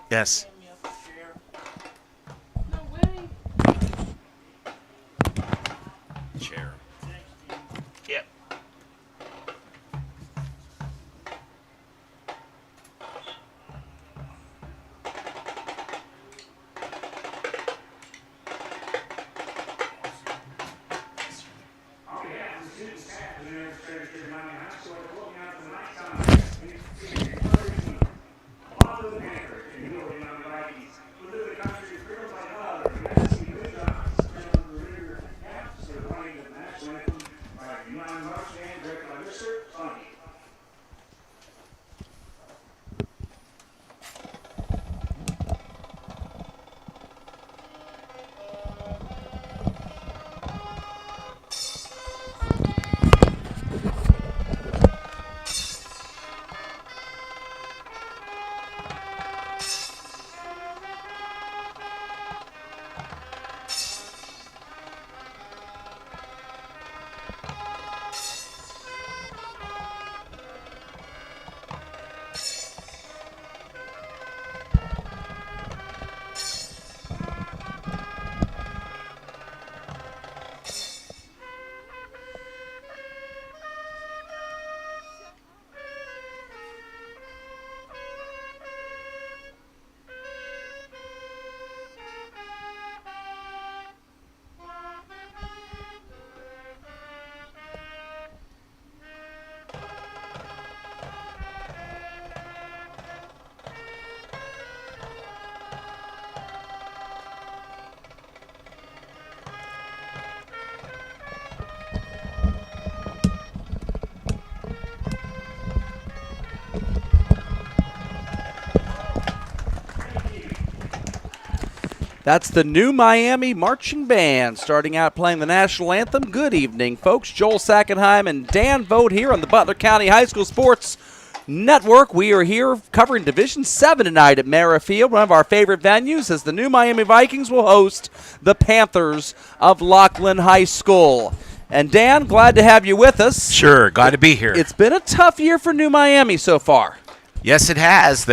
Yes. Chair. Yep. That's the New Miami Marching Band starting out playing the national anthem. Good evening, folks. Joel Sackenheim and Dan Vogt here on the Butler County High School Sports Network. We are here covering Division 7 tonight at Merrifield, one of our favorite venues, as the New Miami Vikings will host the Panthers of Lockland High School. And Dan, glad to have you with us. Sure, glad to be here. It's been a tough year for New Miami so far. Yes, it has.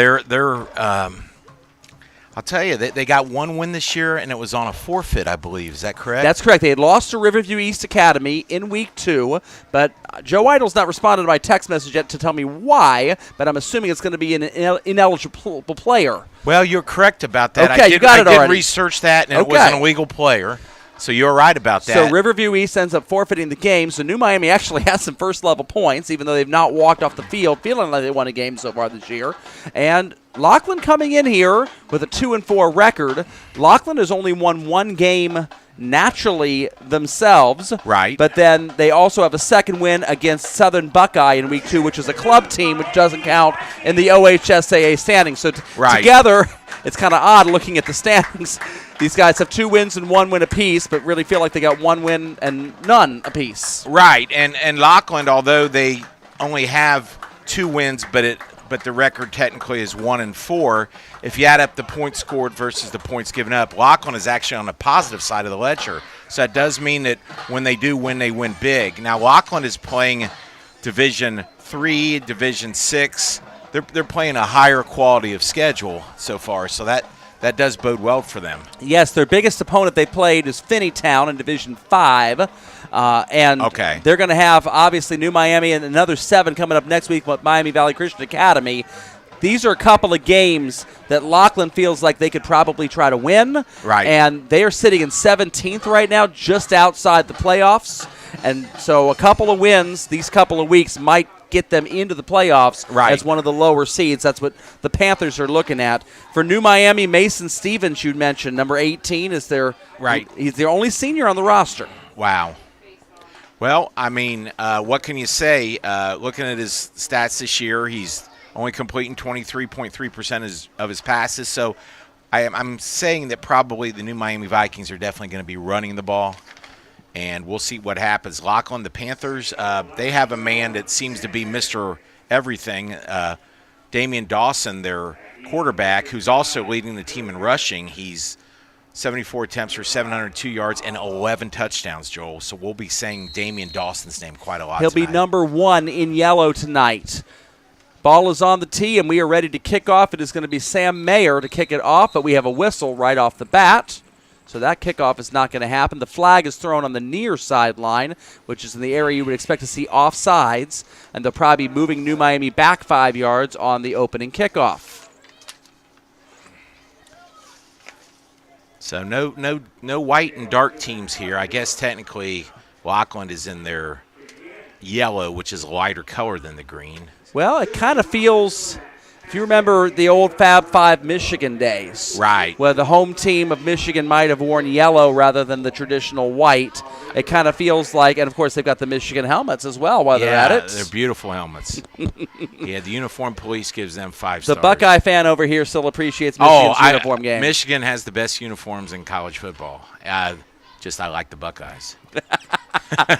I'll tell you, they got one win this year, and it was on a forfeit, I believe. Is that correct? That's correct. They had lost to Riverview East Academy in Week 2, but Joe Idle's not responded to my text message yet to tell me why, but I'm assuming it's going to be an ineligible player. Well, you're correct about that. Okay, you got it already. I did research that, and it was an illegal player. So you're right about that. So Riverview East ends up forfeiting the game. So New Miami actually has some first-level points, even though they've not walked off the field feeling like they won a game so far this year. And Lachlan coming in here with a 2-4 record. Lachlan has only won one game naturally themselves. Right. But then they also have a second win against Southern Buckeye in Week 2, which is a club team, which doesn't count in the OHSAA standings. So together, it's kind of odd looking at the standings. These guys have 2 wins and 1 win apiece, but really feel like they got 1 win and none apiece. Right, and Lockland, although they only have 2 wins, but the record technically is 1-4. If you add up the points scored versus the points given up, Lockland is actually on the positive side of the ledger. So that does mean that when they do win, they win big. Now Lockland is playing Division 3, Division 6. They're playing a higher quality of schedule so far, so that does bode well for them. Yes, their biggest opponent they played is Finneytown in Division 5. And they're going to have, obviously, New Miami and another 7 coming up next week with Miami Valley Christian Academy. These are a couple of games that Lockland feels like they could probably try to win. Right. And they are sitting in 17th right now, just outside the playoffs. And so a couple of wins these couple of weeks might get them into the playoffs as one of the lower seeds. That's what the Panthers are looking at. For New Miami, Mason Stevens, you mentioned, number 18, is their he's the only senior on the roster. Wow. Well, I mean, what can you say? Looking at his stats this year, he's only completing 23.3% of his passes. So I'm saying that probably the New Miami Vikings are definitely going to be running the ball. And we'll see what happens. Lachlan, the Panthers, they have a man that seems to be Mr. Everything. Damian Dawson, their quarterback, who's also leading the team in rushing. He's 74 attempts for 702 yards and 11 touchdowns, Joel. So we'll be saying Damian Dawson's name quite a lot He'll be number 1 in yellow tonight. Ball is on the tee, and we are ready to kick off. It is going to be Sam Mayer to kick it off, but we have a whistle right off the bat. So that kickoff is not going to happen. The flag is thrown on the near sideline, which is in the area you would expect to see offsides, and they'll probably be moving New Miami back 5 yards on the opening kickoff. So no white and dark teams here. I guess technically Lockland is in their yellow, which is a lighter color than the green. Well, it kind of feels, if you remember the old Fab 5 Michigan days. Right. Where the home team of Michigan might have worn yellow rather than the traditional white. It kind of feels like, and of course they've got the Michigan helmets as well while they're at it. They're beautiful helmets. Yeah, the uniform police gives them 5 stars. The Buckeye fan over here still appreciates Michigan's uniform game. Michigan has the best uniforms in college football. I like the Buckeyes.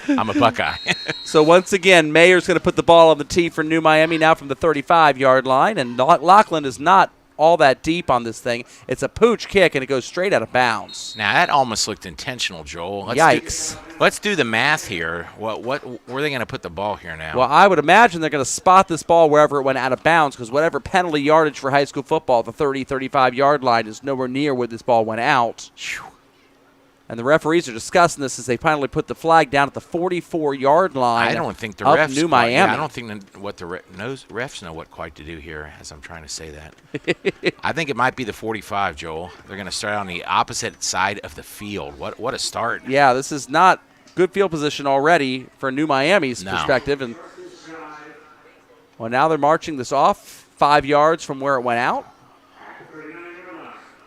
I'm a Buckeye. So once again, Mayer's going to put the ball on the tee for New Miami now from the 35-yard line, and Lockland is not all that deep on this thing. It's a pooch kick, and it goes straight out of bounds. Now, that almost looked intentional, Joel. Yikes. Let's do the math here. Where are they going to put the ball here now? Well, I would imagine they're going to spot this ball wherever it went out of bounds, because whatever penalty yardage for high school football, the 30, 35-yard line is nowhere near where this ball went out. And the referees are discussing this as they finally put the flag down at the 44-yard line. I don't think the refs New Miami. Yeah, I don't think what the refs know what quite to do here, as I'm trying to say that. I think it might be the 45, Joel. They're going to start on the opposite side of the field. What a start. Yeah, this is not good field position already for New Miami's perspective. And well, now they're marching this off 5 yards from where it went out.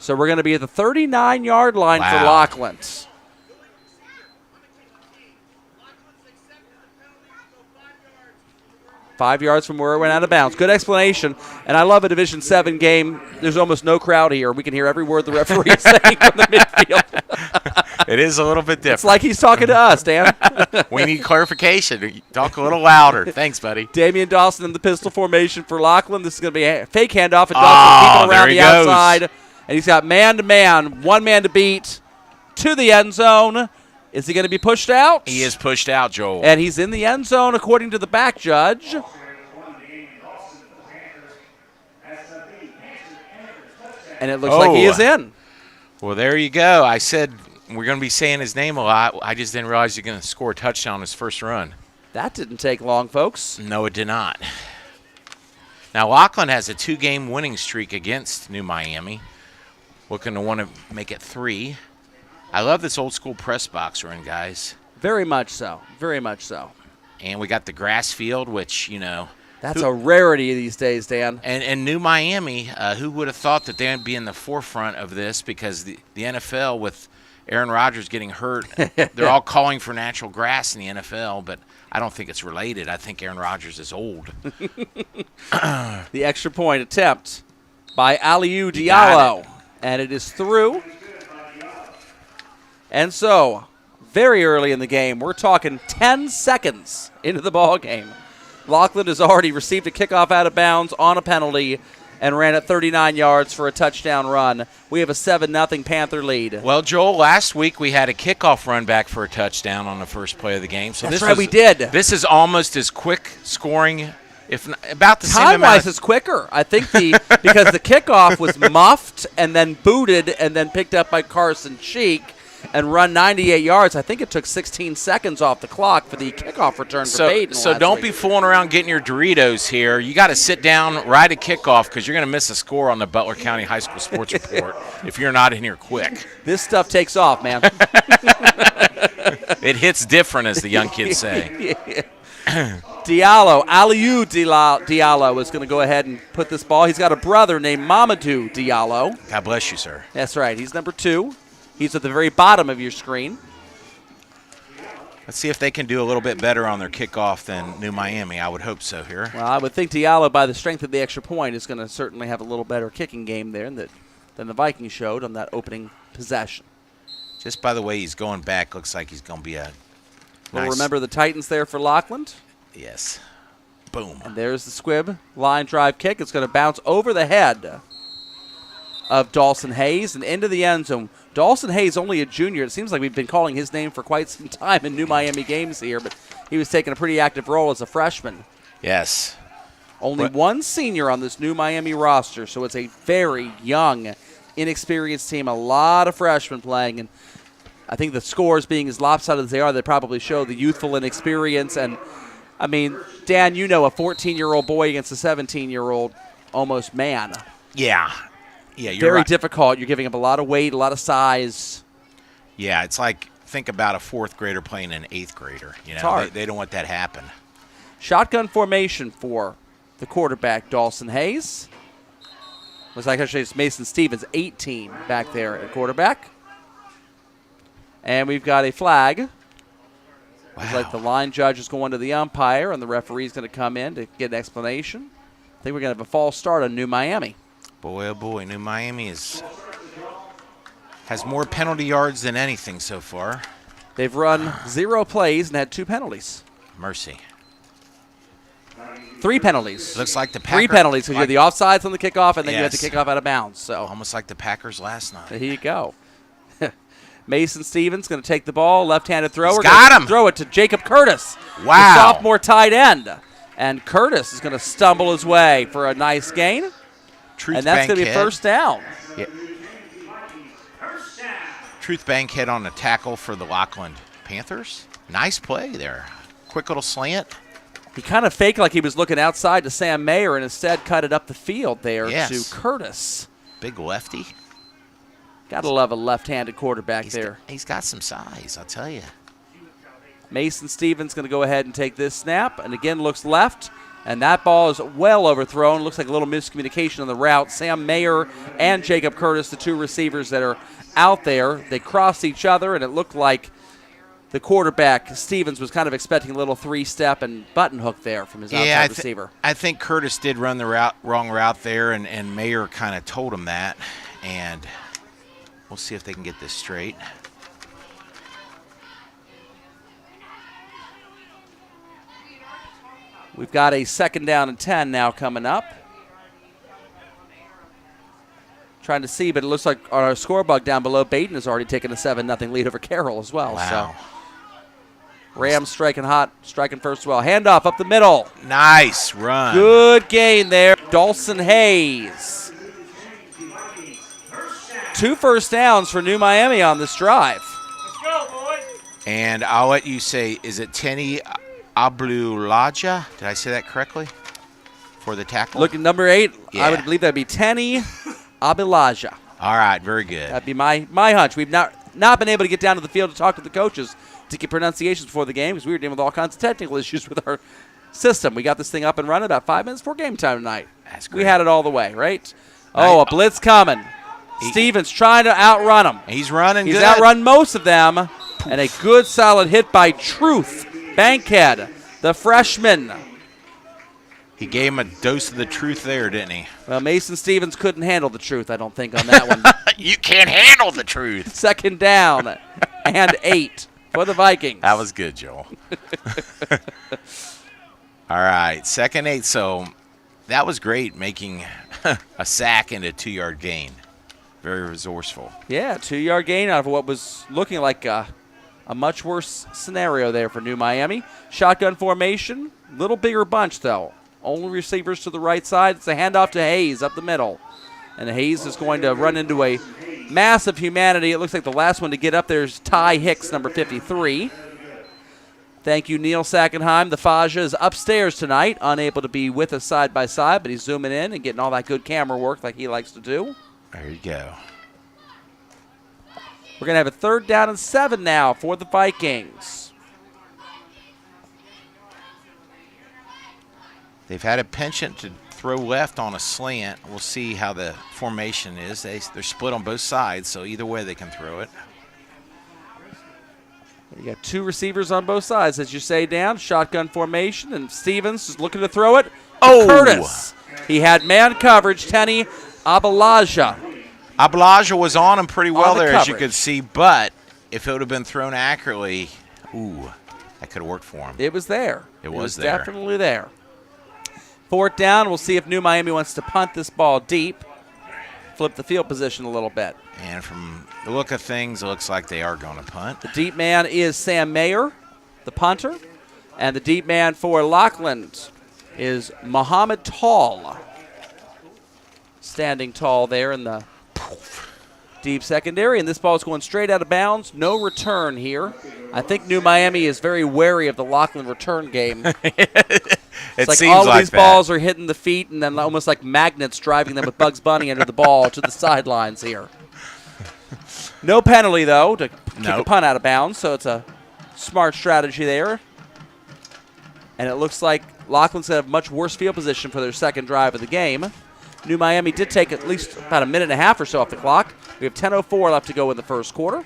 So we're going to be at the 39-yard line for Lockland. Five yards from where it went out of bounds. Good explanation. And I love a Division VII game. There's almost no crowd here. We can hear every word the referee is saying from the midfield. It is a little bit different. It's like he's talking to us, Dan. We need clarification. Talk a little louder. Thanks, buddy. Damian Dawson in the pistol formation for Lockland. This is going to be a fake handoff. And Dawson keeping around the outside. And he's got man-to-man, one man to beat to the end zone. Is he going to be pushed out? He is pushed out, Joel. And he's in the end zone according to the back judge. And it looks like he is in. Well, there you go. I said we're going to be saying his name a lot. I just didn't realize he's going to score a touchdown on his first run. That didn't take long, folks. No, it did not. Now, Lockland has a 2-game winning streak against New Miami. Looking to want to make it 3. I love this old school press box we're in, guys. Very much so. Very much so. And we got the grass field, which, that's a rarity these days, Dan. And New Miami, who would have thought that they would be in the forefront of this, because the NFL, with Aaron Rodgers getting hurt, they're all calling for natural grass in the NFL, but I don't think it's related. I think Aaron Rodgers is old. The extra point attempt by Aliou Diallo. And it is through. And so, very early in the game, we're talking 10 seconds into the ball game. Lockland has already received a kickoff out of bounds on a penalty and ran at 39 yards for a touchdown run. We have a 7-0 Panther lead. Well, Joel, last week we had a kickoff run back for a touchdown on the first play of the game. So That's right, we did. This is almost as quick scoring, if not, about the same amount. Time-wise, it's quicker. I think because the kickoff was muffed and then booted and then picked up by Carson Cheek and run 98 yards. I think it took 16 seconds off the clock for the kickoff return for Peyton. So don't be fooling around getting your Doritos here. You got to sit down, ride a kickoff, because you're going to miss a score on the Butler County High School Sports Report if you're not in here quick. This stuff takes off, man. It hits different, as the young kids say. Diallo, Aliou Diallo is going to go ahead and put this ball. He's got a brother named Mamadou Diallo. God bless you, sir. That's right. He's number 2. He's at the very bottom of your screen. Let's see if they can do a little bit better on their kickoff than New Miami. I would hope so here. Well, I would think Diallo, by the strength of the extra point, is going to certainly have a little better kicking game there than the Vikings showed on that opening possession. Just by the way he's going back, looks like he's going to be a nice. Remember the Titans there for Lockland? Yes. Boom. And there's the squib line drive kick. It's going to bounce over the head of Dawson Hayes and into the end zone. Dawson Hayes, only a junior. It seems like we've been calling his name for quite some time in New Miami games here, but he was taking a pretty active role as a freshman. Yes. Only one senior on this new Miami roster, so it's a very young, inexperienced team. A lot of freshmen playing, and I think the scores being as lopsided as they are, they probably show the youthful inexperience. And, I mean, Dan, you know, a 14-year-old boy against a 17-year-old almost man. Yeah. Yeah, you're very right. difficult. You're giving up a lot of weight, a lot of size. Yeah, it's like, think about a fourth grader playing an eighth grader. You know, It's hard. They don't want that to happen. Shotgun formation for the quarterback, Dawson Hayes. Looks like actually it's Mason Stevens, 18 back there at quarterback. And we've got a flag. Wow. Looks like the line judge is going to the umpire, and the referee's going to come in to get an explanation. I think we're going to have a false start on New Miami. Boy, oh boy, New Miami has more penalty yards than anything so far. They've run 0 plays and had 2 penalties. Mercy. 3 penalties. Looks like the Packers. 3 penalties because you had the offsides on the kickoff, and then you had the Yes. kickoff out of bounds. So Almost like the Packers last night. there you go. Mason Stevens going to take the ball, left-handed thrower. He's got him. Throw it to Jacob Curtis, Wow. the sophomore tight end. And Curtis is going to stumble his way for a nice gain. Truth And that's going to be Bankhead. first down. Yeah. Truth Bankhead on the tackle for the Lockland Panthers. Nice play there. Quick little slant. He kind of faked like he was looking outside to Sam Mayer and instead cut it up the field there Yes. to Curtis. Big lefty. Got to love a left-handed quarterback there. He's got some size, I'll tell you. Mason Stevens going to go ahead and take this snap, and again looks left, and that ball is well overthrown. Looks like a little miscommunication on the route. Sam Mayer and Jacob Curtis, the 2 receivers that are out there, they crossed each other, and it looked like the quarterback, Stevens, was kind of expecting a little 3-step and button hook there from his outside receiver. I think Curtis did run the wrong route there, and Mayer kind of told him that, and we'll see if they can get this straight. We've got a 2nd down and 10 now coming up. Trying to see, but it looks like on our scoreboard down below, Baden has already taken a 7-0 lead over Carroll as well. Wow. So Rams striking hot, striking first as well. Handoff up the middle. Nice run. Good gain there. Dawson Hayes. 2 first downs for New Miami on this drive. Let's go, boys. And I'll let you say, is it Tenny Ablulaja? Did I say that correctly? For the tackle? Look at number 8. Yeah. I would believe that'd be Tenny Abilaja. All right, very good. That'd be my hunch. We've not been able to get down to the field to talk to the coaches to get pronunciations before the game because we were dealing with all kinds of technical issues with our system. We got this thing up and running about 5 minutes before game time tonight. That's We great. had it all the way, right? Oh, a blitz coming. Stevens trying to outrun him. He's running He's good. outrun most of them. And a good solid hit by Truth Bankhead, the freshman. He gave him a dose of the truth there, didn't he? Well, Mason Stevens couldn't handle the truth, I don't think, on that one. You can't handle the truth. 2nd down and 8 for the Vikings. That was good, Joel. All right, 2nd 8. So that was great, making a sack and a 2-yard gain. Very resourceful. Yeah, 2-yard gain out of what was looking like a much worse scenario there for New Miami. Shotgun formation, little bigger bunch though. Only receivers to the right side. It's a handoff to Hayes up the middle. And Hayes is going to run into a massive humanity. It looks like the last one to get up there is Ty Hicks, number 53. Thank you, Neil Sackenheim. The Faja is upstairs tonight, unable to be with us side by side, but he's zooming in and getting all that good camera work like he likes to do. There you go. We're going to have a 3rd down and 7 now for the Vikings. They've had a penchant to throw left on a slant. We'll see how the formation is. They're split on both sides, so either way they can throw it. You got 2 receivers on both sides, as you say, down. Shotgun formation, and Stevens is looking to throw it. Oh! Curtis. He had man coverage. Tenny Abalaja. Abalaja was on him pretty well On the there, as you coverage. could see, but if it would have been thrown accurately, that could have worked for him. It was there. It was there. Definitely there. 4th down. We'll see if New Miami wants to punt this ball deep. Flip the field position a little bit. And from the look of things, it looks like they are going to punt. The deep man is Sam Mayer, the punter. And the deep man for Lockland is Muhammad Tall. Standing tall there in the deep secondary, and this ball is going straight out of bounds. No return here. I think New Miami is very wary of the Lachlan return game. It's like seems all of like these that. balls are hitting the feet and then almost like magnets driving them with Bugs Bunny under the ball to the sidelines here. No penalty, though, to kick a punt out of bounds, so it's a smart strategy there. And it looks like Lockland's going to have much worse field position for their second drive of the game. New Miami did take at least about a minute and a half or so off the clock. We have 10:04 left to go in the first quarter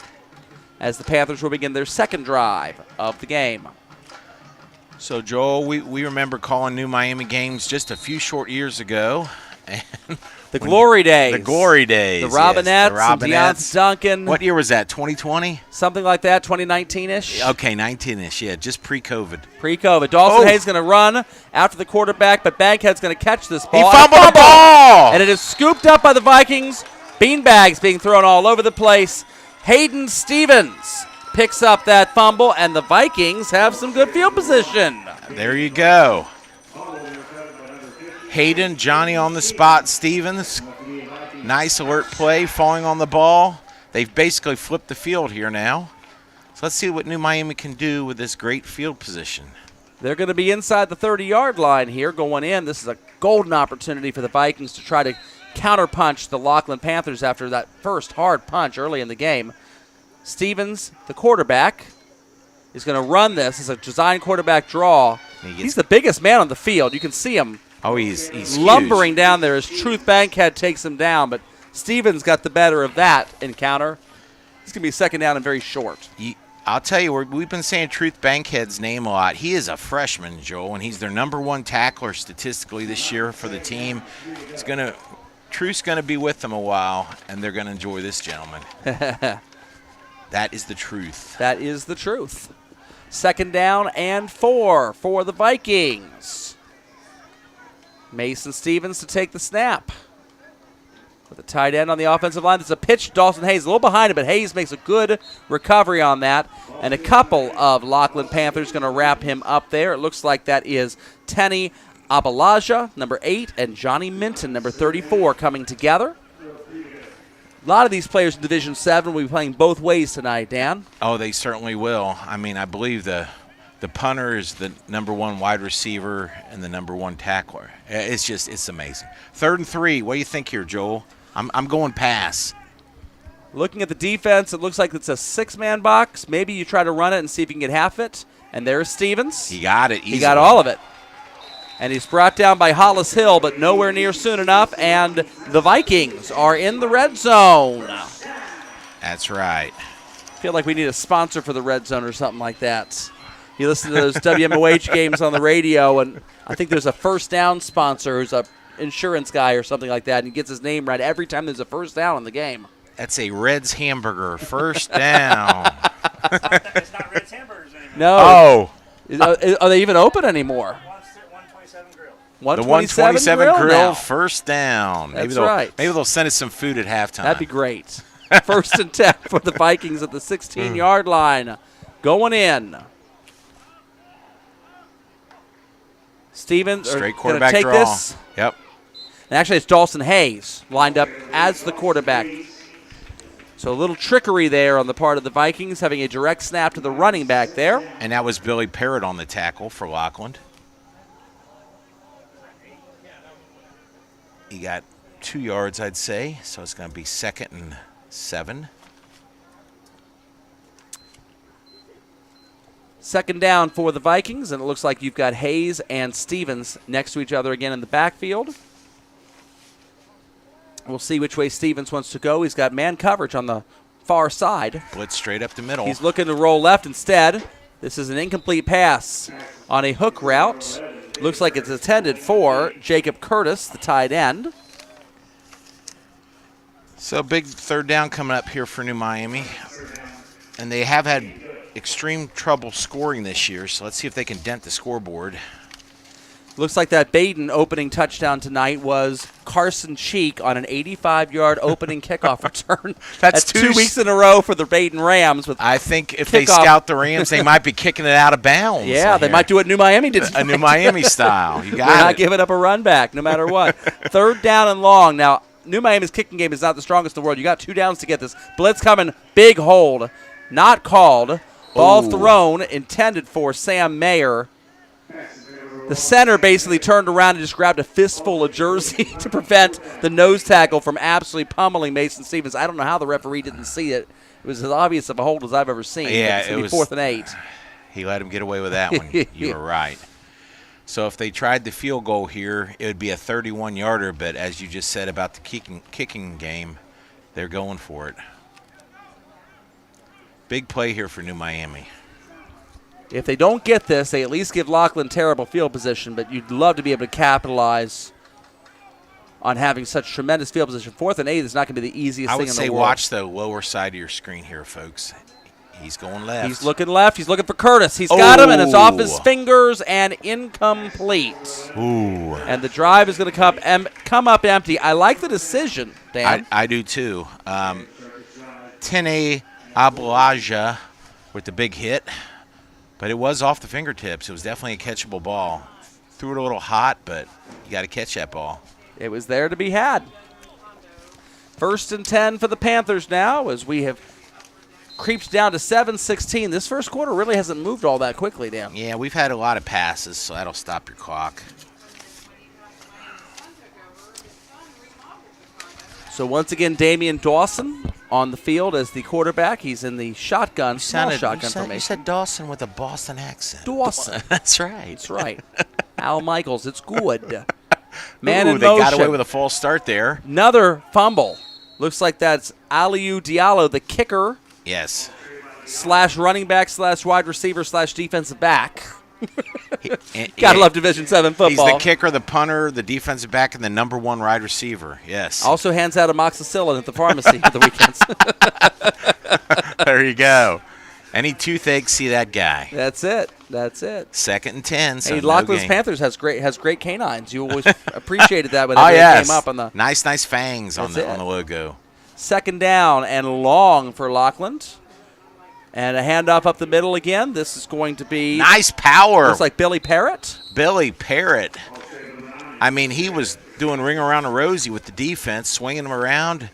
as the Panthers will begin their second drive of the game. So, Joel, we remember calling New Miami games just a few short years ago. The glory days. The glory days. The Robinettes, yes, the and Deonce Duncan. What year was that, 2020? Something like that, 2019-ish. Okay, 19-ish, yeah, just pre-COVID. Pre-COVID. Dawson Hayes going to run after the quarterback, but Bankhead's going to catch this ball. He fumbled the ball! And it is scooped up by the Vikings. Beanbags being thrown all over the place. Hayden Stevens picks up that fumble, and the Vikings have some good field position. There you go. Hayden, Johnny on the spot, Stevens. Nice alert play, falling on the ball. They've basically flipped the field here now. So let's see what New Miami can do with this great field position. They're going to be inside the 30-yard line here going in. This is a golden opportunity for the Vikings to try to counterpunch the Lockland Panthers after that first hard punch early in the game. Stevens, the quarterback, is going to run this. It's a design quarterback draw. He's the biggest man on the field. You can see him. Oh, he's lumbering huge. down there as Truth Bankhead takes him down, but Stevens got the better of that encounter. It's going to be second down and very short. I'll tell you, we've been saying Truth Bankhead's name a lot. He is a freshman, Joel, and he's their #1 tackler statistically this year for the team. Truth's going to be with them a while, and they're going to enjoy this gentleman. That is the truth. That is the truth. Second down and 4 for the Vikings. Mason Stevens to take the snap. With a tight end on the offensive line. There's a pitch. Dawson Hayes a little behind it, but Hayes makes a good recovery on that. And a couple of Lockland Panthers going to wrap him up there. It looks like that is Tenny Abalaja, number 8, and Johnny Minton, number 34, coming together. A lot of these players in Division 7 will be playing both ways tonight, Dan. Oh, they certainly will. I mean, I believe the punter is the #1 wide receiver and the #1 tackler. It's amazing. 3rd and 3. What do you think here, Joel? I'm going pass. Looking at the defense, it looks like it's a 6-man box. Maybe you try to run it and see if you can get half it. And there's Stevens. He got it easily. He got all of it. And he's brought down by Hollis Hill, but nowhere near soon enough. And the Vikings are in the red zone. That's right. I feel like we need a sponsor for the red zone or something like that. You listen to those WMOH games on the radio, and I think there's a first down sponsor who's a insurance guy or something like that, and he gets his name right every time there's a first down in the game. That's a Reds hamburger. First down. It's not Red's Hamburgers anymore. No. Oh. Are they even open anymore? 127 Grill. The 127 grill, now. First down. That's right. Maybe they'll send us some food at halftime. That'd be great. First and 10 for the Vikings at the 16-yard line. Going in. Stevens straight going to quarterback take draw. this. Yep. And actually, it's Dawson Hayes lined up as the quarterback. So a little trickery there on the part of the Vikings, having a direct snap to the running back there. And that was Billy Parrott on the tackle for Lockland. He got 2 yards, I'd say, so it's going to be 2nd and 7. Second down for the Vikings, and it looks like you've got Hayes and Stevens next to each other again in the backfield. We'll see which way Stevens wants to go. He's got man coverage on the far side. Blitz straight up the middle. He's looking to roll left instead. This is an incomplete pass on a hook route. Looks like it's intended for Jacob Curtis, the tight end. So big 3rd down coming up here for New Miami. And they have had extreme trouble scoring this year, so let's see if they can dent the scoreboard. Looks like that Baden opening touchdown tonight was Carson Cheek on an 85-yard opening kickoff return. That's 2 weeks in a row for the Baden Rams. With I think if they scout the Rams, they might be kicking it out of bounds. Yeah, they might do what New Miami did. A New Miami style. You got They're it. not giving up a run back no matter what. 3rd down and long. Now, New Miami's kicking game is not the strongest in the world. You got 2 downs to get this. Blitz coming. Big hold. Not called. Ball thrown. Intended for Sam Mayer. The center basically turned around and just grabbed a fistful of jersey to prevent the nose tackle from absolutely pummeling Mason Stevens. I don't know how the referee didn't see it. It was as obvious of a hold as I've ever seen. Yeah, it was 4th and 8. He let him get away with that one. You were right. So if they tried the field goal here, it would be a 31-yarder. But as you just said about the kicking game, they're going for it. Big play here for New Miami. If they don't get this, they at least give Lachlan terrible field position, but you'd love to be able to capitalize on having such tremendous field position. 4th and 8 is not going to be the easiest thing in the world. I would say watch the lower side of your screen here, folks. He's going left. He's looking left. He's looking for Curtis. He's got him, and it's off his fingers and incomplete. Ooh. And the drive is going to come up empty. I like the decision, Dan. I do, too. Tene Ablaja with the big hit. But it was off the fingertips. It was definitely a catchable ball. Threw it a little hot, but you got to catch that ball. It was there to be had. 1st and 10 for the Panthers now as we have creeped down to 7-16. This first quarter really hasn't moved all that quickly, Dan. Yeah, we've had a lot of passes, so that'll stop your clock. So once again, Damian Dawson on the field as the quarterback. He's in the shotgun, shotgun formation. You said Dawson with a Boston accent. Dawson. That's right. That's right. Al Michaels, it's good. Man in they motion. got away with a false start there. Another fumble. Looks like that's Aliou Diallo, the kicker. Yes. / running back / wide receiver / defensive back. Gotta love Division 7 football. He's the kicker, the punter, the defensive back, and the #1 wide receiver. Yes. Also hands out amoxicillin at the pharmacy for the weekends. There you go. Any toothache, see that guy. That's it. 2nd and 10. So hey, no Lockland's gain. Panthers has great canines. You always appreciated that when they came up on the nice fangs on the logo. 2nd down and long for Lockland. And a handoff up the middle again. This is going to be nice power. Looks like Billy Parrott. Billy Parrott. I mean, he was doing ring around the rosy with the defense, swinging him around.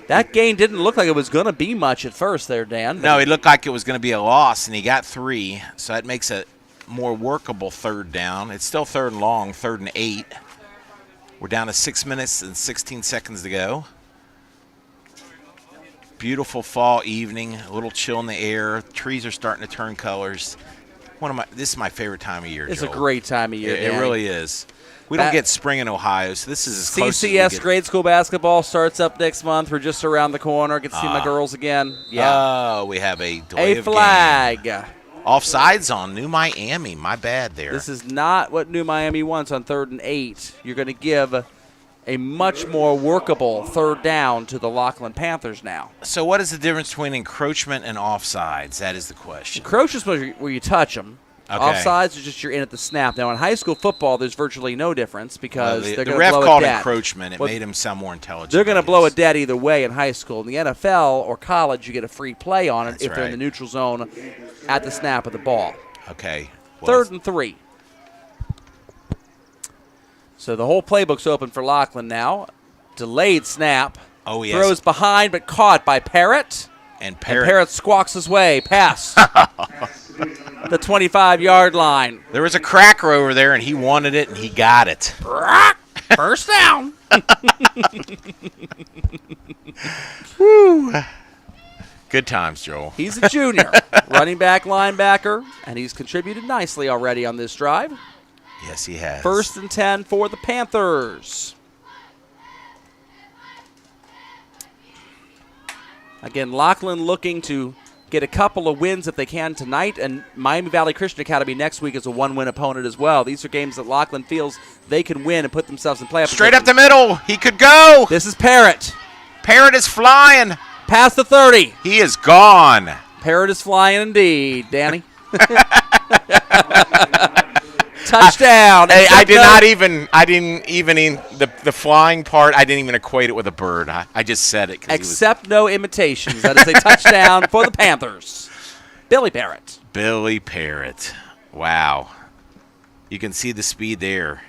That gain didn't look like it was going to be much at first there, Dan. No, it looked like it was going to be a loss, and he got 3. So that makes a more workable 3rd down. It's still 3rd and long, 3rd and 8. We're down to 6 minutes and 16 seconds to go. Beautiful fall evening, a little chill in the air. Trees are starting to turn colors. This is my favorite time of year. It's Joel. a great time of year. It really is. We don't get spring in Ohio, so this is as close as we CCS get. grade school basketball starts up next month. We're just around the corner. Get to see my girls again. Yeah. Oh, we have a delay A of flag. game. Offsides on New Miami. My bad there. This is not what New Miami wants on 3rd and 8. You're going to give a much more workable 3rd down to the Lockland Panthers now. So what is the difference between encroachment and offsides? That is the question. Encroach is where you touch them. Okay. Offsides is just you're in at the snap. Now, in high school football, there's virtually no difference because they're going to the blow ref called it dead. Encroachment. It made him sound more intelligent. They're going to blow it dead either way in high school. In the NFL or college, you get a free play on it That's if they're in the neutral zone at the snap of the ball. Okay. Well, 3rd and 3. So the whole playbook's open for Lachlan now. Delayed snap. Oh, yes. Throws behind but caught by Parrott. And Parrott squawks his way past the 25-yard line. There was a cracker over there, and he wanted it, and he got it. First down. Woo. Good times, Joel. He's a junior, running back, linebacker, and he's contributed nicely already on this drive. Yes, he has. 1st and 10 for the Panthers. Again, Lachlan looking to get a couple of wins if they can tonight, and Miami Valley Christian Academy next week is a 1-win opponent as well. These are games that Lachlan feels they can win and put themselves in playoff Straight position. up the middle. He could go. This is Parrott. Parrott is flying. Past the 30. He is gone. Parrott is flying indeed, Danny. Touchdown. Hey, I Except didn't even the flying part. I didn't even equate it with a bird. I just said it. Accept no imitations. That is a touchdown for the Panthers. Billy Barrett. Billy Parrott. Wow. You can see the speed there.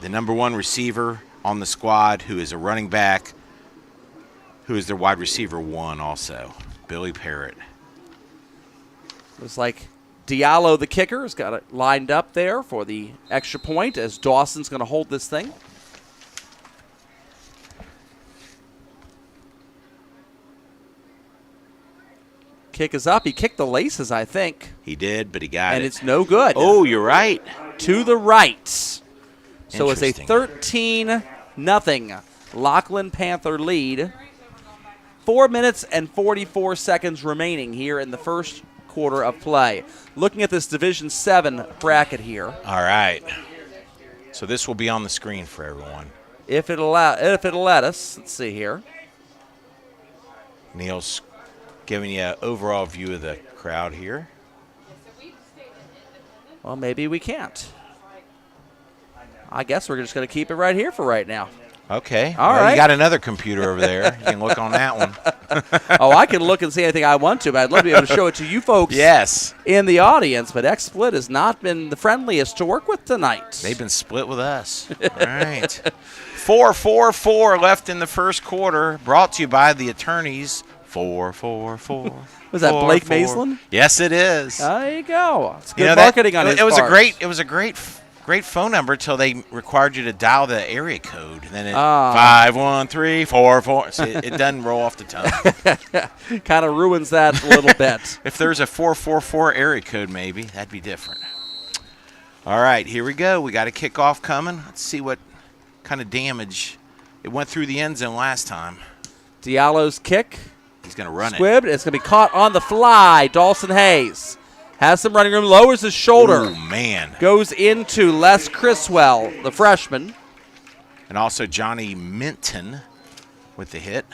The number one receiver on the squad, who is a running back, who is their wide receiver one also. Billy Parrott. Looks like Diallo, the kicker, has got it lined up there for the extra point as Dawson's going to hold this thing. Kick is up. He kicked the laces, I think. He did, but he got it. And it's no good. Oh, you're right. To the right. So it's a Interesting. 13-0 Lockland Panther lead. 4 minutes and 44 seconds remaining here in the first quarter of play. Looking at this Division 7 bracket here. All right. So this will be on the screen for everyone. If it'll let us. Let's see here. Neil's giving you an overall view of the crowd here. Well, maybe we can't. I guess we're just going to keep it right here for right now. Okay. All right. You got another computer over there. You can look on that one. Oh, I can look and see anything I want to, but I'd love to be able to show it to you folks Yes. in the audience. But XSplit has not been the friendliest to work with tonight. They've been split with us. All right. 4-4-4 left in the first quarter. Brought to you by the attorneys. 4-4-4. Was that Blake 4-4. Maisland? Yes, it is. There you go. It's good You know, marketing on his It was part. a great phone number until they required you to dial the area code. Then it 51344. So it doesn't roll off the tongue. Kind of ruins that a little bit. If there's a 444 area code, maybe that'd be different. All right, here we go. We got a kickoff coming. Let's see what kind of damage. It went through the end zone last time. Diallo's kick. He's going to run Squibbed. It's going to be caught on the fly. Dawson Hayes has some running room, lowers his shoulder. Oh, man. Goes into Les Criswell, the freshman. And also Johnny Minton with the hit.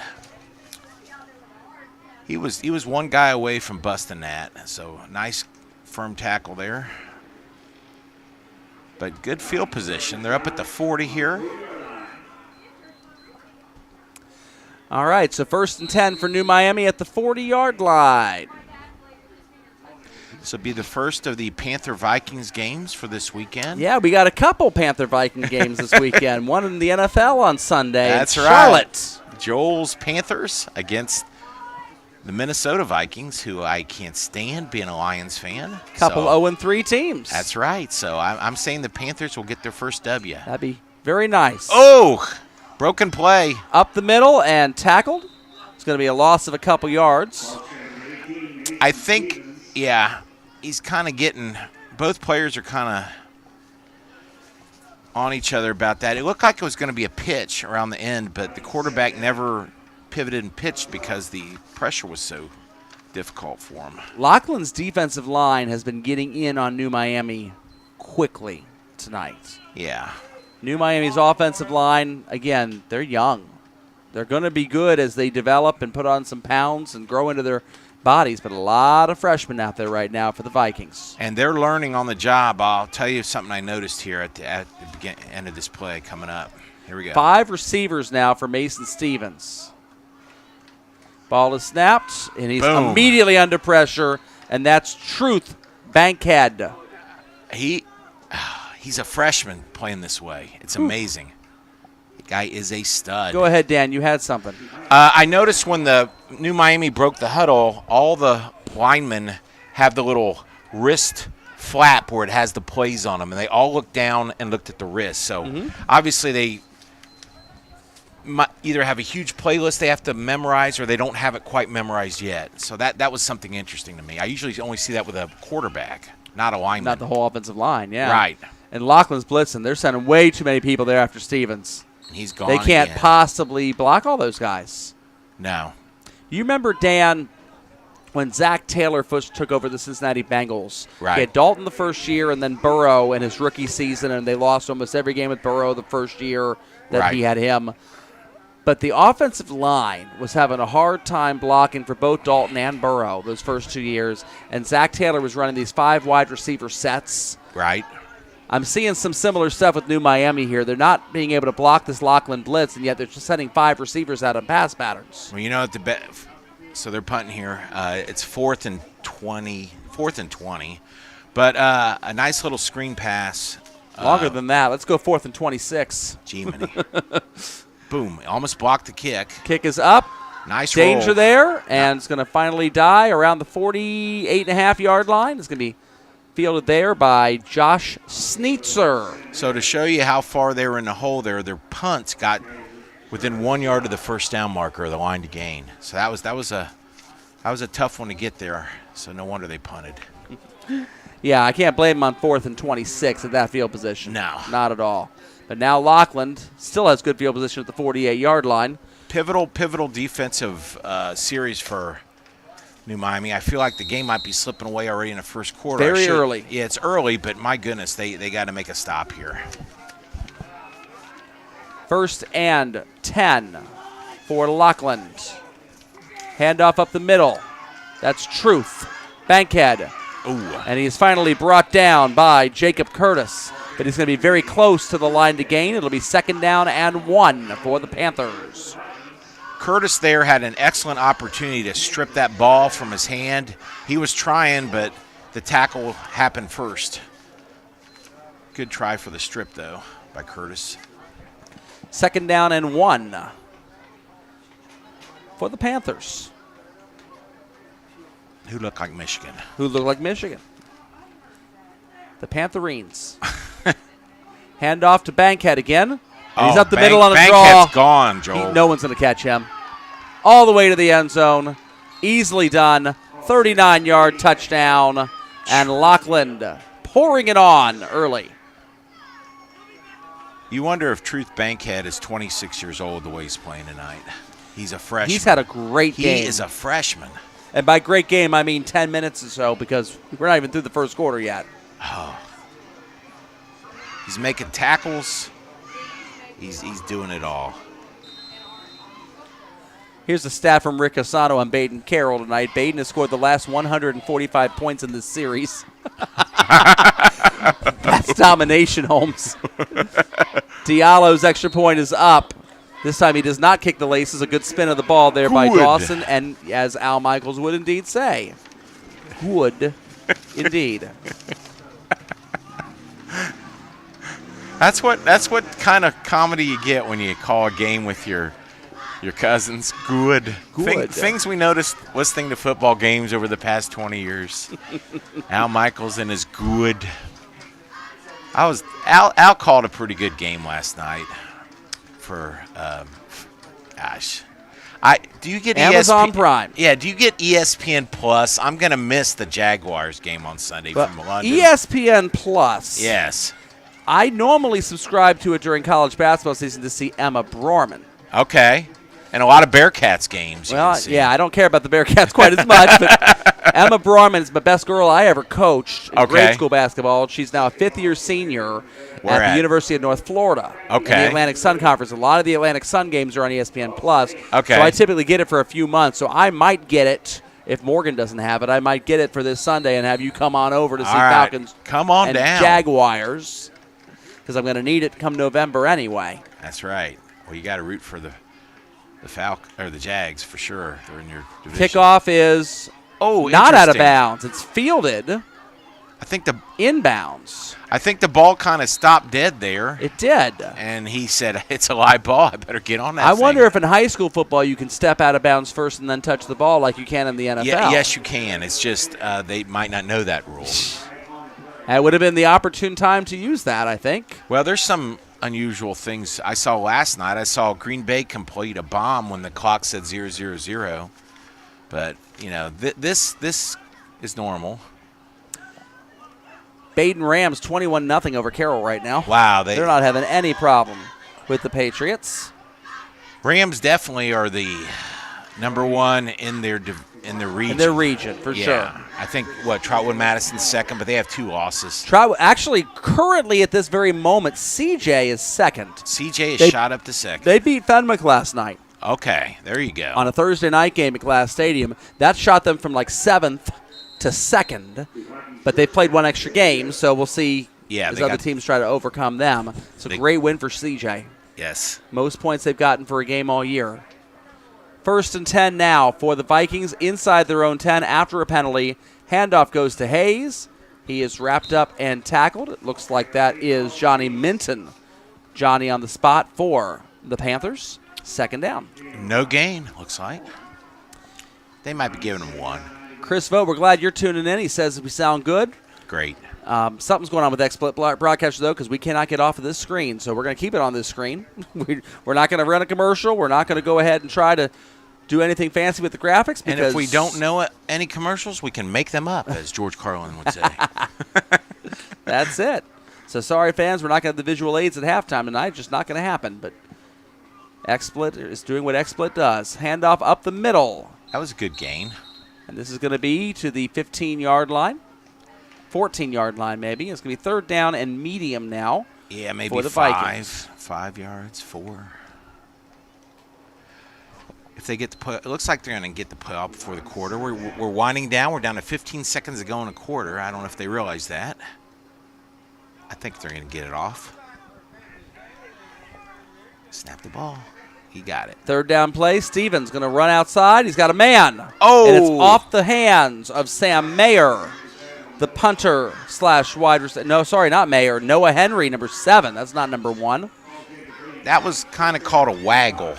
He was one guy away from busting that. So nice firm tackle there. But good field position. They're up at the 40 here. All right, so 1st and 10 for New Miami at the 40-yard line. This will be the first of the Panther-Vikings games for this weekend. Yeah, we got a couple Panther-Viking games this weekend. One in the NFL on Sunday. That's in right. Charlotte. Joel's Panthers against the Minnesota Vikings, who I can't stand being a Lions fan. Couple So, 0-3 teams. That's right. So I'm saying the Panthers will get their first W. That'd be very nice. Oh, broken play. Up the middle and tackled. It's going to be a loss of a couple yards. I think, yeah, he's kind of getting – both players are kind of on each other about that. It looked like it was going to be a pitch around the end, but the quarterback never pivoted and pitched because the pressure was so difficult for him. Lachlan's defensive line has been getting in on New Miami quickly tonight. Yeah. New Miami's offensive line, again, they're young. They're going to be good as they develop and put on some pounds and grow into their bodies, but a lot of freshmen out there right now for the Vikings. And they're learning on the job. I'll tell you something I noticed here at the end of this play coming up. Here we go. 5 receivers now for Mason Stevens. Ball is snapped, and he's Boom. immediately under pressure, and that's Truth Bankhead. He's a freshman playing this way. It's amazing. The guy is a stud. Go ahead, Dan. You had something. I noticed when the New Miami broke the huddle, all the linemen have the little wrist flap where it has the plays on them, and they all looked down and looked at the wrist. So obviously they might either have a huge playlist they have to memorize or they don't have it quite memorized yet. So that was something interesting to me. I usually only see that with a quarterback, not a lineman. Not the whole offensive line, yeah. Right. And Lachlan's blitzing. They're sending way too many people there after Stevens. He's gone. They can't again. possibly block all those guys. No. You remember, Dan, when Zach Taylor first took over the Cincinnati Bengals. Right. He had Dalton the first year and then Burrow in his rookie season, and they lost almost every game with Burrow the first year that he had him. But the offensive line was having a hard time blocking for both Dalton and Burrow those first 2 years, and Zach Taylor was running these 5 wide receiver sets. Right. I'm seeing some similar stuff with New Miami here. They're not being able to block this Lockland blitz, and yet they're just sending 5 receivers out on pass patterns. Well, you know, so they're punting here. It's 4th and 20. But a nice little screen pass. Longer than that. Let's go 4th and 26. G-Mini. Boom. Almost blocked the kick. Kick is up. Nice Danger roll. there, and it's going to finally die around the 48.5-yard line. It's going to be fielded there by Josh Sneetzer. So to show you how far they were in the hole there, their punts got within 1 yard of the first down marker, the line to gain. So that was a tough one to get there. So no wonder they punted. Yeah, I can't blame him on 4th and 26 at that field position. No. Not at all. But now Lockland still has good field position at the 48-yard line. Pivotal defensive series for New Miami. I feel like the game might be slipping away already in the first quarter. Very early. Yeah, it's early, but my goodness, they got to make a stop here. 1st and 10 for Lockland. Handoff up the middle. That's Truth. Bankhead. Ooh. And he's finally brought down by Jacob Curtis. But he's going to be very close to the line to gain. It'll be 2nd down and 1 for the Panthers. Curtis there had an excellent opportunity to strip that ball from his hand. He was trying, but the tackle happened first. Good try for the strip, though, by Curtis. 2nd down and 1 for the Panthers. Who looked like Michigan. Who look like Michigan. The Pantherines. Handoff to Bankhead again. And he's up the middle on a draw. Bankhead's gone, Joel. No one's going to catch him. All the way to the end zone. Easily done. 39-yard touchdown. And Lockland pouring it on early. You wonder if Truth Bankhead is 26 years old the way he's playing tonight. He's a freshman. He's had a great game. He is a freshman. And by great game, I mean 10 minutes or so, because we're not even through the first quarter yet. Oh. He's making tackles. He's doing it all. Here's the stat from Rick Asano on Baden Carroll tonight. Baden has scored the last 145 points in this series. That's domination, Holmes. Diallo's extra point is up. This time he does not kick the laces. A good spin of the ball there by Dawson. And as Al Michaels would indeed say, would indeed. That's what kind of comedy you get when you call a game with your cousins. Good. Things we noticed listening to football games over the past 20 years. Al Michaels and his good. Al called a pretty good game last night. For do you get Amazon Prime? Yeah, do you get ESPN Plus? I'm gonna miss the Jaguars game on Sunday from London. ESPN Plus. Yes. I normally subscribe to it during college basketball season to see Emma Brorman. Okay. And a lot of Bearcats games. Well, yeah, I don't care about the Bearcats quite as much, but Emma Brorman is the best girl I ever coached in grade school basketball. She's now a 5th-year senior at the University of North Florida in the Atlantic Sun Conference. A lot of the Atlantic Sun games are on ESPN Plus. Okay. So I typically get it for a few months. So I might get it. If Morgan doesn't have it, I might get it for this Sunday and have you come on over to see Falcons and Jaguars, because I'm going to need it come November anyway. That's right. Well, you got to root for the the Jags for sure. They're in your division. Kickoff is not out of bounds. It's fielded. I think inbounds. I think the ball kind of stopped dead there. It did. And he said, "It's a live ball. I better get on that." I wonder if in high school football you can step out of bounds first and then touch the ball like you can in the NFL. Yeah, yes, you can. It's just they might not know that rule. That would have been the opportune time to use that, I think. Well, there's some unusual things I saw last night. I saw Green Bay complete a bomb when the clock said 0-0-0. But, this is normal. Baden Rams 21-0 over Carroll right now. Wow. They're not having any problem with the Patriots. Rams definitely are the number one in their in the region. In their region, for yeah. sure. I think, Trotwood Madison's second, but they have 2 losses. Actually, currently at this very moment, CJ is second. CJ is shot up to second. They beat Fenwick last night. Okay, there you go. On a Thursday night game at Glass Stadium. That shot them from like 7th to 2nd, but they played 1 extra game, so we'll see as other teams try to overcome them. It's a great win for CJ. Yes. Most points they've gotten for a game all year. 1st and 10 now for the Vikings inside their own 10 after a penalty. Handoff goes to Hayes. He is wrapped up and tackled. It looks like that is Johnny Minton. Johnny on the spot for the Panthers. 2nd down. No gain, looks like. They might be giving him 1. Chris Vogt, we're glad you're tuning in. He says we sound good. Great. Something's going on with XSplit Broadcaster, though, because we cannot get off of this screen. So we're going to keep it on this screen. We're not going to run a commercial. We're not going to go ahead and try to do anything fancy with the graphics. And if we don't know any commercials, we can make them up, as George Carlin would say. That's it. So sorry, fans. We're not going to have the visual aids at halftime tonight. Just not going to happen. But XSplit is doing what XSplit does. Handoff up the middle. That was a good gain. And this is going to be to the 15-yard line. 14-yard line, maybe. It's going to be 3rd down and medium now. Yeah, maybe for the Vikings. 5 yards, 4. If they get the put, it looks like they're going to get the put out before the quarter. We're winding down. We're down to 15 seconds to go in a quarter. I don't know if they realize that. I think they're going to get it off. Snap the ball. He got it. 3rd down play. Stevens going to run outside. He's got a man. Oh! And it's off the hands of Sam Mayer, the punter / wide receiver. No, sorry, not Mayer. Noah Henry, number 7. That's not number 1. That was kind of called a waggle.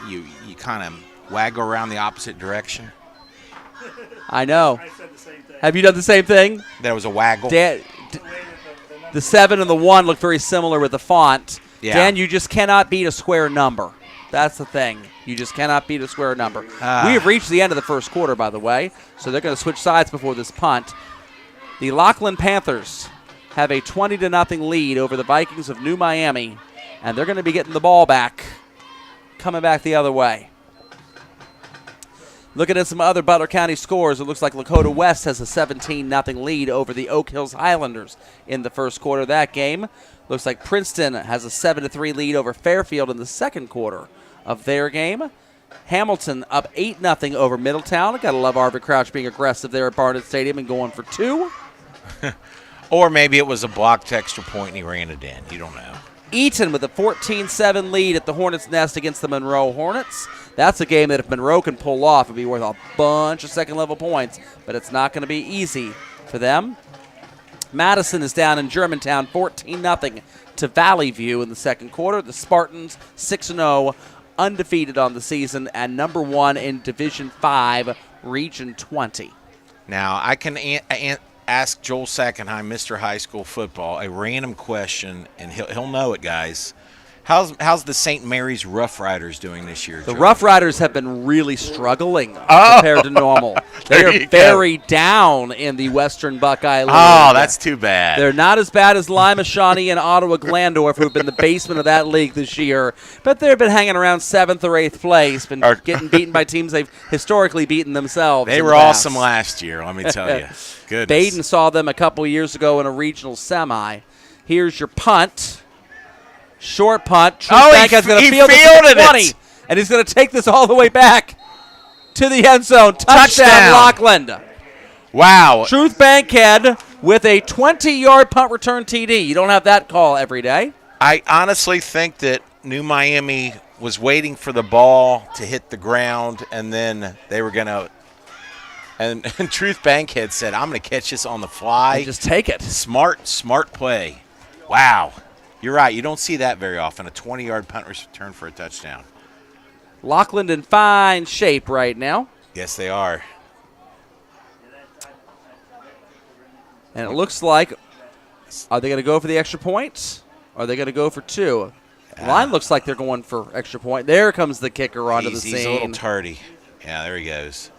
You kind of waggle around the opposite direction. I know. I said the same thing. Have you done the same thing? That was a waggle. The 7 and the 1 look very similar with the font. Yeah. Dan, you just cannot beat a square number. That's the thing. You just cannot beat a square number. We have reached the end of the first quarter, by the way, so they're going to switch sides before this punt. The Lockland Panthers have a 20-0 lead over the Vikings of New Miami, and they're going to be getting the ball back, coming back the other way. Looking at some other Butler County scores, it looks like Lakota West has a 17-0 lead over the Oak Hills Highlanders in the first quarter of that game. Looks like Princeton has a 7-3 lead over Fairfield in the second quarter of their game. Hamilton up 8-0 over Middletown. Got to love Arvid Crouch being aggressive there at Barnett Stadium and going for 2. Or maybe it was a blocked extra point and he ran it in. You don't know. Eaton with a 14-7 lead at the Hornets' Nest against the Monroe Hornets. That's a game that if Monroe can pull off, it would be worth a bunch of second-level points, but it's not going to be easy for them. Madison is down in Germantown 14-0 to Valley View in the second quarter. The Spartans 6-0, undefeated on the season, and number 1 in Division 5, Region 20. Now, I can ask Joel Sackenheim, Mr. High School Football, a random question, and he'll know it, guys. How's the St. Mary's Rough Riders doing this year, The Joel? Rough Riders have been really struggling compared to normal. They are very down in the Western Buckeye League. Oh, that's too bad. They're not as bad as Lima, Shawnee, and Ottawa Glandorf, who've been the basement of that league this year. But they've been hanging around 7th or 8th place, been getting beaten by teams they've historically beaten themselves. They were awesome last year, let me tell you. Goodness. Baden saw them a couple years ago in a regional semi. Here's your punt. Short punt. Truth going to field it at 20, and he's going to take this all the way back to the end zone. Touchdown, Lockland. Wow. Truth Bankhead with a 20-yard punt return TD. You don't have that call every day. I honestly think that New Miami was waiting for the ball to hit the ground, and then they were going to – and Truth Bankhead said, I'm going to catch this on the fly. And just take it. Smart play. Wow. You're right. You don't see that very often, a 20-yard punt return for a touchdown. Lockland in fine shape right now. Yes, they are. And it looks like, are they going to go for the extra point? Or are they going to go for 2? Line looks like they're going for extra point. There comes the kicker onto the scene. He's a little tardy. Yeah, there he goes.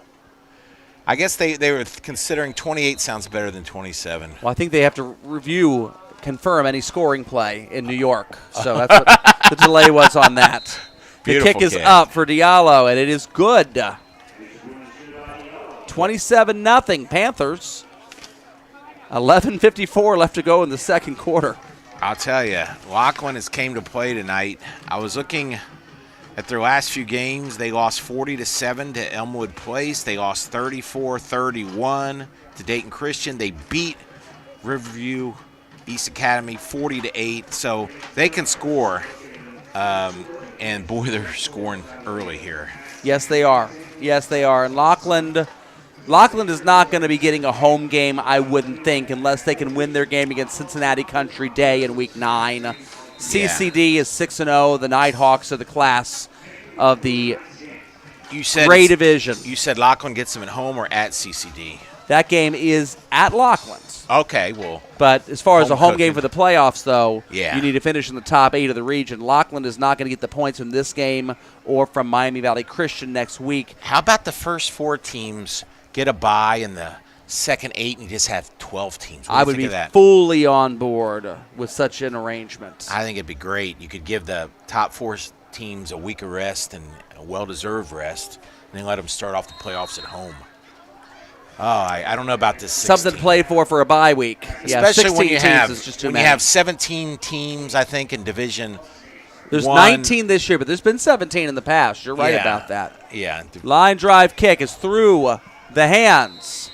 I guess they were considering 28 sounds better than 27. Well, I think they have to confirm any scoring play in New York. So that's what the delay was on that. The kick is up for Diallo, and it is good. 27-0 Panthers. 11:54 left to go in the second quarter. I'll tell you, Lachlan has came to play tonight. I was looking at their last few games. They lost 40-7 to Elmwood Place. They lost 34-31 to Dayton Christian. They beat Riverview East Academy 40-8. So they can score, and boy, they're scoring early here. Yes, they are. Yes, they are. And Lockland is not going to be getting a home game, I wouldn't think, unless they can win their game against Cincinnati Country Day in Week 9. CCD is 6-0. The Nighthawks are the class of the Gray Division. You said Lockland gets them at home or at CCD? That game is at Lockland. Okay, well. But as far as a home game for the playoffs, though, yeah, you need to finish in the top 8 of the region. Lockland is not going to get the points from this game or from Miami Valley Christian next week. How about the first 4 teams get a bye in the second 8 and just have 12 teams? I would be fully on board with such an arrangement. I think it'd be great. You could give the top 4 teams a week of rest and a well-deserved rest, and then let them start off the playoffs at home. Oh, I don't know about this 16. Something to play for a bye week. Especially when you have is just too many. 17 teams, I think, in Division There's 1. 19 this year, but there's been 17 in the past. You're right about that. Yeah. Line drive kick is through the hands.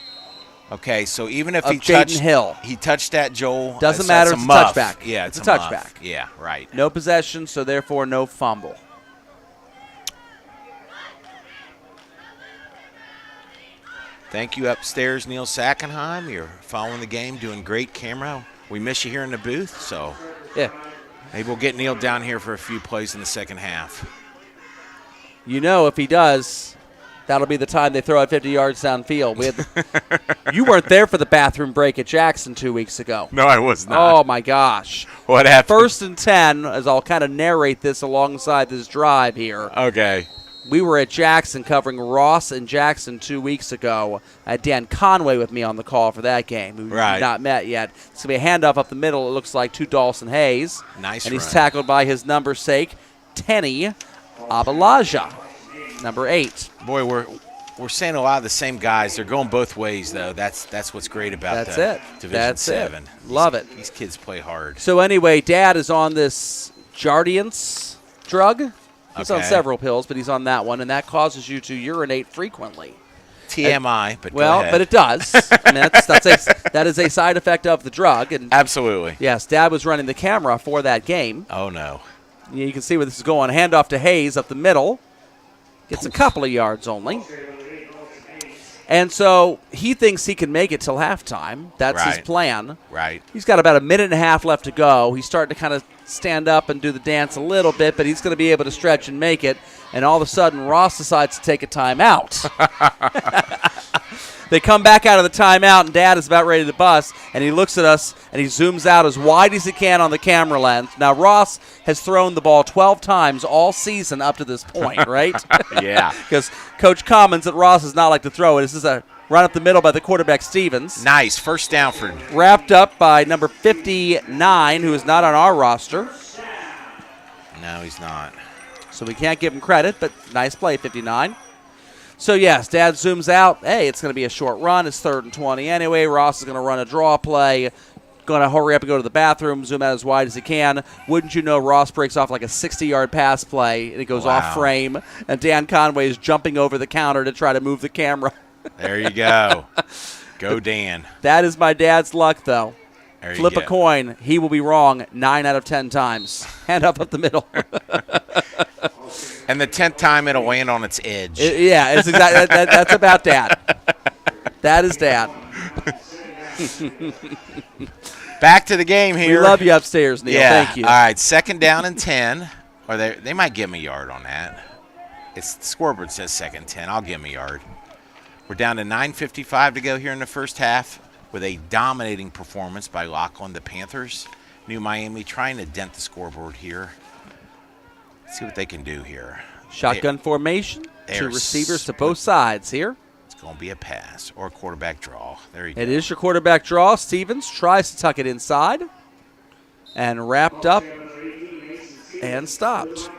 Okay, so even if he touched that, Joel. Doesn't matter. It's a touchback. Yeah, it's a touchback. Yeah, right. No possession, so therefore no fumble. Thank you upstairs, Neil Sackenheim. You're following the game, doing great camera. We miss you here in the booth, so yeah, maybe we'll get Neil down here for a few plays in the second half. You know, if he does, that'll be the time they throw it 50 yards downfield. You weren't there for the bathroom break at Jackson 2 weeks ago. No, I was not. Oh, my gosh. What happened? 1st and 10, as I'll kind of narrate this alongside this drive here. Okay. We were at Jackson covering Ross and Jackson 2 weeks ago. I had Dan Conway with me on the call for that game. We've not met yet. It's going to be a handoff up the middle, it looks like, to Dawson Hayes. Nice And run. he's tackled by his number's sake, Tenny Abalaja, number 8. Boy, we're saying a lot of the same guys. They're going both ways, though. That's what's great about Division 7. Love it. These kids play hard. So anyway, Dad is on this Jardiance drug. He's on several pills, but he's on that one, and that causes you to urinate frequently. TMI, but well, go ahead. But it does. I mean, that is a side effect of the drug. And absolutely. Yes, Dad was running the camera for that game. Oh, no. You can see where this is going. Handoff to Hayes up the middle. Gets a couple of yards only. And so he thinks he can make it till halftime. That's his plan. Right. He's got about a minute and a half left to go. He's starting to kind of stand up and do the dance a little bit, but he's going to be able to stretch and make it. And all of a sudden, Ross decides to take a timeout. They come back out of the timeout, and Dad is about ready to bust, and he looks at us, and he zooms out as wide as he can on the camera lens. Now, Ross has thrown the ball 12 times all season up to this point, right? Yeah. Because Coach comments that Ross does not like to throw it. This is a run up the middle by the quarterback, Stevens. Nice. First down for... Wrapped up by number 59, who is not on our roster. No, he's not. So we can't give him credit, but nice play, 59. So, yes, Dad zooms out. Hey, it's going to be a short run. It's 3rd and 20 anyway. Ross is going to run a draw play. Going to hurry up and go to the bathroom, zoom out as wide as he can. Wouldn't you know, Ross breaks off like a 60-yard pass play, and it goes off frame. And Dan Conway is jumping over the counter to try to move the camera. There you go. Go, Dan. That is my dad's luck, though. Flip a go. coin. He will be wrong 9 out of 10 times. Hand up the middle. And the 10th time it'll land on its edge. It's exactly that's about Dad. That is Dad. Back to the game here. We love you upstairs, Neil. Yeah. Thank you. All right, 2nd down and 10. Or they might give me a yard on that. The scoreboard says 2nd and 10. I'll give him a yard. We're down to 9:55 to go here in the first half with a dominating performance by Lachlan. The Panthers, New Miami, trying to dent the scoreboard here. Let's see what they can do here. Shotgun formation. 2 receivers to both sides here. It's going to be a pass or a quarterback draw. There you go. It is your quarterback draw. Stevens tries to tuck it inside and wrapped up and stopped.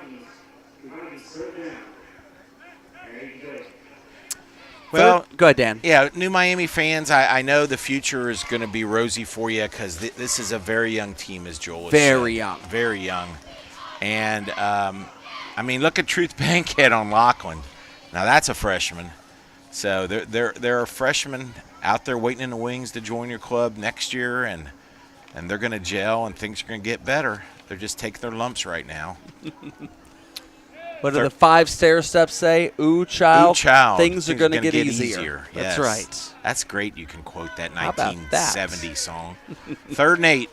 Well, Go ahead, Dan. Yeah, New Miami fans, I know the future is going to be rosy for you because this is a very young team, as Joel has Very said. young. Very young. And, look at Truth Bankhead on Lockland. Now, that's a freshman. So there are freshmen out there waiting in the wings to join your club next year, and they're going to gel, and things are going to get better. They're just taking their lumps right now. What do the 5 stair steps say? Ooh, child. Things are going to get easier. Yes. That's right. That's great. You can quote that How about 1970 song. 3rd and 8.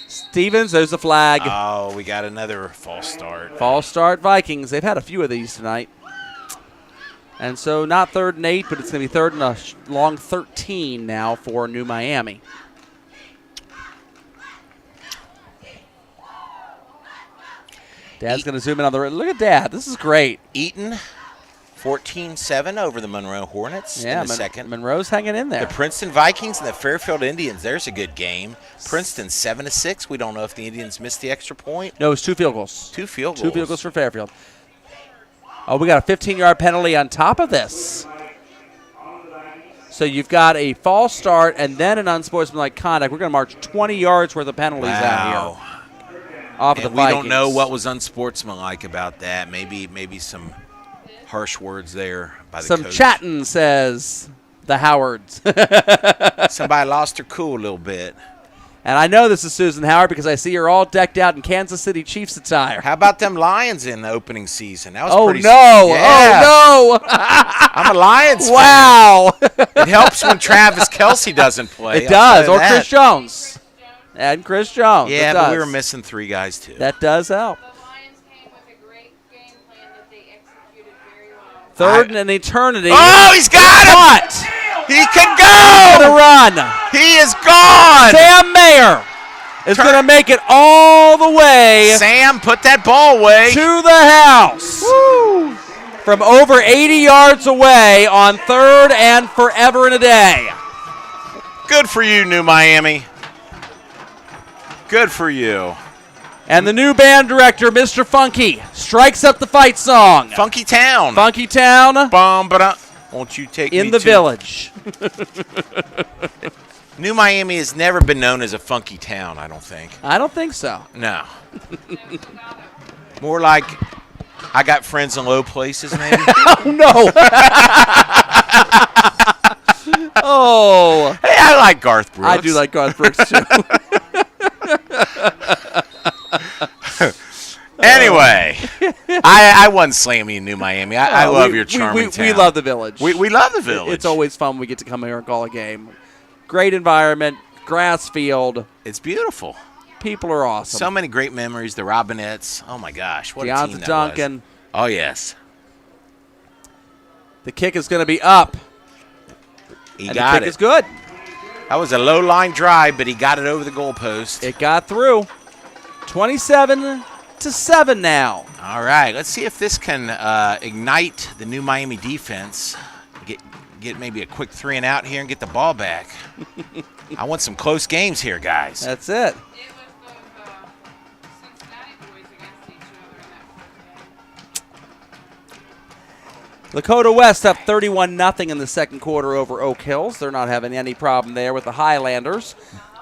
Stevens, there's the flag. Oh, we got another false start. False start Vikings. They've had a few of these tonight. And so not 3rd and 8, but it's going to be 3rd and a long 13 now for New Miami. Dad's going to zoom in on the – look at Dad. This is great. Eaton, 14-7 over the Monroe Hornets in the second. Monroe's hanging in there. The Princeton Vikings and the Fairfield Indians, there's a good game. Princeton 7-6. We don't know if the Indians missed the extra point. No, it's 2 field goals. 2 field goals. 2 field goals for Fairfield. Oh, we got a 15-yard penalty on top of this. So you've got a false start and then an unsportsmanlike conduct. We're going to march 20 yards worth of penalties out here. Off of the we Vikings. don't know what was unsportsmanlike about that. Maybe some harsh words there by the Some coach. chatting, says the Howards. Somebody lost their cool a little bit. And I know this is Susan Howard because I see her all decked out in Kansas City Chiefs attire. How about them Lions in the opening season? That was pretty. No! Yeah. Oh no! I'm a Lions fan. Wow! It helps when Travis Kelce doesn't play. It does, I'll or tell you Chris Jones. And Chris Jones. Yeah, it but does. we were missing 3 guys too. That does help. The Lions came with a great game plan that they executed very well. 3rd and an eternity. Oh, he's got him! What? He can The go! run. He is gone! Sam Mayer is going to make it all the way Sam, put that ball away. to the house. Woo. From over 80 yards away on 3rd and forever and a day. Good for you, New Miami. Good for you. And the new band director, Mr. Funky, strikes up the fight song. Funky Town. Funky Town Bum, ba-da. Won't you take me in the to- village. New Miami has never been known as a funky town, I don't think. I don't think so. No. More like I got friends in low places, maybe. Oh, no. Oh. Hey, I like Garth Brooks. I do like Garth Brooks, too. Anyway, I wasn't slamming you, New Miami. I love your charming town. We love the village. We love the village. It's always fun when we get to come here and call a game. Great environment, grass field. It's beautiful. People are awesome. So many great memories. The Robinettes. Oh, my gosh. What a team Deonta that Duncan. was. Oh, yes. The kick is going to be up. He And got the kick it. is good. That was a low-line drive, but he got it over the goalpost. It got through. 27-7 now. All right. Let's see if this can ignite the New Miami defense. Get maybe a quick 3 and out here and get the ball back. I want some close games here, guys. That's it. It was those Cincinnati boys against each other in that Lakota West up 31-0 in the second quarter over Oak Hills. They're not having any problem there with the Highlanders.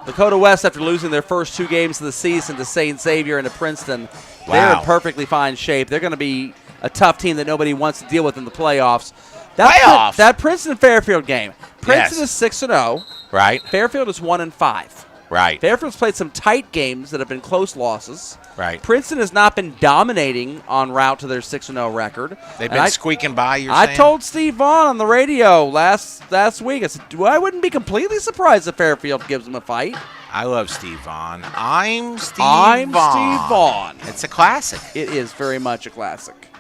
Lakota West, after losing their first 2 games of the season to St. Xavier and to Princeton, they're in perfectly fine shape. They're going to be a tough team that nobody wants to deal with in the playoffs. That Princeton-Fairfield game. Princeton is 6-0. Right. Fairfield is 1-5. Right. Fairfield's played some tight games that have been close losses. Right. Princeton has not been dominating en route to their 6-0 record. They've been squeaking by, you're I saying? told Steve Vaughn on the radio last week, I said, I wouldn't be completely surprised if Fairfield gives them a fight. I love Steve Vaughn. I'm Steve Steve Vaughn. Vaughn. It's a classic. It is very much a classic.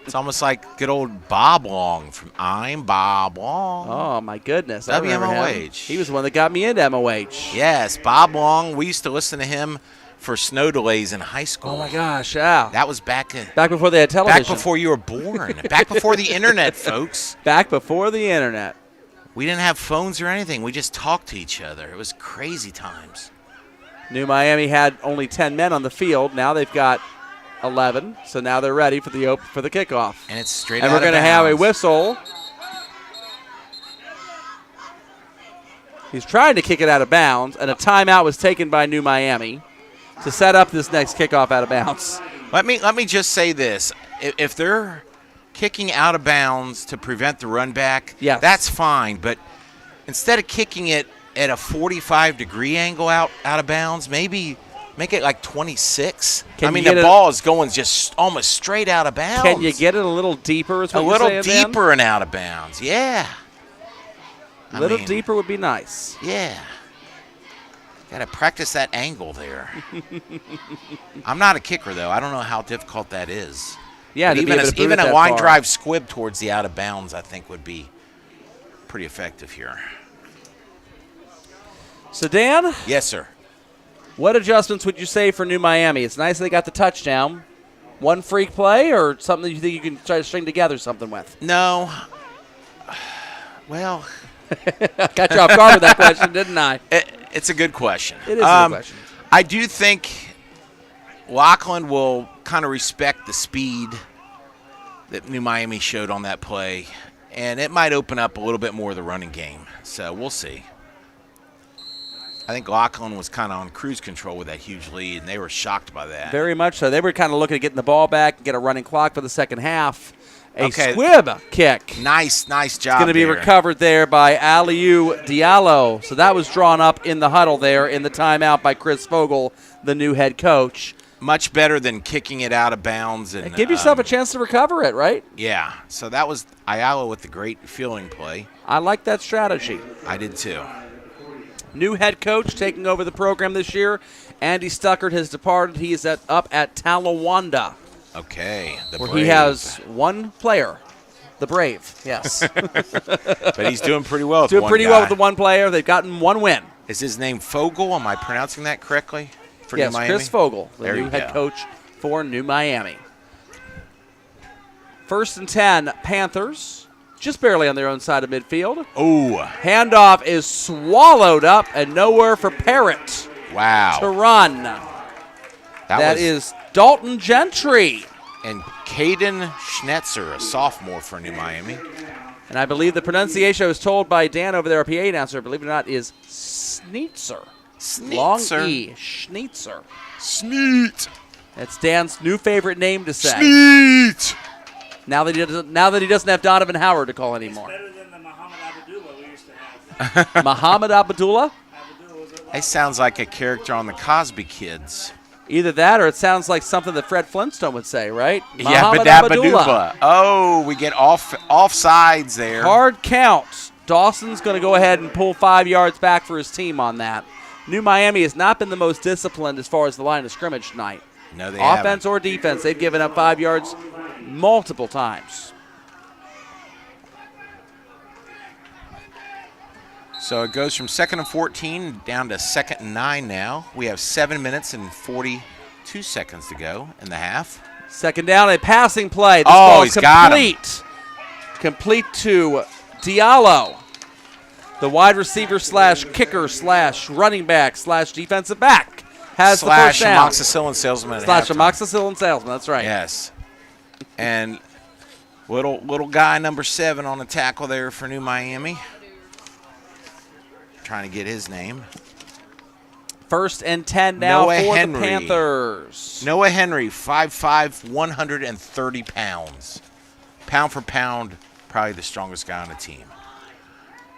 It's almost like good old Bob Long from I'm Bob Long. Oh, my goodness. I remember him. WMOH. He was the one that got me into MOH. Yes, Bob Long. We used to listen to him for snow delays in high school. Oh, my gosh, yeah. That was back before they had television. back before you were born. Back before the internet, folks. Back before the internet. We didn't have phones or anything. We just talked to each other. It was crazy times. New Miami had only 10 men on the field. Now they've got 11, so now they're ready for the kickoff. And it's straight And out we're going to of have a bounds. whistle He's trying to kick it out of bounds, and a timeout was taken by New Miami to set up this next kickoff out of bounds. Let me just say this. If they're kicking out of bounds to prevent the run back, yes, that's fine. But instead of kicking it at a 45-degree angle out of bounds, maybe make it like 26. The ball is going just almost straight out of bounds. Can you get it a little deeper? Is what a you're little saying, deeper Dan? and out of bounds, yeah. A little deeper would be nice. Yeah. Got to practice that angle there. I'm not a kicker, though. I don't know how difficult that is. Yeah, even a line drive squib towards the out of bounds, I think, would be pretty effective here. So, Dan? Yes, sir. What adjustments would you say for New Miami? It's nice they got the touchdown. One freak play or something you think you can try to string together something with? No. Well, got you off guard with that question, didn't I? It's a good question. It is a good question. I do think Lachlan will kind of respect the speed that New Miami showed on that play, and it might open up a little bit more of the running game. So we'll see. I think Lockland was kind of on cruise control with that huge lead, and they were shocked by that. Very much so. They were kind of looking at getting the ball back and get a running clock for the second half. Squib kick. Nice job. It's going to be recovered there by Aliou Diallo. So that was drawn up in the huddle there in the timeout by Chris Fogle, the new head coach. Much better than kicking it out of bounds. And give yourself a chance to recover it, right? Yeah. So that was Ayala with the great fielding play. I like that strategy. I did too. New head coach taking over the program this year. Andy Stuckert has departed. He is up at Talawanda. Okay. Where Brave. He has one player, the Brave, yes. But he's doing pretty well with doing pretty well with the one player. They've gotten one win. Is his name Fogle? Am I pronouncing that correctly? For yes, New Miami? Chris Fogle, the there new head coach for New Miami. 1st and 10, Panthers. Just barely on their own side of midfield. Oh. Handoff is swallowed up and nowhere for Parrott. Wow. To run. That is Dalton Gentry. And Caden Schnetzer, a sophomore for New Miami. And I believe the pronunciation I was told by Dan over there, our PA announcer, believe it or not, is Schneitzer. Long E. Schneitzer. Sneet. That's Dan's new favorite name to say. Sneet. Now that he doesn't have Donovan Howard to call anymore. It's better than the Muhammad Abdullah we used to have. Muhammad Abdullah? That sounds like a character on the Cosby Kids. Either that or it sounds like something that Fred Flintstone would say, right? Yeah, Abdullah. Oh, we get offsides there. Hard count. Dawson's going to go ahead and pull 5 yards back for his team on that. New Miami has not been the most disciplined as far as the line of scrimmage tonight. No, they Offense haven't. or defense, they've given up 5 yards multiple times. So it goes from 2nd and 14 down to 2nd and 9 now. We have 7 minutes and 42 seconds to go in the half. Second down, a passing play. This ball is complete. Complete to Diallo, the wide receiver slash kicker slash running back slash defensive back. Has the first down. Amoxicillin salesman. Slash amoxicillin salesman, that's right. Yes. And little guy number 7 on the tackle there for New Miami. Trying to get his name. 1st and 10 now Noah for Henry. the Panthers. Noah Henry, 5'5", 130 pounds. Pound for pound, probably the strongest guy on the team.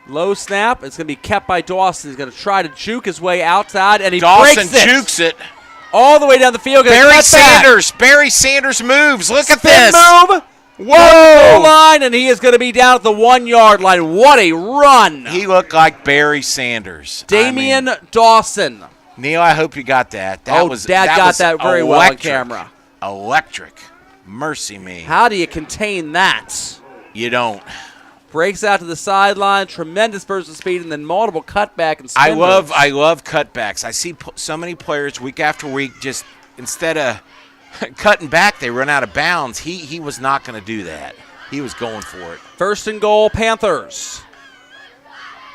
Low snap. It's going to be kept by Dawson. He's going to try to juke his way outside, and he Dawson breaks it. jukes it. All the way down the field. Barry Sanders moves. Look at Spin this. move. Whoa! Line, and he is going to be down at the 1 yard line. What a run. He looked like Barry Sanders. Damian Dawson. Neil, I hope you got that. Dad got that very well on camera. Electric. Mercy me. How do you contain that? You don't. Breaks out to the sideline, tremendous burst of speed, and then multiple cutback and spin I love moves. cutbacks. I see so many players week after week just instead of cutting back, they run out of bounds. He was not going to do that. He was going for it. 1st and goal, Panthers.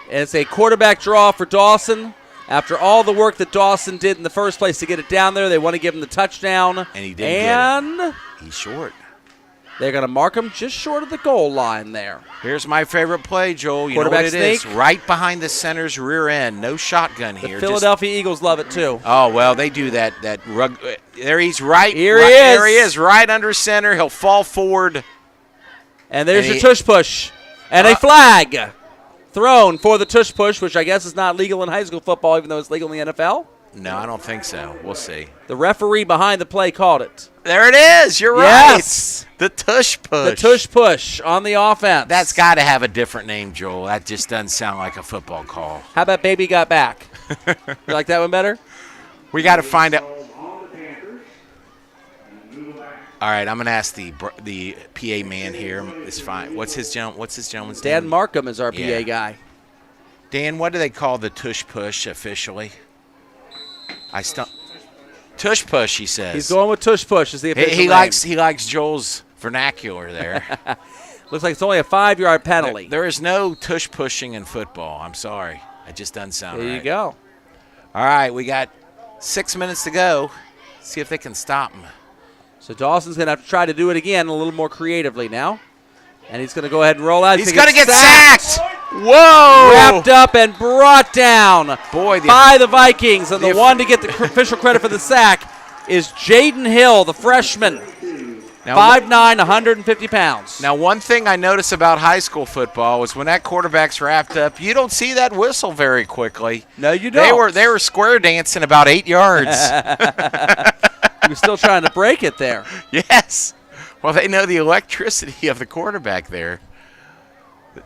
It's a quarterback draw for Dawson. After all the work that Dawson did in the first place to get it down there, they want to give him the touchdown. And he didn't get it. He's short. They're going to mark him just short of the goal line there. Here's my favorite play, Joel. You know Quarterback what it is? sneak. Right behind the center's rear end. No shotgun The here. Philadelphia Eagles love it too. Oh, well, they do that. There he's right. Here he is. There he is, right under center. He'll fall forward. And there's And your tush push. And a flag thrown for the tush push, which I guess is not legal in high school football, even though it's legal in the NFL. No, I don't think so. We'll see. The referee behind the play called it. There it is. You're Yes. right. The tush push. The tush push on the offense. That's got to have a different name, Joel. That just doesn't sound like a football call. How about baby got back? You like that one better? We got to find out. All right, I'm going to ask the PA man here. It's fine. What's his gentleman's Dan name? Markham is our PA Yeah. guy. Dan, what do they call the tush push officially? Tush push, he says. He's going with tush push is the official He name. likes Joel's vernacular there. Looks like it's only a 5-yard penalty. There is no tush pushing in football. I'm sorry. It just doesn't sound right. There you go. All right, we got 6 minutes to go. See if they can stop him. So Dawson's going to have to try to do it again a little more creatively now. And he's going to go ahead and roll out. He's going to get sacked. Whoa! Wrapped up and brought down Boy, by the Vikings. And the one to get the official credit for the sack is Jaden Hill, the freshman. Now, 5'9", 150 pounds. Now, one thing I notice about high school football is when that quarterback's wrapped up, you don't see that whistle very quickly. No, you don't. They were square dancing about 8 yards. He was still trying to break it there. Yes. Well, they know the electricity of the quarterback there.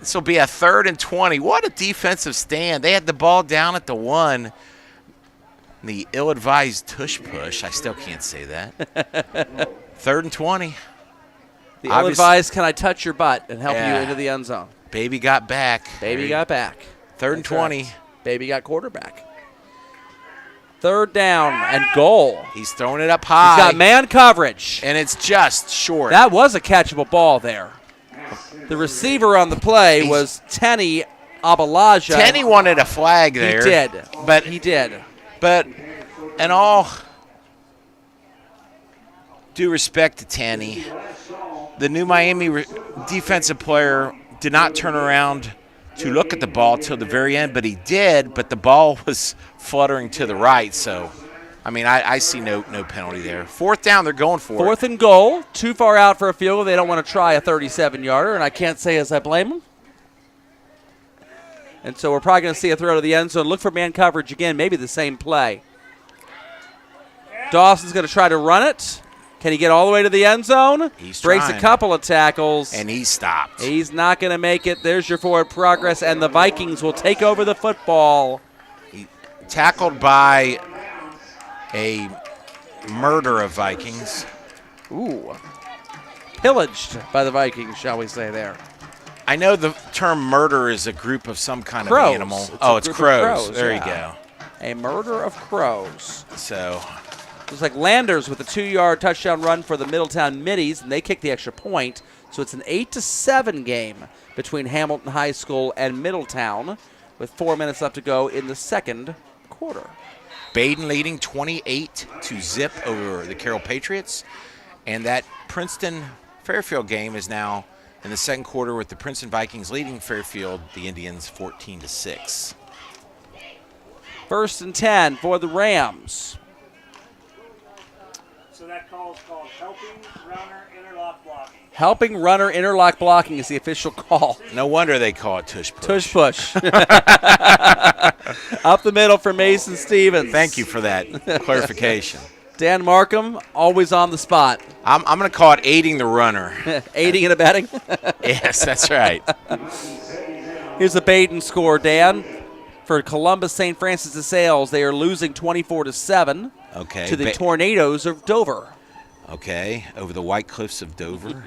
This will be a 3rd and 20. What a defensive stand. They had the ball down at the 1. The ill-advised tush push. I still can't say that. 3rd and 20. The ill-advised, can I touch your butt and help you into the end zone? Baby got back. Baby got back. 3rd and 20. Right. Baby got quarterback. 3rd down and goal. He's throwing it up high. He's got man coverage. And it's just short. That was a catchable ball there. The receiver on the play was Tenny Abalaja. Tenny wanted a flag there. He did. But he did. But in all due respect to Tenny, the new Miami defensive player did not turn around to look at the ball till the very end, but he did, but the ball was fluttering to the right. So, I mean, I see no penalty there. 4th down, they're going for it. 4th and goal. Too far out for a field goal. They don't want to try a 37-yarder, and I can't say as I blame them. And so we're probably going to see a throw to the end zone. Look for man coverage again, maybe the same play. Dawson's going to try to run it. Can he get all the way to the end zone? He's Breaks trying. a couple of tackles. And he stopped. He's not going to make it. There's your forward progress, and the Vikings will take over the football. Tackled by a murder of Vikings. Ooh. Pillaged by the Vikings, shall we say there. I know the term murder is a group of some kind Crows. of animal. It's a It's group of crows. crows, There yeah. you A murder of crows. go. So, Looks like Landers with a 2-yard touchdown run for the Middletown Middies, and they kick the extra point. So it's an 8-7 game between Hamilton High School and Middletown with 4 minutes left to go in the second quarter. Baden leading 28-0 over the Carroll Patriots. And that Princeton-Fairfield game is now in the second quarter with the Princeton Vikings leading Fairfield, the Indians, 14-6. 1st and 10 for the Rams. So that call is called helping runner interlock blocking. Helping runner interlock blocking is the official call. No wonder they call it tush push. Tush push. Up the middle for Mason Stevens. Thank you for that clarification. Dan Markham, always on the spot. I'm going to call it aiding the runner. Aiding and abetting. Yes, that's right. Here's the Baden score, Dan. For Columbus St. Francis de Sales, they are losing 24-7 Okay. to the Tornadoes of Dover. Okay, over the White Cliffs of Dover.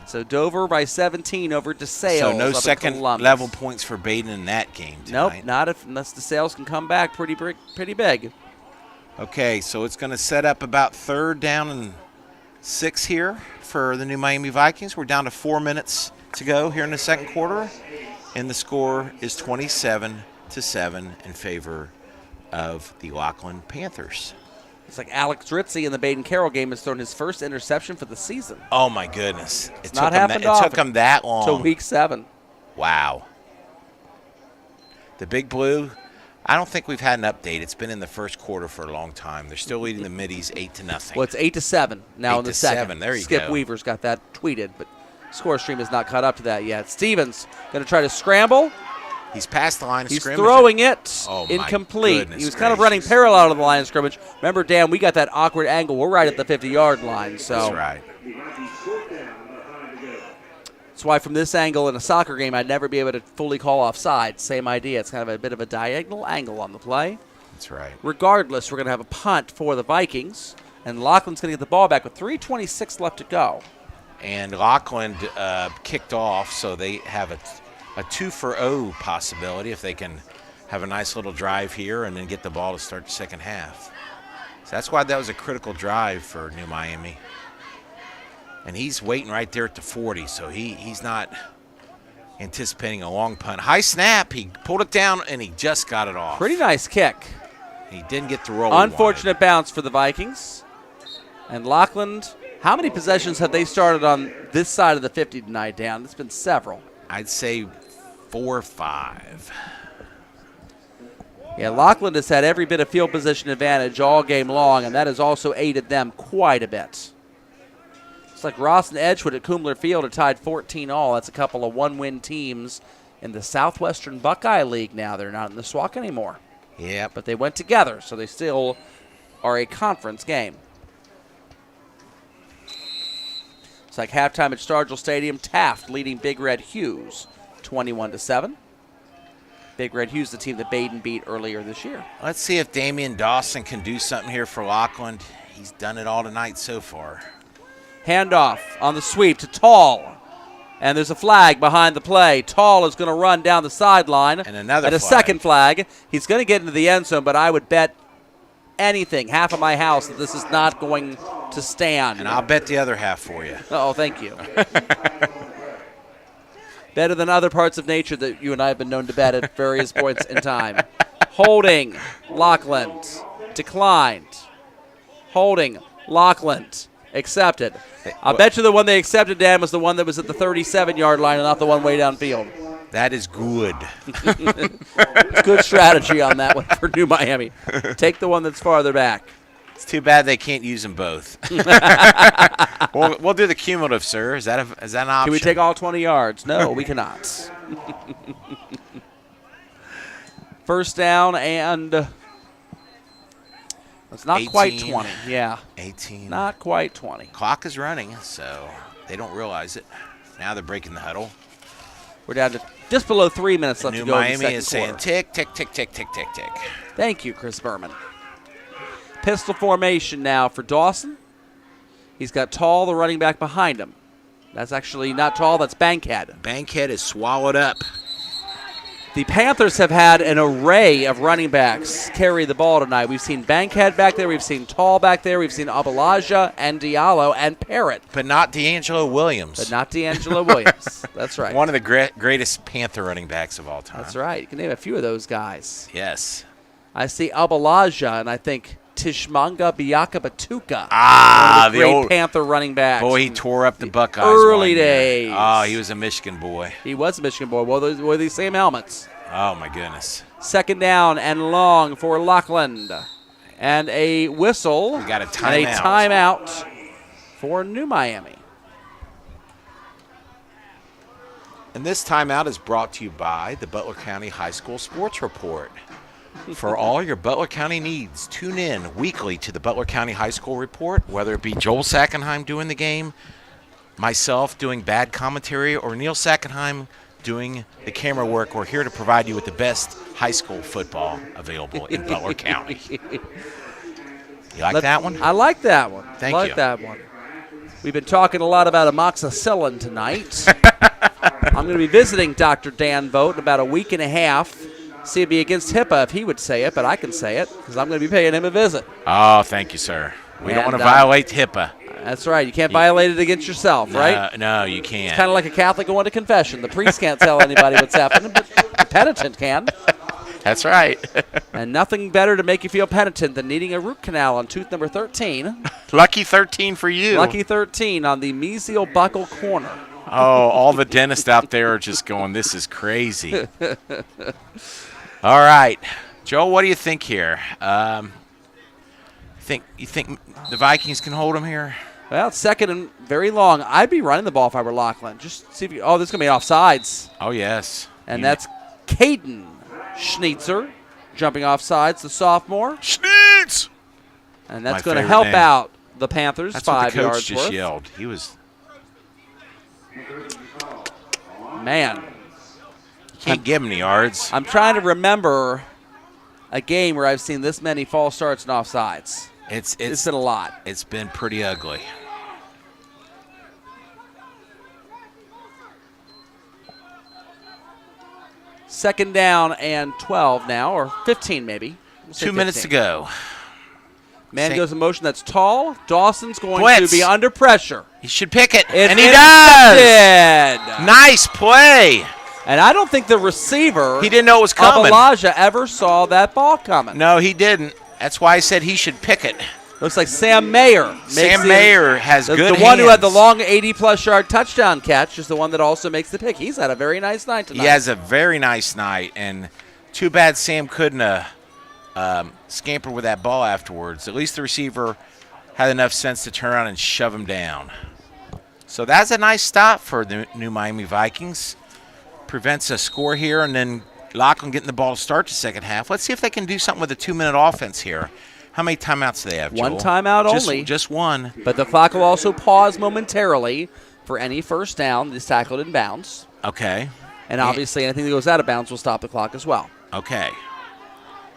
So Dover by 17 over DeSales. So no up in second Columbus. level points for Baden in that game tonight. Nope, not unless DeSales can come back pretty big. Okay, so it's going to set up about 3rd down and 6 here for the new Miami Vikings. We're down to 4 minutes to go here in the second quarter, and the score is 27-7 in favor of the Lockland Panthers. It's like Alex Ritzy in the Baden-Carroll game has thrown his first interception for the season. Oh, my goodness. It not happened often. It took him that long. To week 7. Wow. The Big Blue, I don't think we've had an update. It's been in the first quarter for a long time. They're still leading the Middies 8-0. Well, it's 8-7 now in the second. 8-7. There you Skip go. Weaver's got that tweeted, but score stream has not caught up to that yet. Stevens going to try to scramble. He's past the line of He's scrimmage. throwing it Oh, my incomplete. goodness He was kind of running gracious. parallel to the line of scrimmage. Remember, Dan, we got that awkward angle. We're right at the 50-yard line. So That's right. that's why from this angle in a soccer game, I'd never be able to fully call offside. Same idea. It's kind of a bit of a diagonal angle on the play. That's right. Regardless, we're going to have a punt for the Vikings, and Lachlan's going to get the ball back with 3:26 left to go. And Lockland kicked off, so they have a 2-for-0 possibility if they can have a nice little drive here and then get the ball to start the second half. So that's why that was a critical drive for New Miami. And he's waiting right there at the 40, so he's not anticipating a long punt. High snap, he pulled it down, and he just got it off. Pretty nice kick. He didn't get the roll he wanted. Unfortunate bounce for the Vikings. And Lockland, how many possessions have they started on this side of the 50 tonight, Dan? It's been several. I'd say 4 or 5. Yeah, Lockland has had every bit of field position advantage all game long, and that has also aided them quite a bit. It's like Ross and Edgewood at Kumler Field are tied 14-all. That's a couple of one-win teams in the Southwestern Buckeye League now. They're not in the SWAC anymore. Yep. But they went together, so they still are a conference game. It's like halftime at Stargell Stadium. Taft leading Big Red Hughes 21-7. Big Red Hughes, the team that Baden beat earlier this year. Let's see if Damian Dawson can do something here for Lockland. He's done it all tonight so far. Handoff on the sweep to Tall. And there's a flag behind the play. Tall is going to run down the sideline. And another and a flag. second flag. He's going to get into the end zone, but I would bet anything, half of my house, that this is not going to stand. And I'll bet the other half for you. Oh, thank you. Better than other parts of nature that you and I have been known to bet at various points in time. Holding, Lockland. Declined. Holding, Lockland. Accepted. I'll bet you the one they accepted, Dan, was the one that was at the 37-yard line and not the one way downfield. That is good. Good strategy on that one for New Miami. Take the one that's farther back. It's too bad they can't use them both. We'll do the cumulative, sir. Is that an option? Can we take all 20 yards? No, we cannot. First down, and it's not 18, quite 20. Yeah. 18. Not quite 20. Clock is running, so they don't realize it. Now they're breaking the huddle. We're down to just below 3 minutes left New to go in the Miami second is saying quarter. tick, tick, tick, tick, tick, tick, tick. Thank you, Chris Berman. Pistol formation now for Dawson. He's got Tall, the running back, behind him. That's actually not Tall, that's Bankhead. Bankhead is swallowed up. The Panthers have had an array of running backs carry the ball tonight. We've seen Bankhead back there. We've seen Tall back there. We've seen Abalaja and Diallo and Parrott. But not D'Angelo Williams. But not D'Angelo Williams. That's right. One of the greatest Panther running backs of all time. That's right. You can name a few of those guys. Yes. I see Abalaja, and I think Tishmanga Biaka Batuka. Ah, the great old Panther running back. boy, he tore up the Buckeyes. early one year. days. Oh, he was a Michigan boy. He was a Michigan boy. Well, those were these same helmets. Oh, my goodness. Second down and long for Lockland. And a whistle. We got a And a timeout. timeout for New Miami. And this timeout is brought to you by the Butler County High School Sports Report. For all your Butler County needs, tune in weekly to the Butler County High School Report, whether it be Joel Sackenheim doing the game, myself doing bad commentary, or Neil Sackenheim doing the camera work. We're here to provide you with the best high school football available in Butler County. You like that one? I like that one. Thank I like you. that one. We've been talking a lot about amoxicillin tonight. I'm going to be visiting Dr. Dan Vogt in about a week and a half. See, it'd be against HIPAA if he would say it, but I can say it because I'm going to be paying him a visit. Oh, thank you, sir. We don't And, want to violate HIPAA. That's right. You can't violate it against yourself, right? No, you can't. Kind of like a Catholic going to confession. The priest can't tell anybody what's happening, but the penitent can. That's right. And nothing better to make you feel penitent than needing a root canal on tooth number 13. Lucky 13 for you. Lucky 13 on the mesial buccal corner. Oh, all the dentists out there are just going, this is crazy. All right. Joel, what do you think here? You think the Vikings can hold them here? Well, it's second and very long. I'd be running the ball if I were Lachlan. Just see if you. Oh, this is going to be offsides. Oh, yes. And that's Caden Schnitzer jumping off sides, the sophomore. Schneitz! And that's My going to favorite help name. out the Panthers. That's 5 what the coach yards just worth. yelled. He was. Man, You can't give him the yards. I'm trying to remember a game where I've seen this many false starts and offsides. It's been a lot. It's been pretty ugly. Second down and 12 now, or 15 maybe. We'll say 2 minutes to 15. go. Man Same. goes in motion. That's tall. Dawson's going Blitz. to be under pressure. He should pick it, It's and he does. intercepted. Nice play. And I don't think the receiver He didn't know it was coming. Elijah ever saw that ball coming. No, he didn't. That's why I said he should pick it. Looks like Sam Mayer. Sam Mayer has the good one who had the hands. long 80-plus yard touchdown catch is the one that also makes the pick. He's had a very nice night tonight. He has a very nice night, and too bad Sam couldn't scamper with that ball afterwards. At least the receiver had enough sense to turn around and shove him down. So that's a nice stop for the new Miami Vikings. Prevents a score here, and then Lachlan getting the ball to start the second half. Let's see if they can do something with a 2-minute offense here. How many timeouts do they have, Joel? One timeout only. Just one. But the clock will also pause momentarily for any first down that's tackled in bounds. Okay. And obviously anything that goes out of bounds will stop the clock as well. Okay.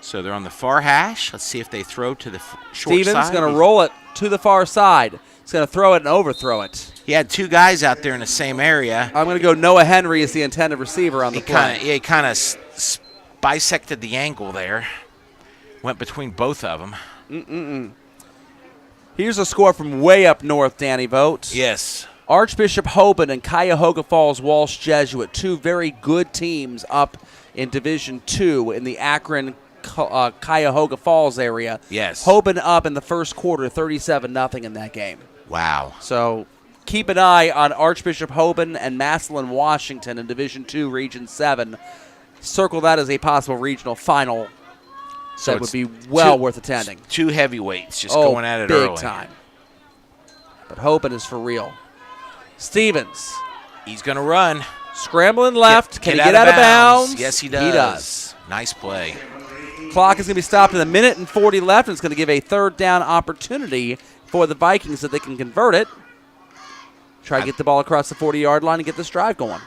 So they're on the far hash. Let's see if they throw to the short Stevens side. going to roll it to the far side. He's going to throw it and overthrow it. He had two guys out there in the same area. I'm going to go Noah Henry as the intended receiver on the play. He kind of bisected the angle there. Went between both of them. Here's a score from way up north, Danny Vogt. Yes. Archbishop Hoban and Cuyahoga Falls Walsh Jesuit, two very good teams up in Division II in the Akron, Cuyahoga Falls area. Yes. Hoban up in the first quarter, 37-0 in that game. Wow. So keep an eye on Archbishop Hoban and Massillon, Washington in Division II, Region 7. Circle that as a possible regional final. So That would be well worth attending. Two heavyweights just going at it big early. time. But Hoban is for real. Stevens He's going to run. scrambling left. Can he get out out of bounds? Yes, he does. He does. Nice play. Clock is going to be stopped in 1:40 left, and it's going to give a third down opportunity for the Vikings so they can convert it. Try to get the ball across the 40-yard line and get this drive going.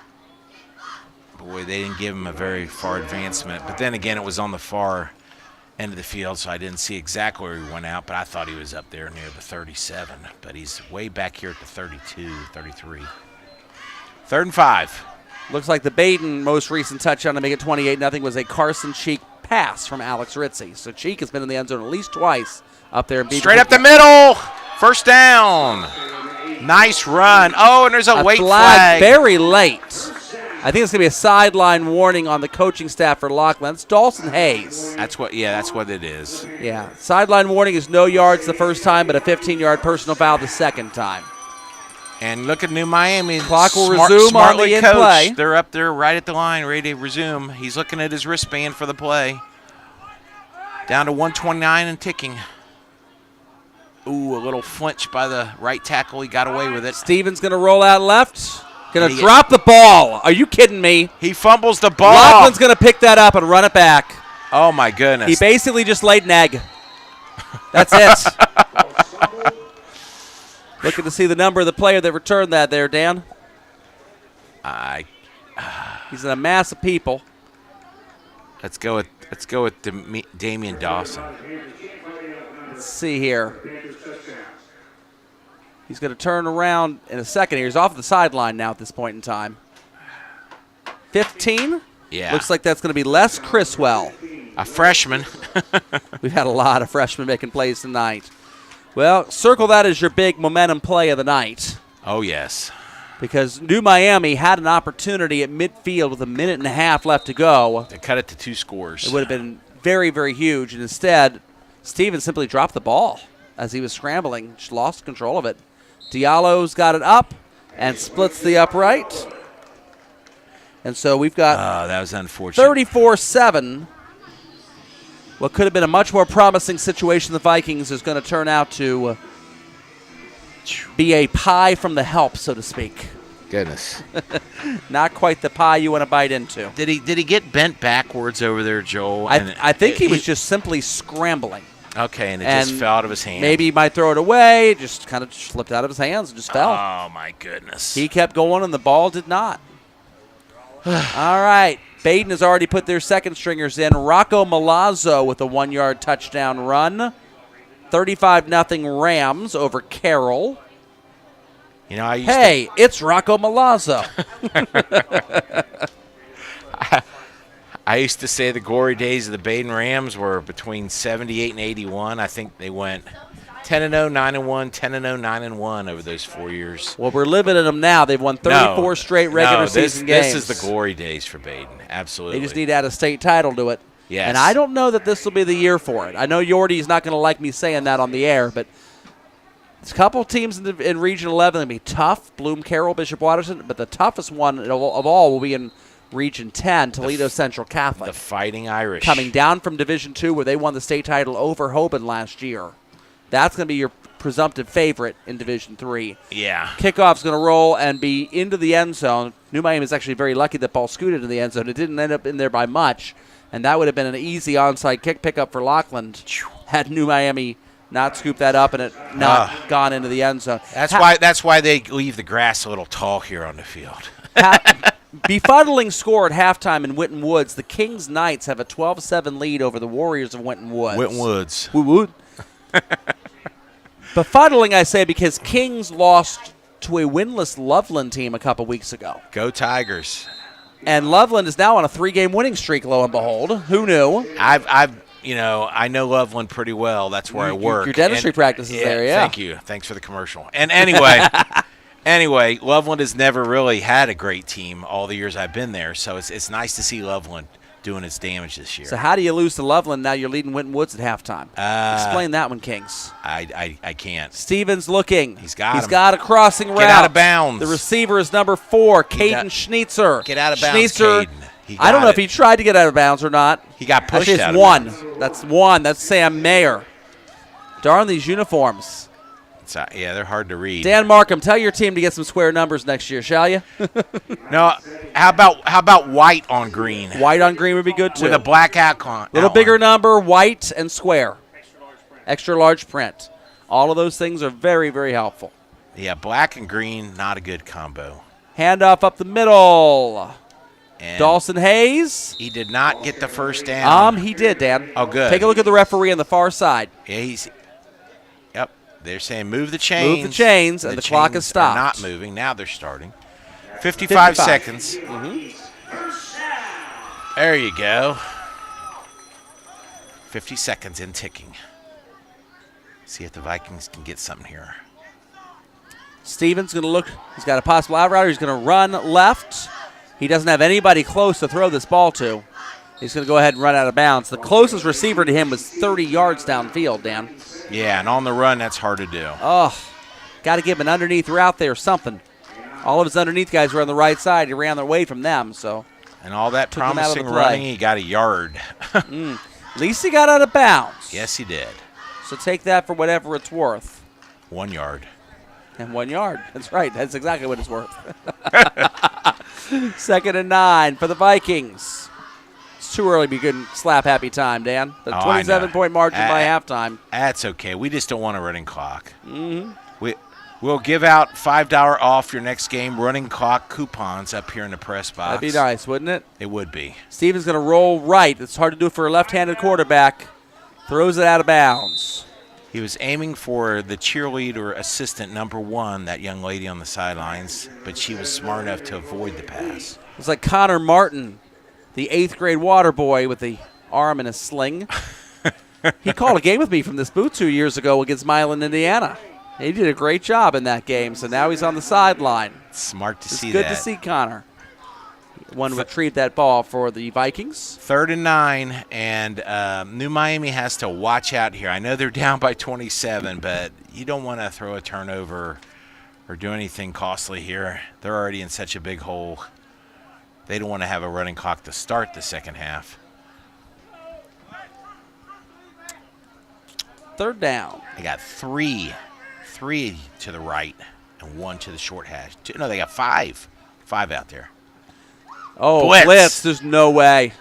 Boy, they didn't give him a very far advancement. But then again, it was on the far end of the field, so I didn't see exactly where he went out, but I thought he was up there near the 37. But he's way back here at the 32, 33. 3rd and 5. Looks like the Baden most recent touchdown to make it 28-0 was a Carson Cheek pass from Alex Ritzy. So Cheek has been in the end zone at least twice up there. Straight up the middle. First down. Nice run. Oh, and there's a late flag. Very late. I think it's going to be a sideline warning on the coaching staff for Lockland. It's Dawson Hayes. That's what it is. Yeah, sideline warning is no yards the first time, but a 15-yard personal foul the second time. And look at New Miami. Clock will resume on smartly the in coached. play. They're up there right at the line, ready to resume. He's looking at his wristband for the play. Down to 129 and ticking. Ooh, a little flinch by the right tackle. He got away with it. Stevens going to roll out left. Going to He- drop the ball. Are you kidding me? He fumbles the ball. Lockland's going to pick that up and run it back. Oh, my goodness. He basically just laid an egg. That's it. Looking to see the number of the player that returned that there, Dan. He's in a mass of people. Let's go with Damian Dawson. Let's see here. He's going to turn around in a second here. He's off the sideline now at this point in time. 15? Yeah. Looks like that's going to be Les Criswell. A freshman. We've had a lot of freshmen making plays tonight. Well, circle that as your big momentum play of the night. Oh, yes. because New Miami had an opportunity at midfield with a minute and a half left to go. They cut it to 2 scores. It would have been very, very huge. And instead, Stevens simply dropped the ball as he was scrambling. Just lost control of it. Diallo's got it up and splits the upright. And so we've got that was unfortunate. 34-7. What could have been a much more promising situation, the Vikings, is going to turn out to be a pie from the help, so to speak. Goodness. Not quite the pie you want to bite into. Did he get bent backwards over there, Joel? I think he was just simply scrambling. Okay, and it just fell out of his hand. Maybe he might throw it away. It just kind of slipped out of his hands and just fell. Oh, my goodness. He kept going, and the ball did not. All right. Baden has already put their second stringers in. Rocco Malazzo with a 1-yard touchdown run. 35-0 Rams over Carroll. You know, it's Rocco Malazzo. I used to say the glory days of the Baden Rams were between 78 and 81. I think they went 10-0, 9-1, 10-0, 9-1 over those 4 years. Well, we're living in them now. They've won 34 straight regular season games. This is the glory days for Baden. Absolutely. They just need to add a state title to it. Yes. And I don't know that this will be the year for it. I know Yordy's not going to like me saying that on the air, but there's a couple teams in Region 11 that will be tough. Bloom, Carroll, Bishop Watterson. But the toughest one of all will be in Region 10, Toledo Central Catholic. The Fighting Irish. Coming down from Division 2 where they won the state title over Hoban last year. That's going to be your presumptive favorite in Division 3. Yeah. Kickoff's going to roll and be into the end zone. New Miami is actually very lucky that ball scooted in the end zone. It didn't end up in there by much, and that would have been an easy onside kick pickup for Lockland had New Miami not scooped that up and it not gone into the end zone. That's why they leave the grass a little tall here on the field. Befuddling score at halftime in Winton Woods. The Kings Knights have a 12-7 lead over the Warriors of Winton Woods. Winton Woods. Woot. Befuddling, I say, because Kings lost to a winless Loveland team a couple weeks ago. Go Tigers. And Loveland is now on a 3-game winning streak, lo and behold. Who knew? I know Loveland pretty well. That's where I work. Your dentistry practice is there, yeah. Thank you. Thanks for the commercial. And anyway, Loveland has never really had a great team all the years I've been there, so it's nice to see Loveland doing its damage this year. So how do you lose to Loveland now you're leading Winton Woods at halftime? Explain that one, Kings. I can't. Stevens looking. He's got a crossing route. Get out of bounds. The receiver is number 4, Caden Schnitzer. Get out of bounds, Schnitzer, Caden. I don't know if he tried to get out of bounds or not. He got pushed Actually, out of bounds. That's one. That's Sam Mayer. Darn these uniforms. They're hard to read. Dan Markham, tell your team to get some square numbers next year, shall you? No, how about white on green? White on green would be good too. With a black outline. Little bigger number, white and square. Extra large print. All of those things are very, very helpful. Yeah, black and green, not a good combo. Handoff up the middle. And Dawson Hayes. He did not get the first down. He did, Dan. Oh, good. Take a look at the referee on the far side. Yeah, Yep. They're saying move the chains. Move the chains, and the clock is stopped. Not moving. Now they're starting. 55 seconds. Mm-hmm. There you go. 50 seconds in ticking. See if the Vikings can get something here. Stevens going to look. He's got a possible out route. He's going to run left. He doesn't have anybody close to throw this ball to. He's going to go ahead and run out of bounds. The closest receiver to him was 30 yards downfield, Dan. Yeah, and on the run, that's hard to do. Oh, got to give him an underneath route there or something. All of his underneath guys were on the right side. He ran away from them. So. And all that promising running, he got a yard. At least he got out of bounds. Yes, he did. So take that for whatever it's worth. 1 yard. And 1 yard. That's right. That's exactly what it's worth. 2nd and 9 for the Vikings. It's too early to be good and slap happy time, Dan. The 27-point margin by halftime. That's okay. We just don't want a running clock. Mm-hmm. We'll give out $5 off your next game running clock coupons up here in the press box. That'd be nice, wouldn't it? It would be. Stevens going to roll right. It's hard to do for a left-handed quarterback. Throws it out of bounds. He was aiming for the cheerleader assistant number 1, that young lady on the sidelines, but she was smart enough to avoid the pass. It's like Connor Martin, the 8th grade water boy with the arm in a sling. He called a game with me from this booth 2 years ago against Milan, Indiana. He did a great job in that game, so now he's on the sideline. Smart to see It's good that. to see Connor. One to retrieve that ball for the Vikings. 3rd and 9, and New Miami has to watch out here. I know they're down by 27, but you don't want to throw a turnover or do anything costly here. They're already in such a big hole. They don't want to have a running clock to start the second half. 3rd down. They got three to the right and 1 to the short hash. No, they got 5 out there. Oh, Blitz. blitz. There's no way.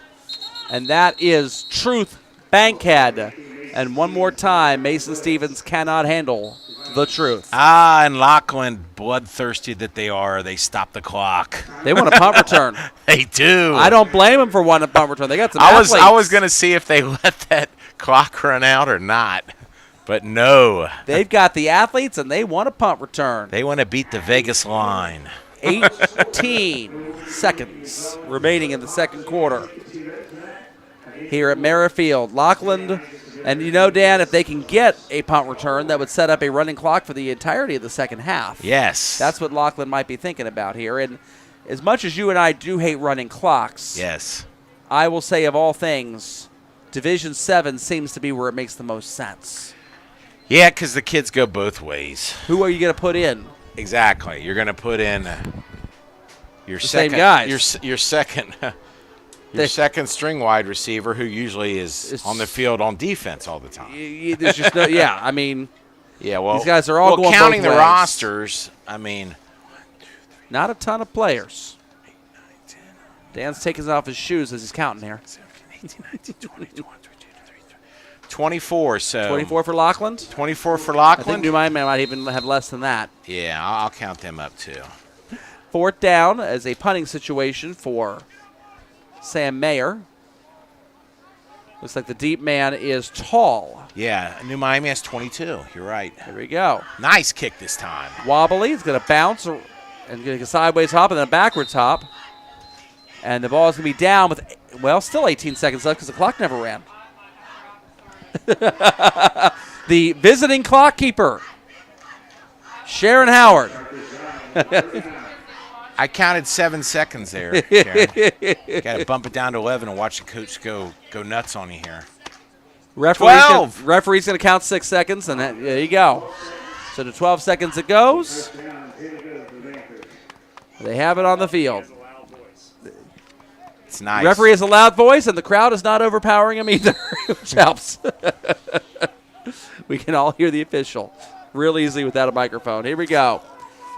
And that is Truth Bankhead. And one more time, Mason Stevens cannot handle the truth. And Lockland, bloodthirsty that they are, they stop the clock. They want a punt return. They do. I don't blame them for wanting a punt return. They got some I athletes. was going to see if they let that clock run out or not, but no. They've got the athletes, and they want a punt return. They want to beat the Vegas line. 18 seconds remaining in the second quarter here at Merrifield. Lockland, and you know, Dan, if they can get a punt return, that would set up a running clock for the entirety of the second half. Yes. That's what Lockland might be thinking about here. And as much as you and I do hate running clocks, Yes. I will say of all things, Division 7 seems to be where it makes the most sense. Yeah, because the kids go both ways. Who are you going to put in? Exactly. You're going to put in your The second same guys. Your second your second string wide receiver, who usually is on the field on defense all the time. There's just no, yeah, I mean, Yeah, well, these guys are all going counting both the ways. rosters. I mean, not a ton of players. Dan's taking off his shoes as he's counting here. 24. So 24 for Lockland. 24 for I think Lockland. New Miami might even have less than that. Yeah, I'll count them up too. 4th down as a punting situation for Sam Mayer. Looks like the deep man is tall. Yeah, New Miami has 22. You're right. Here we go. Nice kick this time. Wobbly. He's going to bounce and get a sideways hop and then a backwards hop. And the ball is going to be down with, well, still 18 seconds left because the clock never ran. The visiting clock keeper, Sharon Howard. I counted 7 seconds there, Sharon. Got to bump it down to 11 and watch the coach go nuts on you here. Referee's going to count 6 seconds, and there you go. So to 12 seconds it goes. They have it on the field. It's nice. Referee has a loud voice, and the crowd is not overpowering him either, which helps. We can all hear the official real easily without a microphone. Here we go.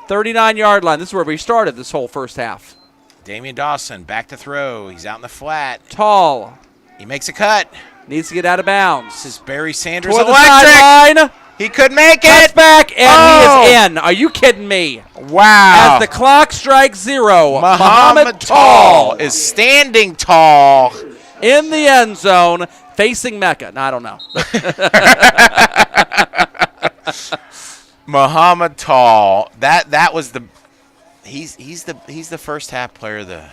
39-yard line. This is where we started this whole first half. Damian Dawson back to throw. He's out in the flat. Tall. He makes a cut. Needs to get out of bounds. This is Barry Sanders Toward the electric. sideline. He could make Cuts it. back, and Oh. he is in. Are you kidding me? Wow. As the clock strikes 0, Muhammad Tall is standing tall. in the end zone facing Mecca. No, I don't know. Muhammad Tall. That was the he's the first half player of the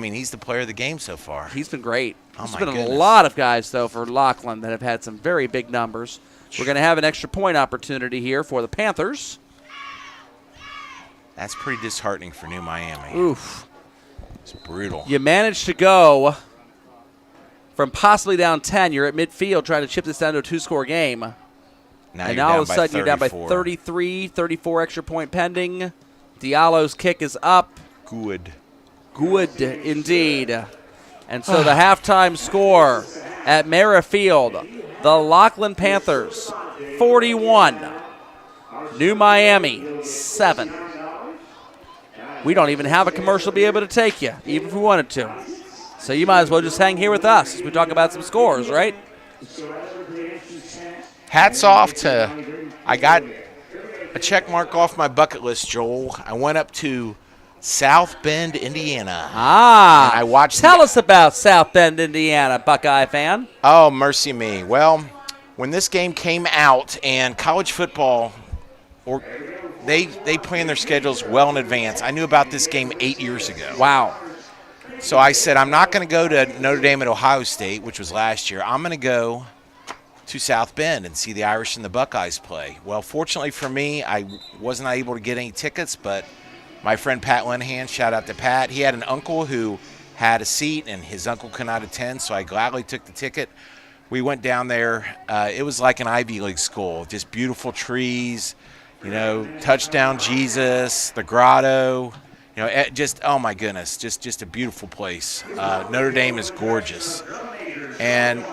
he's the player of the game so far. He's been great. Oh, There's my been a goodness. lot of guys, though, for Lockland that have had some very big numbers. We're going to have an extra point opportunity here for the Panthers. That's pretty disheartening for New Miami. Oof. It's brutal. You managed to go from possibly down 10. You're at midfield trying to chip this down to a 2-score game. Now And you're now down all of a sudden you're down by 34. 33, 34 extra point pending. Diallo's kick is up. Good. Good indeed. And so the halftime score at Merrifield, the Lockland Panthers 41, New Miami 7. We don't even have a commercial to be able to take you, even if we wanted to. So you might as well just hang here with us as we talk about some scores, right? Hats off to, I got a check mark off my bucket list, Joel. I went up to South Bend, Indiana. Ah, And I watched tell us about South Bend, Indiana, Buckeye fan. Oh, mercy me. Well, when this game came out and college football, or they plan their schedules well in advance. I knew about this game 8 years ago. Wow. So I said, I'm not going to go to Notre Dame at Ohio State, which was last year. I'm going to go to South Bend and see the Irish and the Buckeyes play. Well, fortunately for me, I wasn't able to get any tickets, but my friend Pat Linehan, shout out to Pat, he had an uncle who had a seat, and his uncle could not attend, so I gladly took the ticket. We went down there. It was like an Ivy League school, just beautiful trees, touchdown Jesus, the grotto, just, oh my goodness, just a beautiful place. Notre Dame is gorgeous. And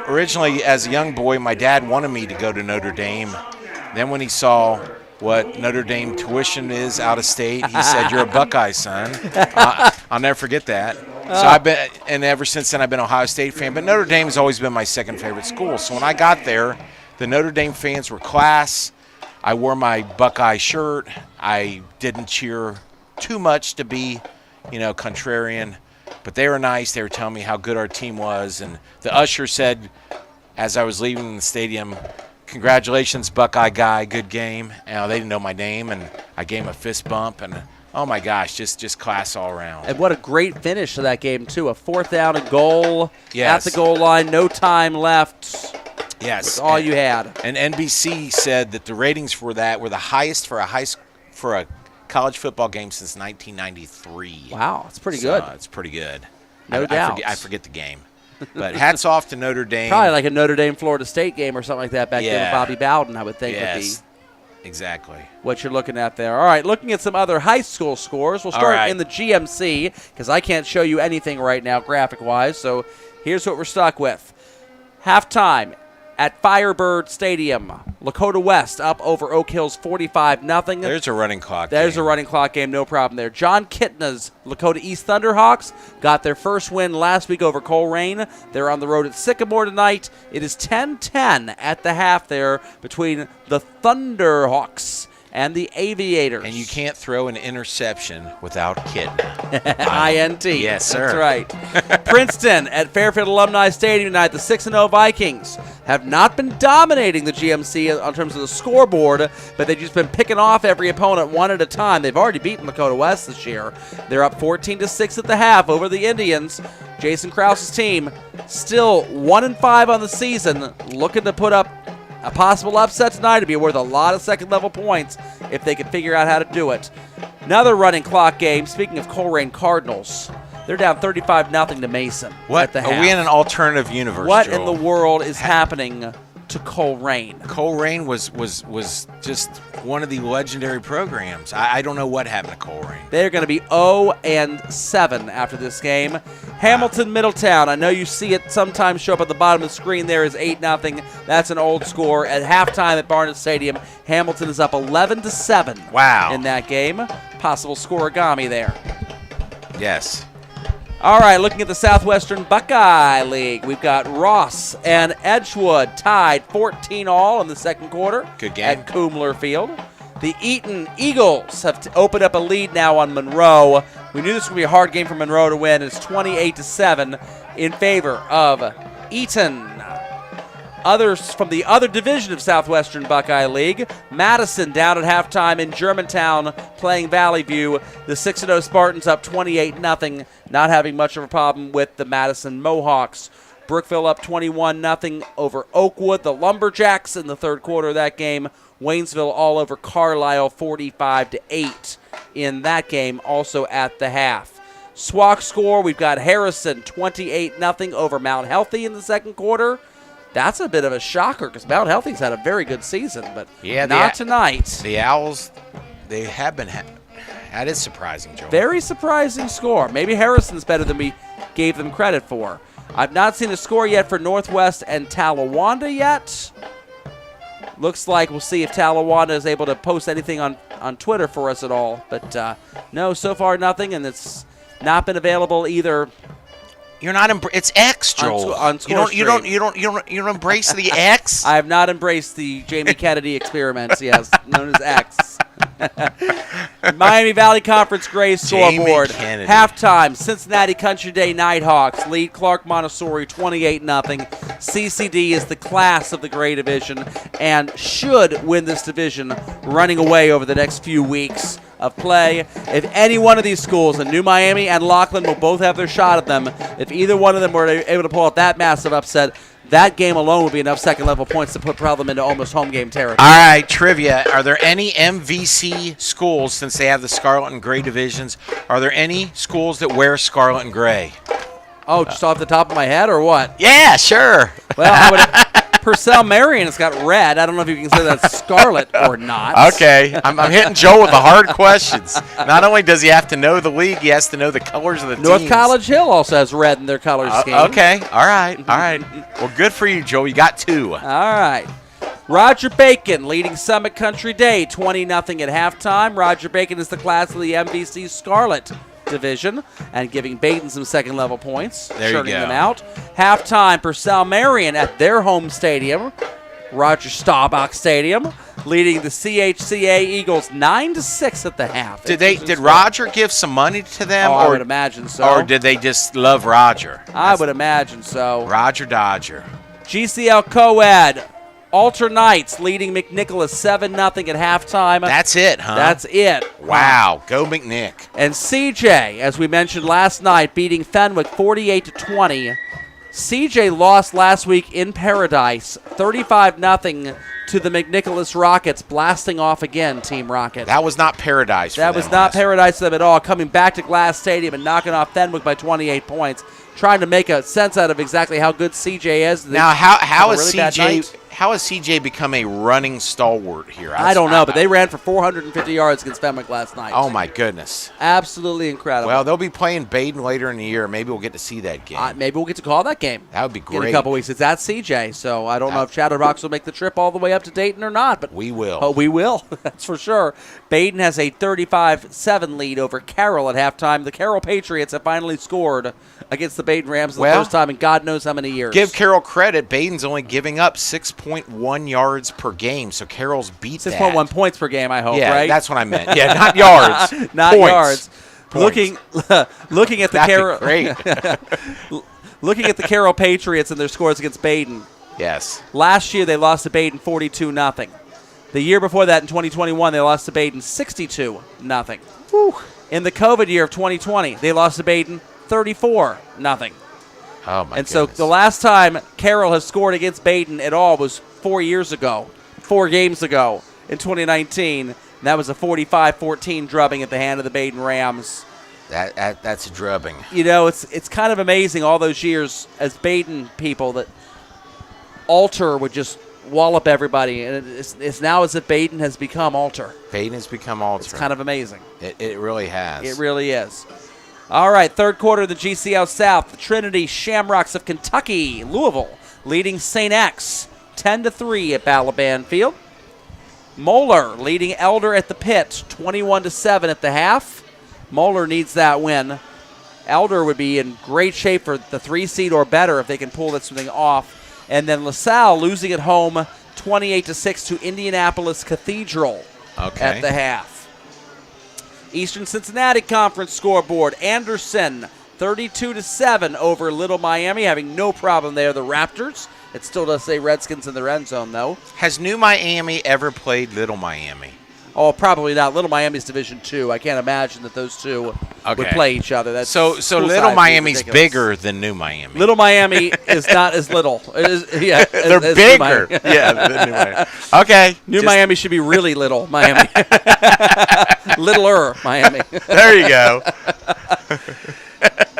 originally, as a young boy, my dad wanted me to go to Notre Dame. Then when he saw what Notre Dame tuition is out of state, he said, "You're a Buckeye, son." I'll never forget that. So and ever since then, I've been an Ohio State fan. But Notre Dame has always been my second favorite school. So when I got there, the Notre Dame fans were class. I wore my Buckeye shirt. I didn't cheer too much to be, contrarian. But they were nice. They were telling me how good our team was. And the usher said, as I was leaving the stadium, "Congratulations, Buckeye guy, good game." They didn't know my name, and I gave him a fist bump. And, oh, my gosh, just class all around. And what a great finish to that game, too. A 4th down and goal Yes. at the goal line, no time left. Yes. That's all you had. And NBC said that the ratings for that were the highest for a college football game since 1993. Wow, that's pretty good. It's pretty good. No doubt. I forget the game. But hats off to Notre Dame. Probably like a Notre Dame-Florida State game or something like that back then with Yeah. Bobby Bowden, I would think would be Yes, exactly. what you're looking at there. All right, looking at some other high school scores. We'll All start right. in the GMC because I can't show you anything right now graphic-wise, so here's what we're stuck with. Halftime at Firebird Stadium, Lakota West up over Oak Hills 45-0. There's a running clock. There's game. a running clock game, no problem there. John Kitna's Lakota East Thunderhawks got their first win last week over Coleraine. They're on the road at Sycamore tonight. It is 10-10 at the half there between the Thunderhawks and the Aviators. And you can't throw an interception without kidding. INT. Yes, sir. That's right. Princeton at Fairfield Alumni Stadium tonight. The 6-0 Vikings have not been dominating the GMC in terms of the scoreboard, but they've just been picking off every opponent one at a time. They've already beaten Lakota West this year. They're up 14-6 at the half over the Indians. Jason Krause's team still 1-5 on the season, looking to put up a possible upset tonight. It'd be worth a lot of second-level points if they could figure out how to do it. Another running clock game. Speaking of Coleraine Cardinals, they're down 35-0 to Mason. What? At the Are half. we in an alternative universe, What Joel? in the world is happening to Coleraine? Coleraine was just one of the legendary programs. I don't know what happened to Coleraine. They're going to be 0-7 after this game. Hamilton Middletown. I know you see it sometimes show up at the bottom of the screen there is 8-0. That's an old score. At halftime at Barnett Stadium, Hamilton is up 11-7. Wow. In that game. Possible scoregami there. Yes. All right, looking at the Southwestern Buckeye League, we've got Ross and Edgewood tied 14-all in the second quarter. Good game. At Coomler Field. The Eaton Eagles have opened up a lead now on Monroe. We knew this was going to be a hard game for Monroe to win. It's 28-7 in favor of Eaton. Others from the other division of Southwestern Buckeye League, Madison down at halftime in Germantown playing Valley View. The 6-0 Spartans up 28-0, not having much of a problem with the Madison Mohawks. Brookville up 21-0 over Oakwood. The Lumberjacks in the third quarter of that game. Waynesville all over Carlisle 45-8 in that game, also at the half. SWAC score, we've got Harrison 28-0 over Mount Healthy in the second quarter. That's a bit of a shocker because Mount Healthy's had a very good season, but not tonight. The Owls, they have been. That is surprising, Joel. Very surprising score. Maybe Harrison's better than we gave them credit for. I've not seen a score yet for Northwest and Talawanda yet. Looks like we'll see if Talawanda is able to post anything on Twitter for us at all. But no, so far nothing, and it's not been available either. You're not. It's X, Joel. You don't embrace the X. I have not embraced the Jamie Kennedy experiments. Yes, known as X. Miami Valley Conference Grays scoreboard. Halftime, Cincinnati Country Day Nighthawks lead Clark Montessori 28-0. CCD is the class of the Gray Division and should win this division running away over the next few weeks of play. If any one of these schools, and New Miami and Lockland will both have their shot at them, if either one of them were able to pull out that massive upset, That game alone would be enough second-level points to put them into almost home game territory. All right, trivia. Are there any MVC schools, since they have the Scarlet and Gray divisions, are there any schools that wear Scarlet and Gray? Oh, just off the top of my head or what? Yeah, sure. Well, Purcell Marion has got red. I don't know if you can say that's scarlet or not. Okay. I'm hitting Joel with the hard questions. Not only does he have to know the league, he has to know the colors of the North teams. College Hill also has red in their color scheme. Okay. All right. Well, good for you, Joel. You got 2. All right. Roger Bacon leading Summit Country Day 20-0 at halftime. Roger Bacon is the class of the MVC Scarlet division and giving Baden some second-level points, there you go. them out. Halftime, Purcell Marion at their home stadium, Roger Staubach Stadium, leading the CHCA Eagles 9-6 at the half. Did Roger give some money to them? I would imagine so. Or did they just love Roger? I would imagine so. Roger Dodger. GCL Co-Ed, Alter Knights leading McNicholas 7-0 at halftime. That's it, huh? That's it. Wow. Go McNick. And CJ, as we mentioned last night, beating Fenwick 48-20. CJ lost last week in Paradise 35-0 to the McNicholas Rockets, blasting off again, Team Rocket. That was not Paradise for That them was not Paradise for them at all, coming back to Glass Stadium and knocking off Fenwick by 28 points, trying to make a sense out of exactly how good CJ is. Now, how is CJ become a running stalwart here? I don't know, but they ran for 450 yards against Fenwick last night. Oh, my goodness. Absolutely incredible. Well, they'll be playing Baden later in the year. Maybe we'll get to see that game. Maybe we'll get to call that game. That would be great. In a couple weeks. It's at CJ, so I don't know if Chatterbox will make the trip all the way up to Dayton or not. But we will. Oh, we will. That's for sure. Baden has a 35-7 lead over Carroll at halftime. The Carroll Patriots have finally scored against the Baden Rams for the first time in God knows how many years. Give Carroll credit. Baden's only giving up 6.1 yards per game, so Carroll's beat 6.1 points per game, I hope, yeah, right? That's what I meant. Yeah, not yards. Not points. yards. Looking at the Carroll great. Looking at the Carroll Patriots and their scores against Baden. Yes. Last year they lost to Baden 42-0. The year before that in 2021 they lost to Baden 62-0. In the COVID year of 2020, they lost to Baden 34-0. Oh my So the last time Carroll has scored against Baden at all was 4 games ago in 2019. And that was a 45-14 drubbing at the hand of the Baden Rams. That's a drubbing. You know, it's kind of amazing all those years as Baden people that Alter would just wallop everybody. And it's now as if Baden has become Alter. Baden has become Alter. It's kind of amazing. It really has. It really is. All right, third quarter of the GCL South. The Trinity Shamrocks of Kentucky, Louisville, leading St. X 10-3 at Balaban Field. Moeller leading Elder at the pit 21-7 at the half. Moeller needs that win. Elder would be in great shape for the 3 seed or better if they can pull this thing off. And then LaSalle losing at home 28-6 to Indianapolis Cathedral at the half. Eastern Cincinnati Conference scoreboard. Anderson 32-7 over Little Miami, having no problem there. The Raptors. It still does say Redskins in their end zone, though. Has New Miami ever played Little Miami? Oh, probably not. Little Miami's Division II. I can't imagine that those two would play each other. That's so Little Miami's bigger than New Miami. Little Miami is not as little. They're bigger. Than New Miami. Okay. New Miami should be really little Miami. Littler Miami. There you go.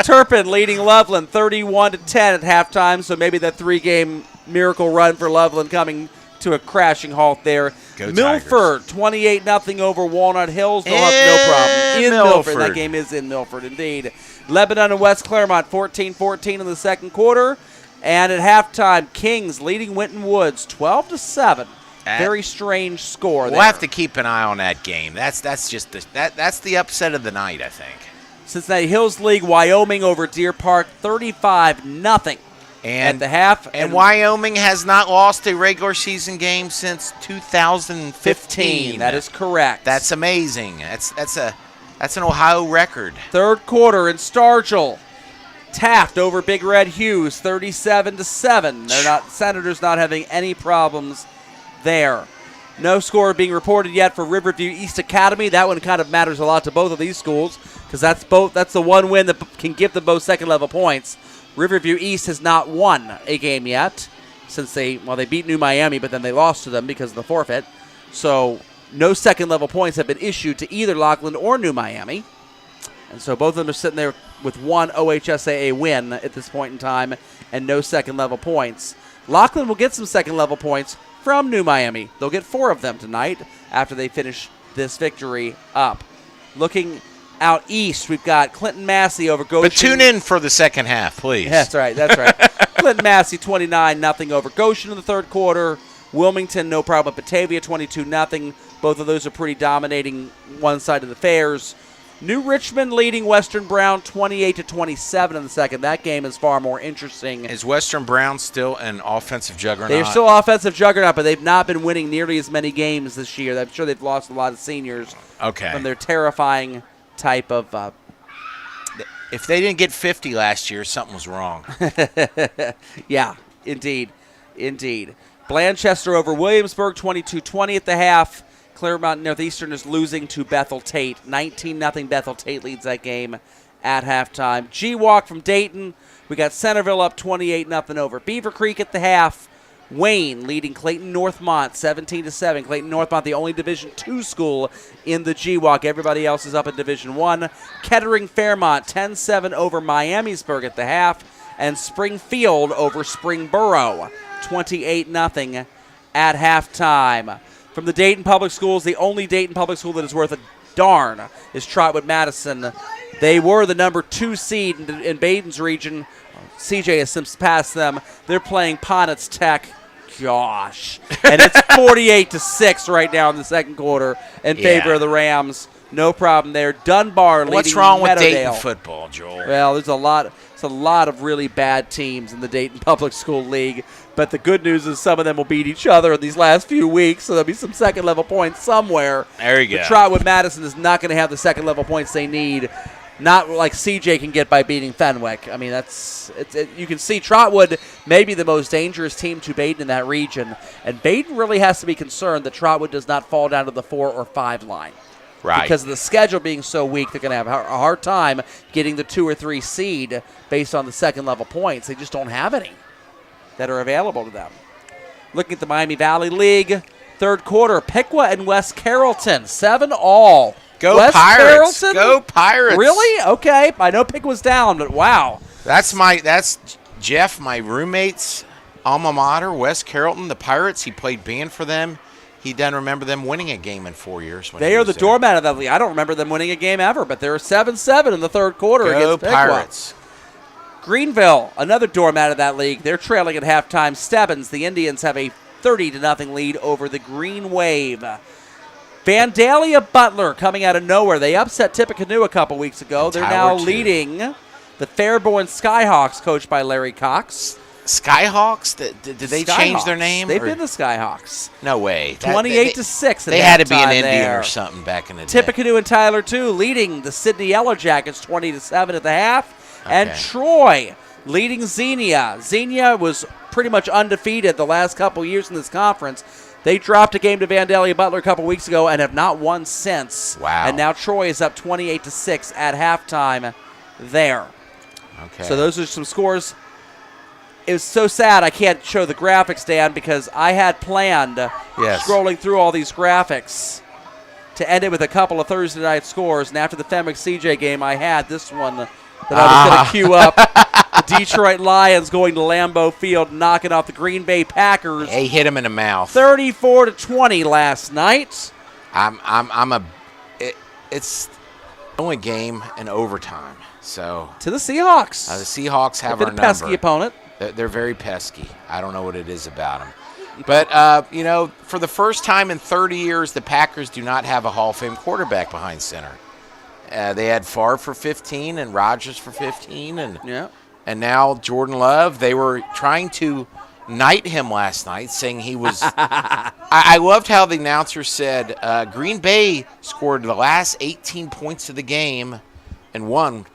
Turpin leading Loveland 31-10 at halftime, so maybe that 3-game miracle run for Loveland coming to a crashing halt there. Go Milford 28-0 over Walnut Hills. They'll have no problem. In Milford. That game is in Milford, indeed. Lebanon and West Claremont 14-14 in the second quarter. And at halftime, Kings leading Winton Woods 12-7. Very strange score there. We'll have to keep an eye on that game. That's just that's the upset of the night, I think. Cincinnati Hills League, Wyoming over Deer Park 35-0 at the half. And Wyoming has not lost a regular season game since 2015. That is correct. That's amazing. That's an Ohio record. Third quarter in Stargell. Taft over Big Red Hughes 37-7. Senators not having any problems there. No score being reported yet for Riverview East Academy. That one kind of matters a lot to both of these schools because that's the one win that can give them both second level points. Riverview East has not won a game yet. since they beat New Miami, but then they lost to them because of the forfeit. So no second-level points have been issued to either Lockland or New Miami. And so both of them are sitting there with one OHSAA win at this point in time and no second-level points. Lockland will get some second-level points from New Miami. They'll get 4 of them tonight after they finish this victory up. Looking out east, we've got Clinton Massey over Goshen. But tune in for the second half, please. That's right. Clinton Massey 29-0 over Goshen in the third quarter. Wilmington, no problem. Batavia 22-0. Both of those are pretty dominating one side of the fairs. New Richmond leading Western Brown 28-27 in the second. That game is far more interesting. Is Western Brown still an offensive juggernaut? They're still offensive juggernaut, but they've not been winning nearly as many games this year. I'm sure they've lost a lot of seniors from their terrifying type of if they didn't get 50 last year, something was wrong. Yeah, indeed. Blanchester over Williamsburg 22-20 at the half. Claremont Northeastern is losing to Bethel Tate. 19-0 Bethel Tate leads that game at halftime. G-Walk from Dayton. We got Centerville up 28-0 over Beaver Creek at the half. Wayne leading Clayton Northmont 17-7. Clayton Northmont, the only Division II school in the G-Walk. Everybody else is up in Division I. Kettering Fairmont 10-7 over Miamisburg at the half. And Springfield over Springboro 28-0 at halftime. From the Dayton Public Schools, the only Dayton Public School that is worth a darn is Trotwood Madison. They were the number 2 seed in Baden's region. CJ has since passed them. They're playing Ponitz Tech. Gosh. And it's 48-6 right now in the second quarter in favor of the Rams. No problem there. Dunbar leading What's wrong with Meadowdale. Dayton football, Joel? Well, there's a lot of really bad teams in the Dayton Public School League. But the good news is some of them will beat each other in these last few weeks, so there'll be some second-level points somewhere. There you go. But Trotwood Madison is not going to have the second-level points they need, not like CJ can get by beating Fenwick. I mean, you can see Trotwood may be the most dangerous team to Baden in that region, and Baden really has to be concerned that Trotwood does not fall down to the 4 or 5 line. Right. Because of the schedule being so weak, they're going to have a hard time getting the 2 or 3 seed based on the second-level points. They just don't have any that are available to them. Looking at the Miami Valley League, third quarter, Piqua and West Carrollton, 7-all. Go West Pirates! Carrollton? Go Pirates! Really? Okay. I know Piqua's down, but wow. That's Jeff, my roommate's alma mater, West Carrollton, the Pirates. He played band for them. He doesn't remember them winning a game in 4 years. They are the doormat of that league. I don't remember them winning a game ever, but they're 7-7 in the third quarter against Piqua. Pirates. Greenville, another doormat of that league. They're trailing at halftime. Stebbins, the Indians, have a 30-0 lead over the Green Wave. Vandalia Butler coming out of nowhere. They upset Tippecanoe a couple weeks ago. They're now leading the Fairborn Skyhawks, coached by Larry Cox. Skyhawks? Did they change their name? They've been the Skyhawks. No way. 28-6. They had to be an Indian or something back in the day. Tippecanoe and Tyler, too, leading the Sydney Yellow Jackets 20-7 at the half. Okay. And Troy leading Xenia. Xenia was pretty much undefeated the last couple years in this conference. They dropped a game to Vandalia Butler a couple weeks ago and have not won since. Wow. And now Troy is up 28-6 at halftime there. Okay. So those are some scores. It was so sad I can't show the graphics, Dan, because I had planned scrolling through all these graphics to end it with a couple of Thursday night scores. And after the Fenwick CJ game, I had this one that I was going to queue up. The Detroit Lions going to Lambeau Field, knocking off the Green Bay Packers. They hit him in the mouth. 34-20 last night. It's only game in overtime. So to the Seahawks. The Seahawks have They've our been a pesky number. opponent. They're very pesky. I don't know what it is about them. But, for the first time in 30 years, the Packers do not have a Hall of Fame quarterback behind center. They had Favre for 15 and Rodgers for 15. And now Jordan Love, they were trying to knight him last night, saying he was – I loved how the announcer said Green Bay scored the last 18 points of the game and won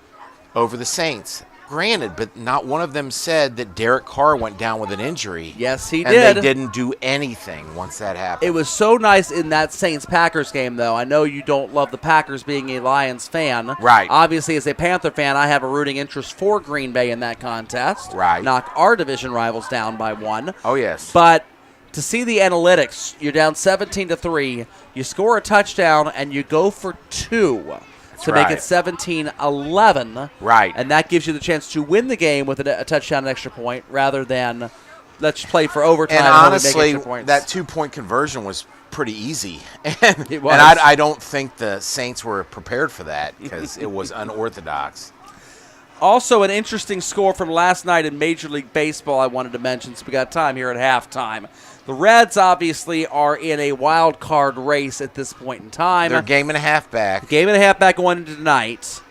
over the Saints. Granted, but not one of them said that Derek Carr went down with an injury. Yes, he and did. they didn't do anything once that happened. It was so nice in that Saints-Packers game, though. I know you don't love the Packers being a Lions fan. Right. Obviously, as a Panther fan, I have a rooting interest for Green Bay in that contest. Right. Knock our division rivals down by 1. Oh, yes. But to see the analytics, you're down 17-3, you score a touchdown, and you go for 2 to make it 17-11. Right. And that gives you the chance to win the game with a touchdown and extra point rather than let's play for overtime. And only honestly, make extra points. that 2-point conversion was pretty easy. And, It was. and I don't think the Saints were prepared for that because it was unorthodox. Also, an interesting score from last night in Major League Baseball I wanted to mention, so we got time here at halftime. The Reds obviously are in a wild card race at this point in time. They're a game and a half back. Game and a half back going into tonight.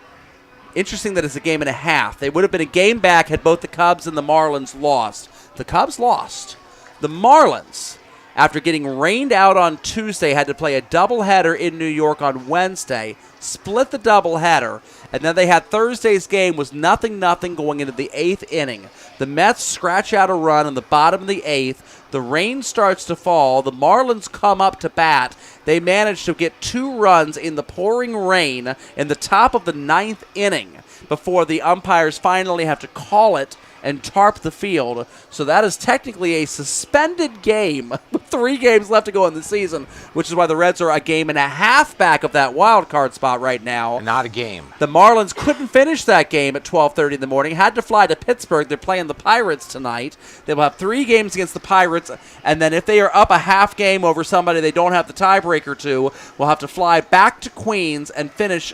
Interesting that it's a game and a half. They would have been a game back had both the Cubs and the Marlins lost. The Cubs lost. The Marlins, after getting rained out on Tuesday, had to play a doubleheader in New York on Wednesday, split the doubleheader, and then they had Thursday's game was 0-0 going into the 8th inning. The Mets scratch out a run in the bottom of the 8th. The rain starts to fall. The Marlins come up to bat. They manage to get 2 runs in the pouring rain in the top of the 9th inning before the umpires finally have to call it and tarp the field. So that is technically a suspended game with 3 games left to go in the season, which is why the Reds are a game and a half back of that wild card spot right now. Not a game. The Marlins couldn't finish that game at 12:30 in the morning, had to fly to Pittsburgh. They're playing the Pirates tonight. They will have 3 games against the Pirates, and then if they are up a half game over somebody they don't have the tiebreaker to, will have to fly back to Queens and finish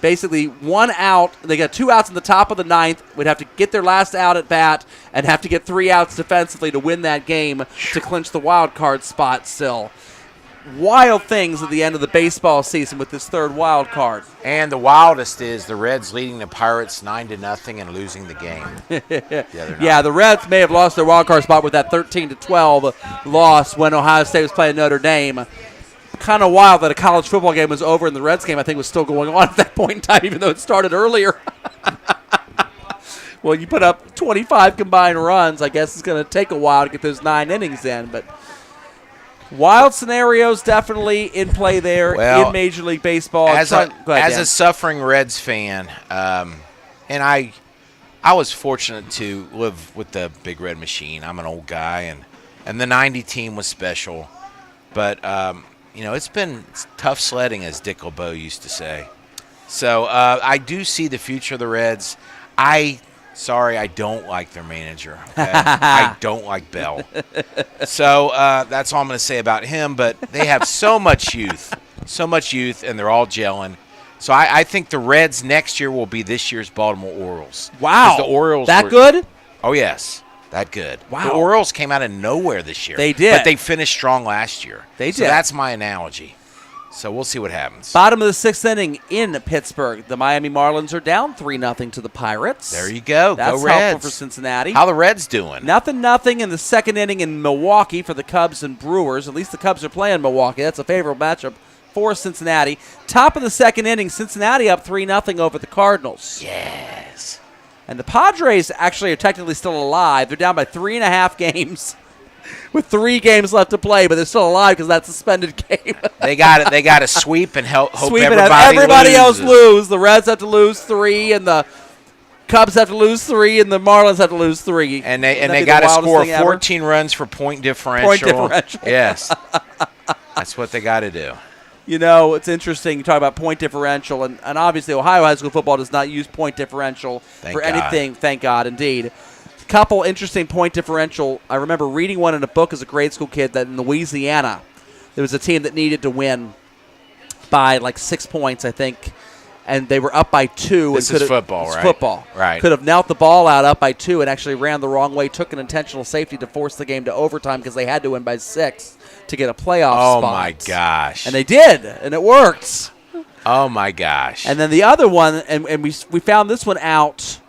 basically 1 out. They got 2 outs in the top of the 9th. Would have to get their last out at bat and have to get 3 outs defensively to win that game to clinch the wild card spot still. Wild things at the end of the baseball season with this 3rd wild card. And the wildest is the Reds leading the Pirates 9-0 and losing the game. The other night. Yeah, the Reds may have lost their wild card spot with that 13-12 loss when Ohio State was playing Notre Dame. Kind of wild that a college football game was over and the Reds game, I think, was still going on at that point in time, even though it started earlier. Well, you put up 25 combined runs. I guess it's going to take a while to get those 9 innings in, but wild scenarios definitely in play there in Major League Baseball. As Dan. a suffering Reds fan, and I was fortunate to live with the Big Red Machine. I'm an old guy, and the 90 team was special. But, it's been tough sledding, as Dick LeBeau used to say. So I do see the future of the Reds. I don't like their manager. Okay? I don't like Bell. So that's all I'm going to say about him. But they have so much youth, and they're all gelling. So I think the Reds next year will be this year's Baltimore Orioles. Wow. The Orioles good? Oh, yes. That good. Wow. The Orioles came out of nowhere this year. They did. But they finished strong last year. They did. So that's my analogy. So we'll see what happens. Bottom of the 6th inning in Pittsburgh. The Miami Marlins are down 3-0 to the Pirates. There you go. That's go Reds. helpful for Cincinnati. How the Reds doing? 0-0 in the 2nd inning in Milwaukee for the Cubs and Brewers. At least the Cubs are playing Milwaukee. That's a favorable matchup for Cincinnati. Top of the 2nd inning, Cincinnati up 3-0 over the Cardinals. Yes. And the Padres actually are technically still alive. They're down by 3.5 games with 3 games left to play, but they're still alive because that suspended game. They got it. They got to sweep and hope everybody else lose. The Reds have to lose 3, and the Cubs have to lose 3, and the Marlins have to lose 3. And they got to score 14 runs for point differential. Yes. That's what they got to do. You know, it's interesting. You talk about point differential, and obviously Ohio high school football does not use point differential for anything. Thank God, indeed. Couple interesting point differential. I remember reading one in a book as a grade school kid that in Louisiana, there was a team that needed to win by like 6 points, I think, and they were up by 2. This is football, right? Football. Right. Could have knelt the ball out up by 2 and actually ran the wrong way, took an intentional safety to force the game to overtime because they had to win by 6 to get a playoff spot. Oh, my gosh. And they did, and it worked. Oh, my gosh. And then the other one, and we found this one out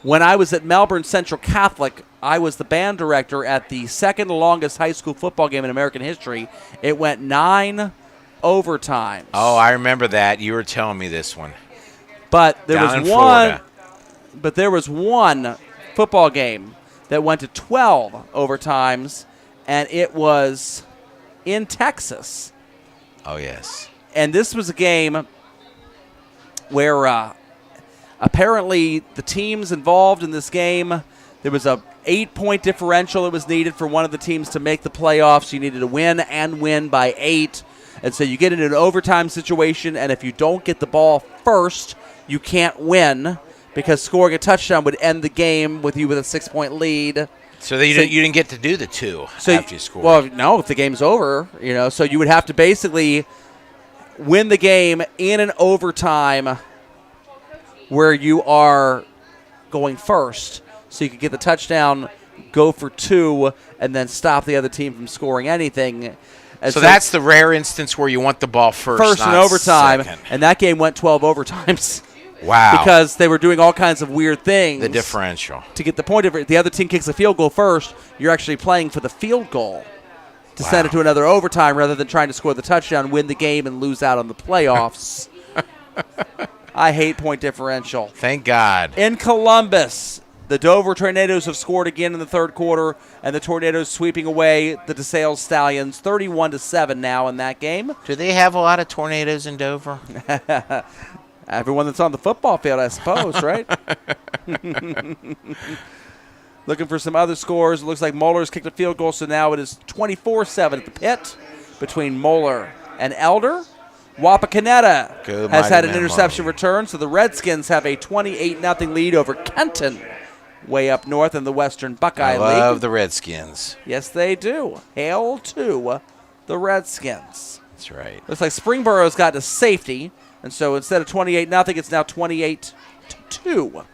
when I was at Melbourne Central Catholic. I was the band director at the 2nd longest high school football game in American history. It went 9 overtimes. Oh, I remember that. You were telling me this one. But there Down was in one. Florida. but there was one football game that went to 12 overtimes, and it was in Texas. Oh, yes. And this was a game where apparently the teams involved in this game, there was a 8-point differential that was needed for one of the teams to make the playoffs. You needed to win and win by 8. And so you get into an overtime situation, and if you don't get the ball first, you can't win because scoring a touchdown would end the game with you with a 6-point lead. So you didn't get to do the 2 after you scored. Well, no, if the game's over, so you would have to basically win the game in an overtime where you are going first. So you could get the touchdown, go for 2, and then stop the other team from scoring anything. And so that's the rare instance where you want the ball first in not overtime. second. And that game went 12 overtimes. Wow. Because they were doing all kinds of weird things. The differential. To get the point of it, the other team kicks a field goal first, you're actually playing for the field goal to send it to another overtime rather than trying to score the touchdown, win the game, and lose out on the playoffs. I hate point differential. Thank God. In Columbus, the Dover Tornadoes have scored again in the third quarter, and the Tornadoes sweeping away the DeSales Stallions 31-7 now in that game. Do they have a lot of tornadoes in Dover? Everyone that's on the football field, I suppose, right? Looking for some other scores. It looks like Moeller's kicked a field goal, so now it is 24-7 at the pit between Moeller and Elder. Wapakoneta has had an interception return, so the Redskins have a 28-0 lead over Kenton, way up north in the Western Buckeye League. I love the Redskins. Yes, they do. Hail to the Redskins. That's right. Looks like Springboro's got to safety, and so instead of 28-0, it's now 28-2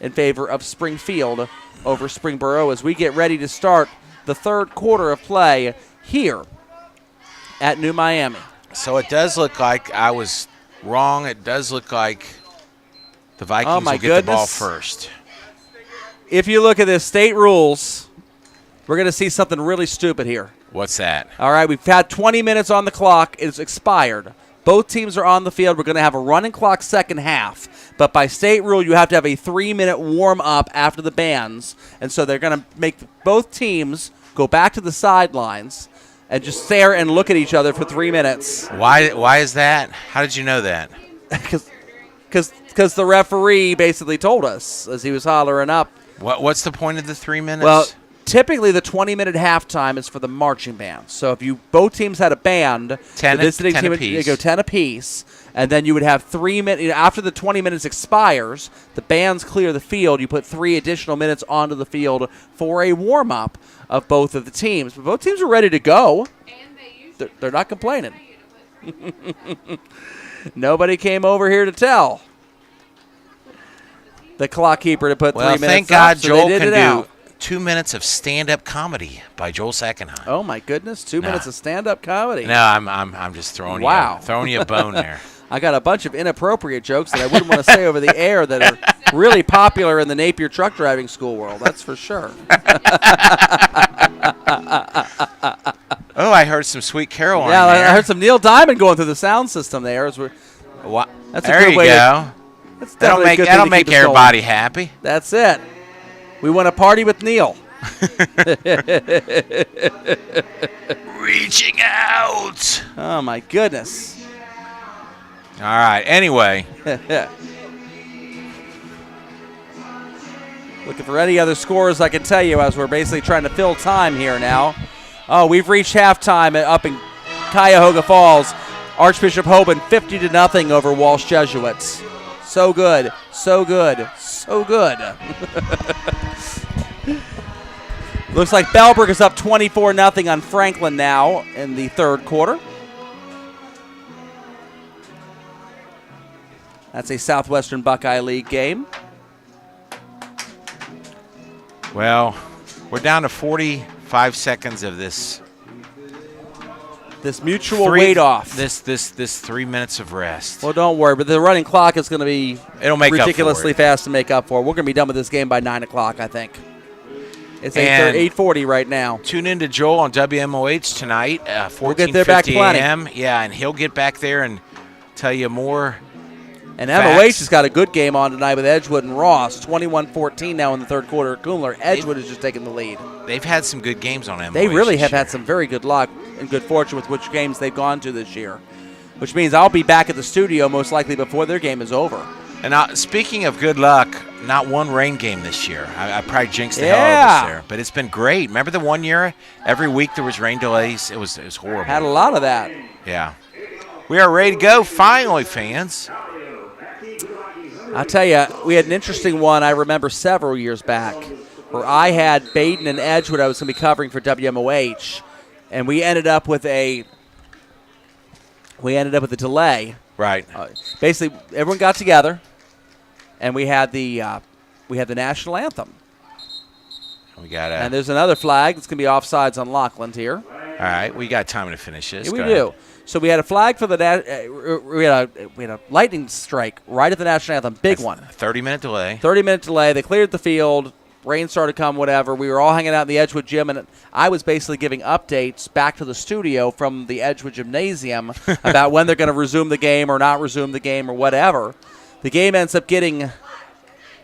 in favor of Springfield over Springboro as we get ready to start the third quarter of play here at New Miami. So it does look like I was wrong. It does look like the Vikings will get the ball first. If you look at the state rules, we're going to see something really stupid here. What's that? All right, we've had 20 minutes on the clock. It's expired. Both teams are on the field. We're going to have a running clock second half. But by state rule, you have to have a 3-minute warm-up after the bands. And so they're going to make both teams go back to the sidelines and just stare and look at each other for 3 minutes. Why is that? How did you know that? Because the referee basically told us as he was hollering up. What's the point of the 3 minutes? Well, typically the 20-minute halftime is for the marching band. So if both teams had a band, 10 the visiting team would go 10 apiece, and then you would have 3 minutes. After the 20 minutes expires, the bands clear the field. You put 3 additional minutes onto the field for a warm-up of both of the teams. But both teams are ready to go. They're not complaining. Nobody came over here to tell the clock keeper to put 3 minutes. Thank God so Joel can do 2 minutes of stand-up comedy by Joel Sackenheim. Oh my goodness, 2 minutes of stand-up comedy. No, I'm just throwing you a bone there. I got a bunch of inappropriate jokes that I wouldn't want to say over the air that are really popular in the Napier truck driving school world. That's for sure. Oh, I heard some Sweet Caroline. Yeah, there. I heard some Neil Diamond going through the sound system there. That's a there good you way go. That'll make everybody happy. That's it. We want to party with Neil. Reaching out. Oh my goodness. All right. Anyway. Looking for any other scores I can tell you as we're basically trying to fill time here now. Oh, we've reached halftime up in Cuyahoga Falls. Archbishop Hoban 50-0 over Walsh Jesuits. So good, so good, so good. Looks like Bellberg is up 24-0 on Franklin now in the third quarter. That's a Southwestern Buckeye League game. Well, we're down to 45 seconds of this. This mutual weight off. This 3 minutes of rest. Well, don't worry, but the running clock is going to be ridiculously fast to make up for. We're going to be done with this game by 9 o'clock, I think. It's 8:40 right now. Tune in to Joel on WMOH tonight, 14:50 we'll get there back plenty. a.m. Yeah, and he'll get back there and tell you more And Facts. MOH has got a good game on tonight with Edgewood and Ross. 21-14 now in the third quarter at Coomler. Edgewood has just taken the lead. They've had some good games on MOH. They really this have year. had some very good luck and good fortune with which games they've gone to this year, which means I'll be back at the studio most likely before their game is over. And speaking of good luck, not one rain game this year. I probably jinxed the hell out Yeah. of us there. But it's been great. Remember the one year, every week there was rain delays? It was horrible. Had a lot of that. Yeah. We are ready to go, finally, fans. I'll tell you, we had an interesting one I remember several years back where I had Baden and Edgewood I was going to be covering for WMOH, and we ended up with a delay. Right. Basically, everyone got together, and we had the national anthem. We got And there's another flag that's going to be offsides on Lockland here. all right, we got time to finish this. Yeah, we Go do. ahead. So we had a flag for the we had a lightning strike right at the national anthem, big one. 30-minute delay. 30-minute delay. They cleared the field. Rain started to come, whatever. We were all hanging out in the Edgewood gym, and I was basically giving updates back to the studio from the Edgewood gymnasium about when they're going to resume the game or not resume the game or whatever. The game ends up getting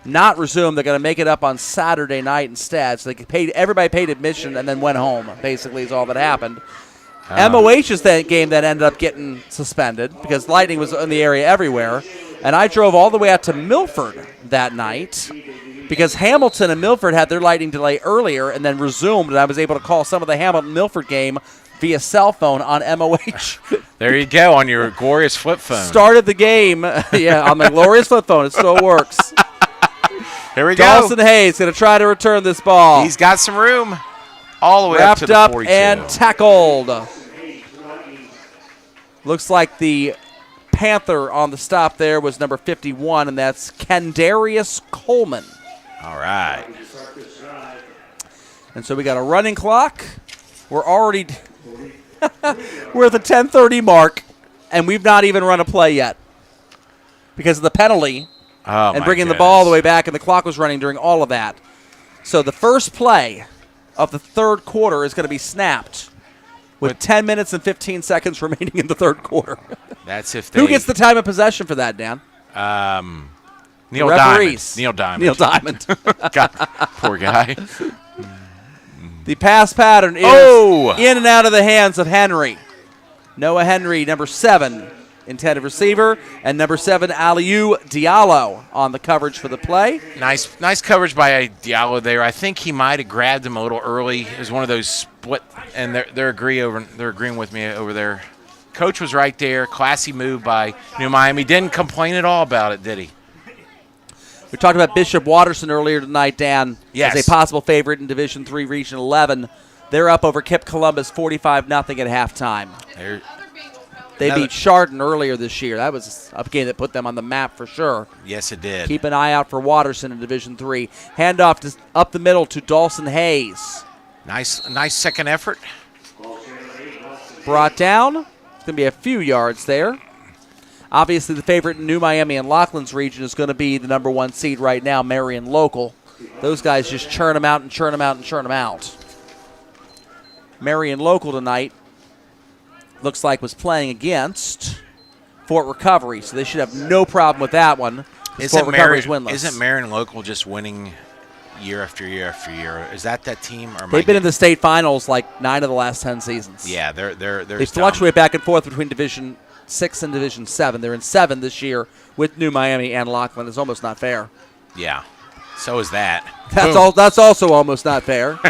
not resumed. They're going to make it up on Saturday night instead. So everybody paid admission and then went home, basically, is all that happened. MOH's game that ended up getting suspended because lightning was in the area everywhere. And I drove all the way out to Milford that night because Hamilton and Milford had their lightning delay earlier and then resumed, and I was able to call some of the Hamilton-Milford game via cell phone on MOH. There you go, on your glorious flip phone. Started the game, on my glorious flip phone. It still works. Here we go. Dawson Hayes going to try to return this ball. He's got some room all the way Wrapped up to up the 42. and tackled. Looks like the Panther on the stop there was number 51, and that's Kendarius Coleman. All right. And so we got a running clock. We're already we're at the 10:30 mark, and we've not even run a play yet because of the penalty and bringing the ball all the way back, and the clock was running during all of that. So the first play of the third quarter is going to be snapped with 10 minutes and 15 seconds remaining in the third quarter. That's if they. Who gets the time of possession for that, Dan? Neil referees. Diamond. Neil Diamond. God, poor guy. The pass pattern is in and out of the hands of Henry. Noah Henry, number 7, intended receiver, and number 7, Aliou Diallo on the coverage for the play. Nice coverage by Diallo there. I think he might have grabbed him a little early. It was one of those split, and they're agreeing with me over there. Coach was right there. Classy move by New Miami. Didn't complain at all about it, did he? We talked about Bishop Watterson earlier tonight, Dan, Yes. as a possible favorite in Division III Region 11. They're up over Kip Columbus 45-0 at halftime. They beat Chardon earlier this year. That was a game that put them on the map for sure. Yes, it did. Keep an eye out for Watterson in Division III. Handoff up the middle to Dawson Hayes. Nice second effort. Brought down. It's going to be a few yards there. Obviously, the favorite in New Miami and Lockland's region is going to be the number 1 seed right now, Marion Local. Those guys just churn them out and churn them out and churn them out. Marion Local tonight looks like was playing against Fort Recovery, so they should have no problem with that one. Fort Recovery's winless. Isn't Marion Local just winning year after year after year? Is that team? Or They've been in the state finals like 9 of the last 10 seasons. Yeah, they fluctuate back and forth between Division 6 and Division 7. They're in 7 this year with New Miami and Lockland. It's almost not fair. Yeah, so is that. That's also almost not fair.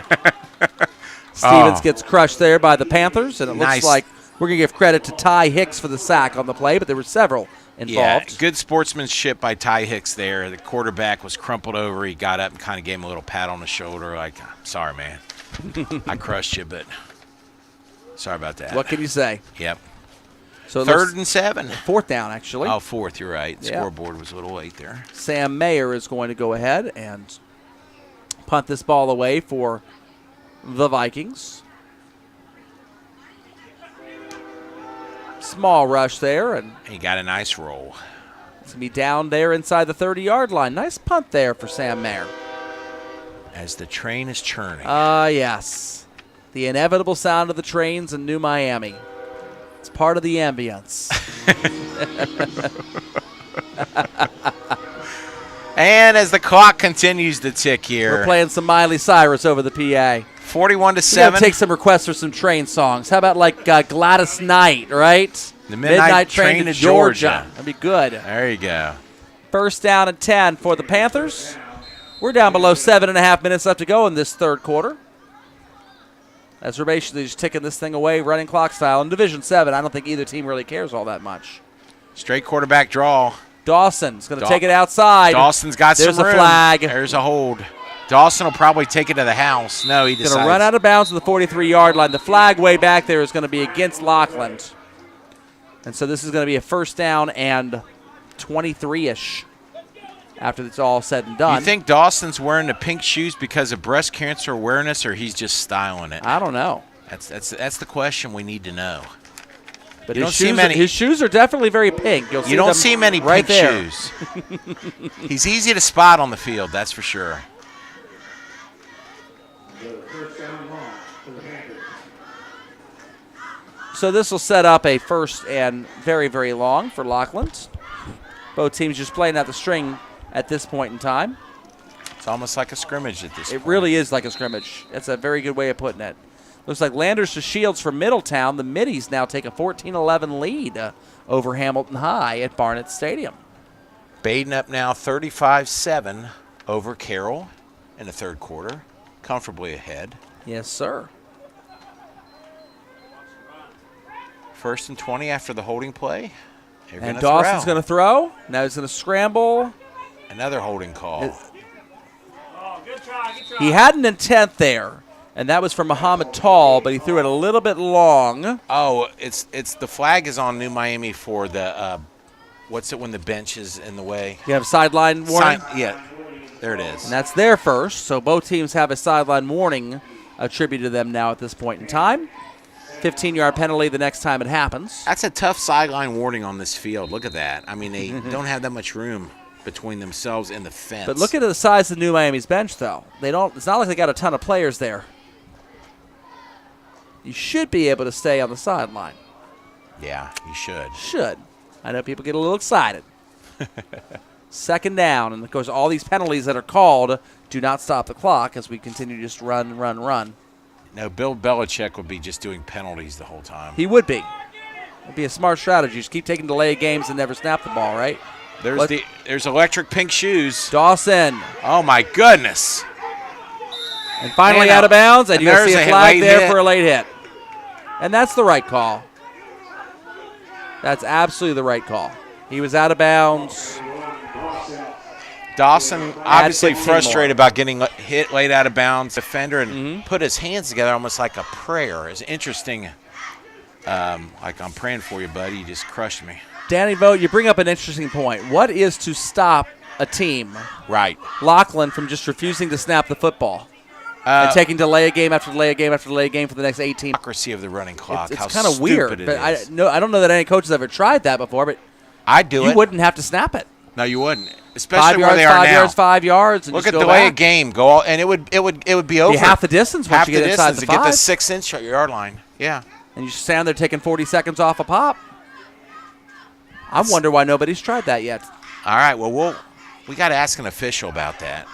Stevens gets crushed there by the Panthers, and it looks like we're going to give credit to Ty Hicks for the sack on the play, but there were several involved. Yeah, good sportsmanship by Ty Hicks there. The quarterback was crumpled over. He got up and kind of gave him a little pat on the shoulder like, sorry, man. I crushed you, but sorry about that. What can you say? Yep. So 3rd and 7. 4th down, actually. Oh, 4th, you're right. Yeah. Scoreboard was a little late there. Sam Mayer is going to go ahead and punt this ball away for the Vikings. Small rush there, and he got a nice roll. It's going to be down there inside the 30-yard line. Nice punt there for Sam Mayer. As the train is churning. Yes. The inevitable sound of the trains in New Miami. It's part of the ambience. And as the clock continues to tick here, We're playing some Miley Cyrus over the PA. 41-7. We're going to take some requests for some train songs. How about like Gladys Knight, right? The Midnight Train to Georgia. That'd be good. There you go. First down and 10 for the Panthers. We're down below 7.5 minutes left to go in this third quarter. As we're basically just ticking this thing away, running clock style. In Division 7, I don't think either team really cares all that much. Straight quarterback draw. Dawson's going to take it outside. Dawson's got some room. There's a flag. There's a hold. Dawson will probably take it to the house. No, he decides. Going to run out of bounds at the 43-yard line. The flag way back there is going to be against Lockland. And so this is going to be a first down and 23-ish after it's all said and done. You think Dawson's wearing the pink shoes because of breast cancer awareness, or he's just styling it? I don't know. That's the question we need to know. But you his shoes are definitely very pink. You don't see many right pink there. shoes. He's easy to spot on the field, that's for sure. So this will set up a first and very, very long for Lockland. Both teams just playing out the string at this point in time. It's almost like a scrimmage at this point. It really is like a scrimmage. That's a very good way of putting it. Looks like Landers to Shields for Middletown. The Middies now take a 14-11 lead over Hamilton High at Barnett Stadium. Baden up now 35-7 over Carroll in the third quarter. Comfortably ahead. Yes, sir. First and 20 after the holding play. And Dawson's going to throw. Now he's going to scramble. Another holding call. Oh, good try, good try. He had an intent there, and that was for Muhammad Tall, but he threw it a little bit long. Oh, it's the flag is on New Miami for the what's it when the bench is in the way? You have a sideline warning? Yeah, there it is. And that's their first, so both teams have a sideline warning attributed to them now at this point in time. 15-yard penalty the next time it happens. That's a tough sideline warning on this field. Look at that. I mean, they don't have that much room between themselves and the fence. But look at the size of New Miami's bench, though. It's not like they got a ton of players there. You should be able to stay on the sideline. Yeah, you should. Should. I know people get a little excited. Second down, and of course all these penalties that are called do not stop the clock as we continue to just run. No, Bill Belichick would be just doing penalties the whole time. He would be. It'd be a smart strategy. Just keep taking delay games and never snap the ball, right? There's electric pink shoes. Dawson. Oh, my goodness. And finally out of bounds, and you're going to see a flag there for a late hit. And that's the right call. That's absolutely the right call. He was out of bounds. Dawson obviously frustrated about getting hit late out of bounds. Defender and put his hands together almost like a prayer. It's interesting. Like, I'm praying for you, buddy. You just crushed me. Danny Vogt, you bring up an interesting point. What is to stop a team, right, Lachlan, from just refusing to snap the football and taking delay a game after delay a game after delay a game for the next 18? Accuracy of the running clock. It's kind of weird. But I don't know that any coach has ever tried that before. But I'd do it. You wouldn't have to snap it. No, you wouldn't. Especially where they are now. 5 yards. And look just at go delay back. a game. Go all, and it would be over. Be half the distance once you get inside the 5. To get the 6-inch yard line. Yeah. And you stand there taking 40 seconds off a pop. I wonder why nobody's tried that yet. All right. Well, we got to ask an official about that.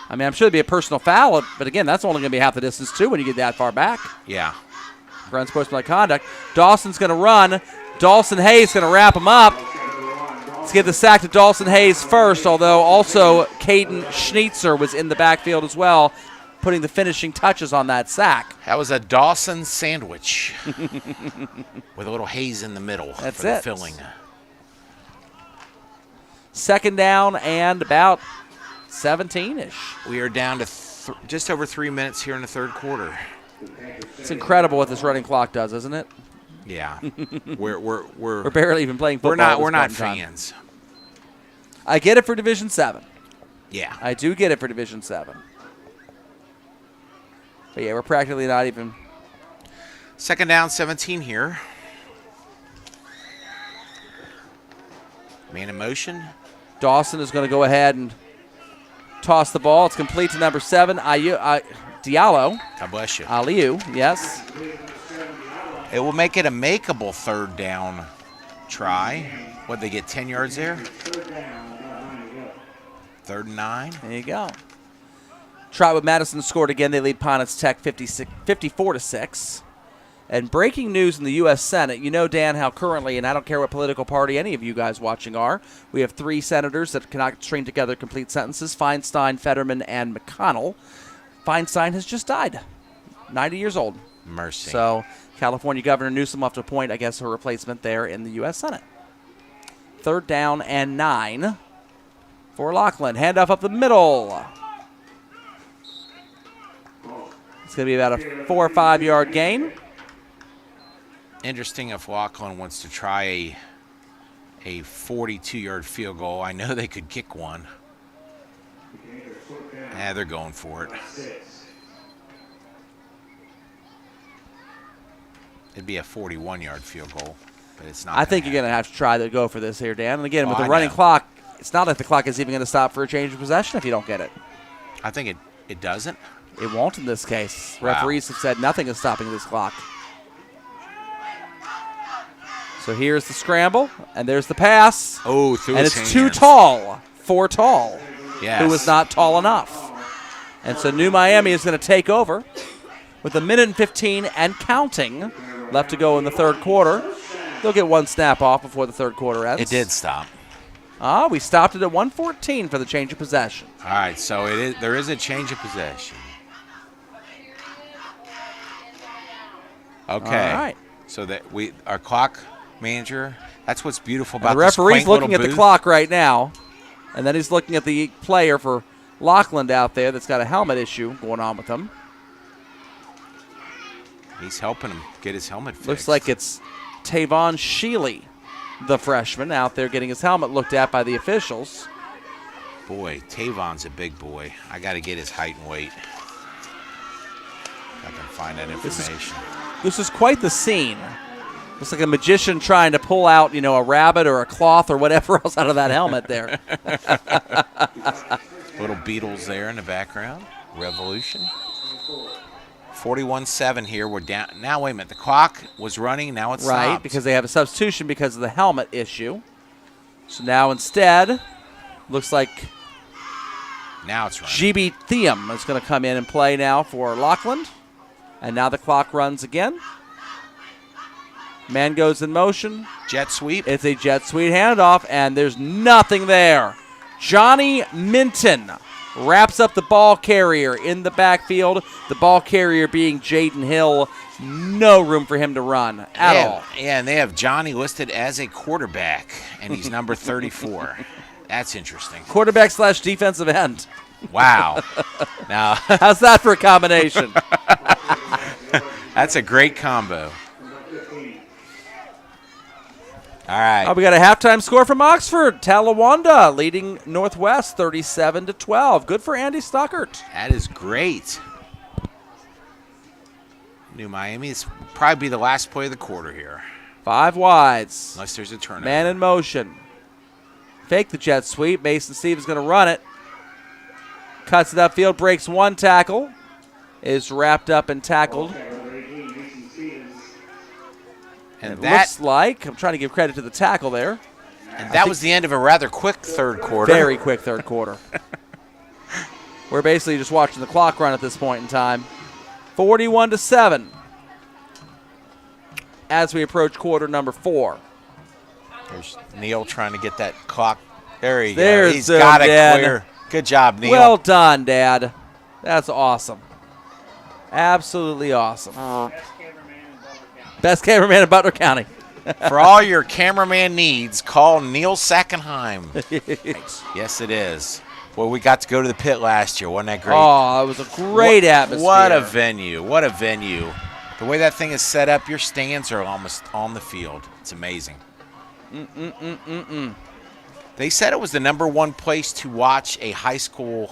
I mean, I'm sure it'd be a personal foul, but again, that's only going to be half the distance too when you get that far back. Yeah. For unsportsmanlike conduct. Dawson's going to run. Dawson Hayes going to wrap him up. Let's give the sack to Dawson Hayes first, although also Caden Schnitzer was in the backfield as well, putting the finishing touches on that sack. That was a Dawson sandwich with a little Hayes in the middle for the filling. Second down and about 17-ish. We are down to just over 3 minutes here in the third quarter. It's incredible what this running clock does, isn't it? Yeah, we're barely even playing football. We're not fans. I get it for Division 7. Yeah, I do get it for Division 7. But yeah, we're practically not even. Second down, 17 here. Man in motion. Dawson is going to go ahead and toss the ball. It's complete to number 7, Diallo. God bless you. Aliu, yes. It will make it a makeable third down try. What, they get 10 yards there? Third down, about 9 to go. 3rd and 9. There you go. Trotwood Madison scored again. They lead Ponitz Tech 54-6. And breaking news in the U.S. Senate. You know, Dan, how currently, and I don't care what political party any of you guys watching are, we have 3 senators that cannot string together complete sentences: Feinstein, Fetterman, and McConnell. Feinstein has just died, 90 years old. Mercy. So California Governor Newsom will have to appoint, I guess, her replacement there in the U.S. Senate. 3rd down and 9 for Lockland. Handoff up the middle. It's going to be about a 4 or 5 yard gain. Interesting if Lachlan wants to try a 42-yard field goal. I know they could kick one. Yeah, they're going for it. It'd be a 41-yard field goal, but it's not. I think you're going to have to try to go for this here, Dan. And again, with the I running know. clock, it's not like the clock is even going to stop for a change of possession if you don't get it. I think it doesn't. It won't in this case. Wow. Referees have said nothing is stopping this clock. So here's the scramble, and there's the pass. Oh, through and his it's too hands. tall for tall, Yes. who was not tall enough. And so New Miami is going to take over with 1:15 and counting left to go in the 3rd quarter. They'll get 1 snap off before the 3rd quarter ends. It did stop. We stopped it at 1:14 for the change of possession. All right, so there is a change of possession. Okay. All right. So that our clock manager, that's what's beautiful And about the this referee's quaint looking little at the booth. clock right now, and then he's looking at the player for Lockland out there that's got a helmet issue going on with him. He's helping him get his helmet fixed. Looks like it's Tavon Sheely, the freshman, out there getting his helmet looked at by the officials. Boy, Tavon's a big boy. I got to get his height and weight. I can find that information. This is quite the scene. Looks like a magician trying to pull out, a rabbit or a cloth or whatever else out of that helmet there. Little Beatles there in the background. Revolution. 41-7 here. We're down. Now, wait a minute. The clock was running. Now it's Right, stopped. because they have a substitution because of the helmet issue. So now instead, looks like Now it's running. GB Theum is going to come in and play now for Lockland. And now the clock runs again. Man goes in motion. Jet sweep. It's a jet sweep handoff, and there's nothing there. Johnny Minton wraps up the ball carrier in the backfield. The ball carrier being Jaden Hill. No room for him to run at all. Yeah, and they have Johnny listed as a quarterback, and he's number 34. That's interesting. Quarterback / defensive end. Wow. Now, How's that for a combination? that's a great combo. All right. We got a halftime score from Oxford. Talawanda leading Northwest 37-12. Good for Andy Stuckert. That is great. New Miami is probably the last play of the quarter here, 5 wides. unless there's a turnover. Man in motion. Fake the jet sweep. Mason Stevens going to run it. Cuts it upfield, breaks 1 tackle. Is wrapped up and tackled. and It that looks like, I'm trying to give credit to the tackle there. was the end of a rather quick third quarter. Very quick 3rd quarter. We're basically just watching the clock run at this point in time. 41-7 as we approach quarter number 4. There's Neil trying to get that clock. There you There's go. He's the got it dad. clear. Good job, Neil. Well done, Dad. That's awesome. Absolutely awesome. Best cameraman in Butler County. Best cameraman in Butler County. For all your cameraman needs, call Neil Sackenheim. Yes, it is. Well, we got to go to the pit last year. Wasn't that great? Oh, it was a great atmosphere. What a venue. What a venue. The way that thing is set up, your stands are almost on the field. It's amazing. They said it was the #1 place to watch a high school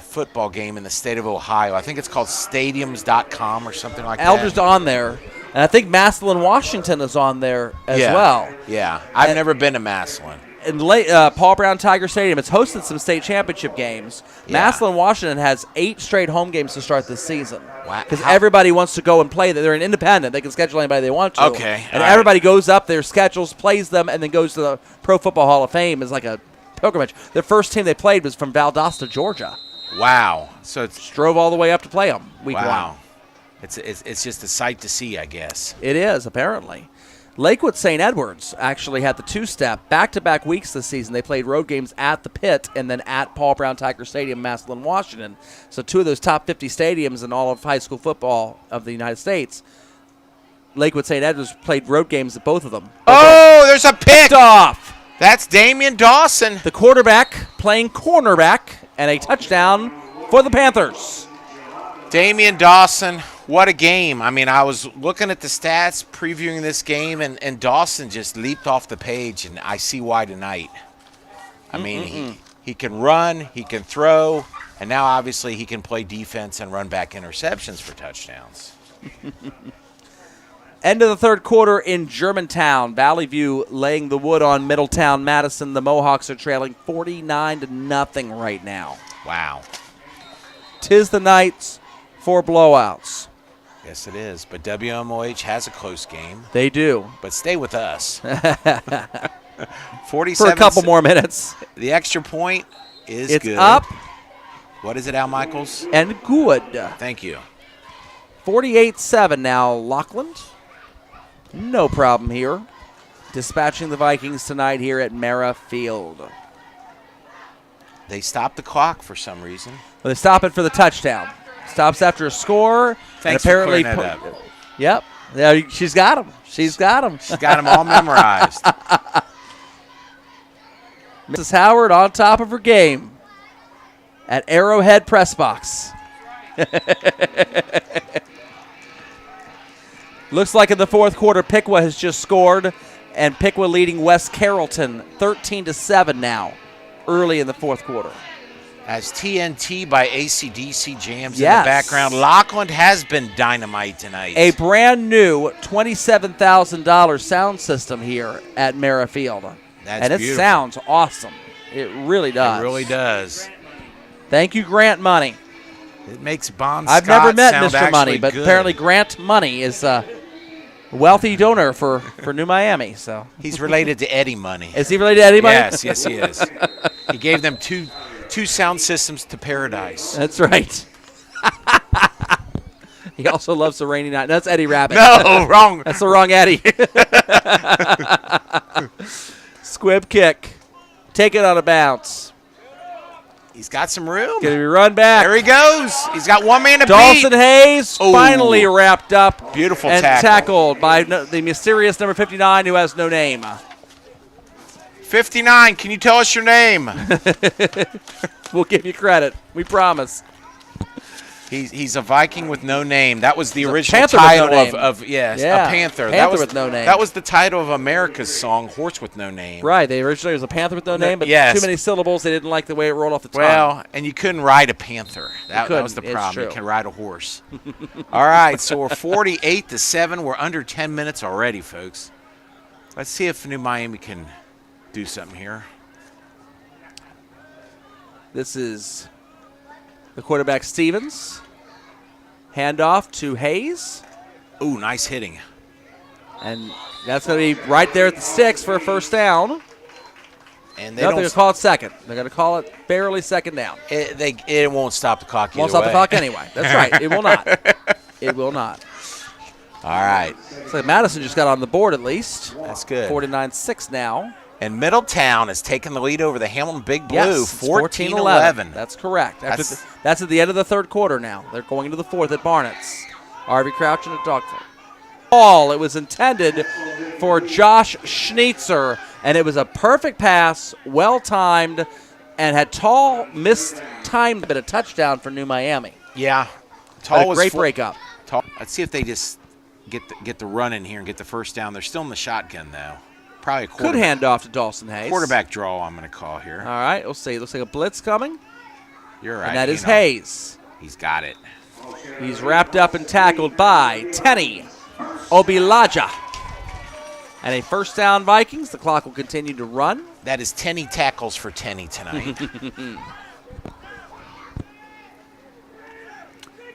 football game in the state of Ohio. I think it's called stadiums.com or something like Alger's that. on there. And I think Massillon, Washington is on there as well. Yeah, I've never been to Massillon. In Paul Brown Tiger Stadium, it's hosted some state championship games. Yeah. Massillon, Washington has 8 straight home games to start this season. Wow. Because everybody wants to go and play. They're an independent. They can schedule anybody they want to. Okay. And All everybody goes up, their schedules, plays them, and then goes to the Pro Football Hall of Fame as like a pilgrimage. The first team they played was from Valdosta, Georgia. Wow. So it's Drove all the way up to play them week wow. one. It's just a sight to see, I guess. It is, apparently. Lakewood St. Edwards actually had the two-step back-to-back weeks this season. They played road games at the Pit and then at Paul Brown Tiger Stadium, Massillon, Washington. So 2 of those top 50 stadiums in all of high school football of the United States. Lakewood St. Edwards played road games at both of them. Oh, there's a pick. Picked off. That's Damian Dawson. The quarterback playing cornerback and a touchdown for the Panthers. Damian Dawson, what a game. I mean, I was looking at the stats, previewing this game, and Dawson just leaped off the page, and I see why tonight. I mean, he can run, he can throw, and now obviously he can play defense and run back interceptions for touchdowns. End of the third quarter in Germantown. Valley View laying the wood on Middletown Madison. The Mohawks are trailing 49-0 right now. Wow. 'Tis the night for blowouts. Yes, it is. But WMOH has a close game. They do. But stay with us. For 47 a couple more minutes. The extra point is It's good. up What is it, Al Michaels? and good. Thank you. 48-7 now, Lockland. No problem here. Dispatching the Vikings tonight here at Mara Field. They stopped the clock for some reason. Well, they stop it for the touchdown. Stops after a score. Thanks and apparently for clearing that up. Yep. Yeah, she's got him. She's got him. She's got them all memorized. Mrs. Howard on top of her game at Arrowhead Press Box. Looks like in the fourth quarter, Piqua has just scored, and Piqua leading West Carrollton 13-7 now, early in the fourth quarter. As TNT by AC/DC jams Yes. in the background, Lockland has been dynamite tonight. A brand new $27,000 sound system here at Mara Field. That's and it beautiful. sounds awesome. It really does. It really does. Thank you, Grant Money. It makes Bon I've Scott never met sound Mr. Money, actually but good. apparently Grant Money is a wealthy donor for New Miami. So He's related to Eddie Money. is he related to Eddie Money? Yes, he is. He gave them two sound systems to paradise. That's right. He also loves the rainy night. That's Eddie Rabbit. No, wrong. That's the wrong Eddie. Squib kick. Take it on a bounce. He's got some room. Going to be run back. There he goes. He's got one man to Dawson beat. Hayes Oh. finally wrapped up. Beautiful and tackle. tackled by the mysterious number 59 who has no name. 59, can you tell us your name? We'll give you credit. We promise. He's a Viking with no name. That was the original Panther with title no name. of yes, Yeah, a Panther. Panther with no name. That was the title of America's song, Horse with No Name. Right. They originally was a panther with no name, but yes. too many syllables. They didn't like the way it rolled off the tongue. Well, and you couldn't ride a panther. That was the It's problem. true. You can ride a horse. All right, so we're 48-7. We're under 10 minutes already, folks. Let's see if New Miami can do something here. This is the quarterback, Stevens. Handoff to Hayes. Ooh, nice hitting. And that's going to be right there at the sticks for a first down. And they They're going don't. to call it second. They're going to call it barely second down. It won't stop the clock. Won't either stop the way. clock anyway. That's right. It will not. It will not. All right, So Madison just got on the board at least. that's good. 49-6 now. And Middletown has taken the lead over the Hamilton Big Blue, Yes, it's 14-11. That's correct. That's- That's at the end of the third quarter now. They're going into the fourth at Barnett's. Harvey Crouch and a dogfoot. Ball. It was intended for Josh Schnitzer, and it was a perfect pass, well-timed, and had Tall mistimed, but a touchdown for New Miami. Yeah, Had Tall a was great full- breakup. Tall. Let's see if they just get the run in here and get the first down. They're still in the shotgun though. Probably a Good handoff to Dawson Hayes. quarterback draw. I'm going to call here. All right, we'll see. Looks like a blitz coming, You're right. and that you is know, Hayes. He's got it. He's wrapped up and tackled by Tenney. Obilaja. And a first down, Vikings. The clock will continue to run. That is Tenny tackles for Tenny tonight.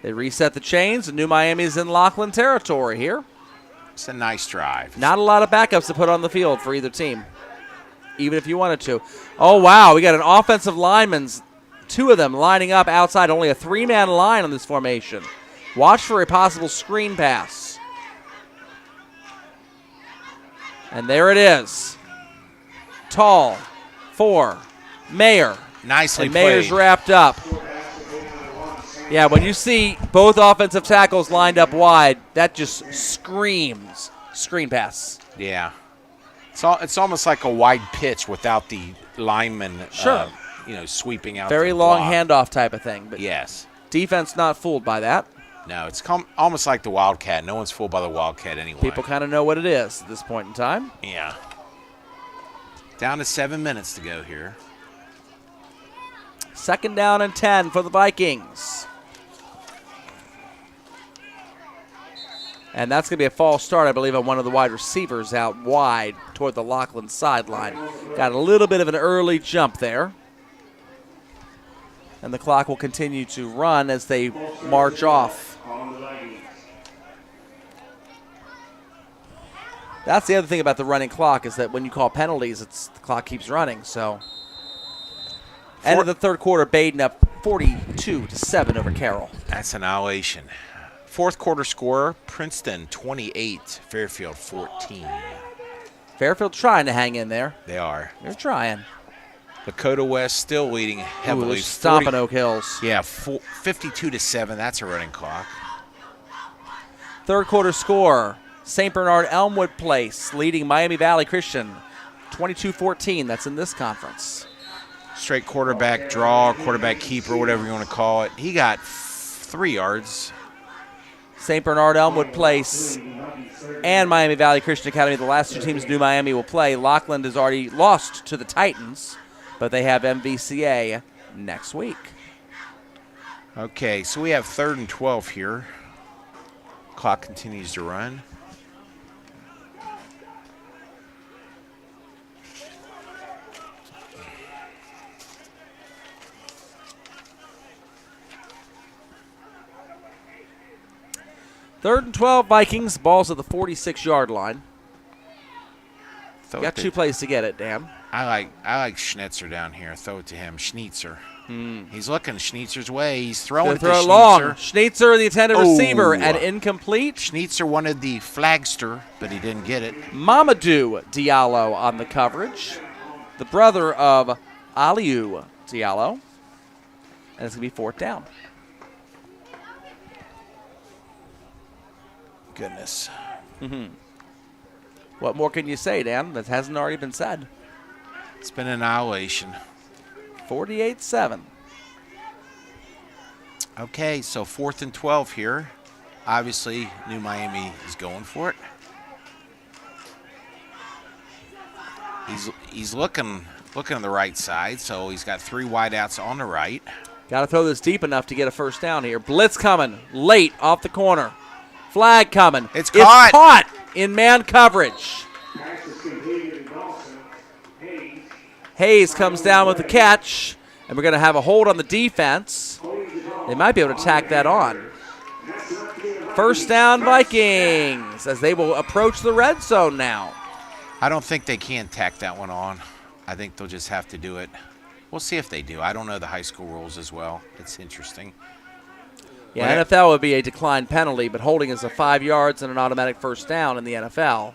They reset the chains, and New Miami is in Lockland territory here. It's a nice drive. Not a lot of backups to put on the field for either team, even if you wanted to. Oh, wow, we got an offensive lineman, 2 of them lining up outside, only a 3-man line on this formation. Watch for a possible screen pass. And there it is. Tall for Mayer. Nicely and Mayer's played. wrapped up. Yeah, when you see both offensive tackles lined up wide, that just screams screen pass. Yeah. It's almost like a wide pitch without the lineman Sure. sweeping out. Very the long block. handoff type of thing. But Yes. defense not fooled by that. No, it's almost like the Wildcat. No one's fooled by the Wildcat anyway. People kind of know what it is at this point in time. Yeah. Down to 7 minutes to go here. 2nd down and 10 for the Vikings. And that's going to be a false start, I believe, on one of the wide receivers out wide toward the Lachlan sideline. Got a little bit of an early jump there. And the clock will continue to run as they march off. That's the other thing about the running clock is that when you call penalties, the clock keeps running. So, end of the third quarter, Baden up 42-7 over Carroll. That's annihilation. Fourth quarter score, Princeton 28, Fairfield 14. Fairfield trying to hang in there. They are. They're trying. Dakota West still leading Ooh, heavily. they're stomping Oak Hills. Yeah, 52-7. That's a running clock. Third quarter score, St. Bernard Elmwood Place leading Miami Valley Christian 22-14. That's in this conference. Straight quarterback draw, quarterback keeper, whatever you want to call it. He got 3 yards. St. Bernard Elmwood Place and Miami Valley Christian Academy, the last 2 teams New Miami will play. Lockland has already lost to the Titans, but they have MVCA next week. Okay, so we have 3rd and 12 here. Clock continues to run. Third and 12 Vikings, ball's at the 46-yard line. Got 2 plays to get it, Dan. I like Schnitzer down here. Throw it to him. Schnitzer. He's looking Schnitzer's way. He's throwing it to Throw it Schnitzer. long. Schnitzer, the intended receiver, Oh. and incomplete. Schnitzer wanted the flagster, but he didn't get it. Mamadou Diallo on the coverage. The brother of Aliou Diallo. And it's going to be 4th down. Goodness. What more can you say, Dan, that hasn't already been said? It's been annihilation. 48-7. Okay, so 4th and 12 here. Obviously, New Miami is going for it. He's looking on the right side, so he's got 3 wideouts on the right. Got to throw this deep enough to get a first down here. Blitz coming late off the corner. Flag coming. It's caught. It's caught in man coverage. Hayes comes down with the catch, and we're going to have a hold on the defense. They might be able to tack that on. First down, Vikings, as they will approach the red zone now. I don't think they can tack that one on. I think they'll just have to do it. We'll see if they do. I don't know the high school rules as well. It's interesting. Yeah, NFL would be a declined penalty, but holding is a 5 yards and an automatic first down in the NFL.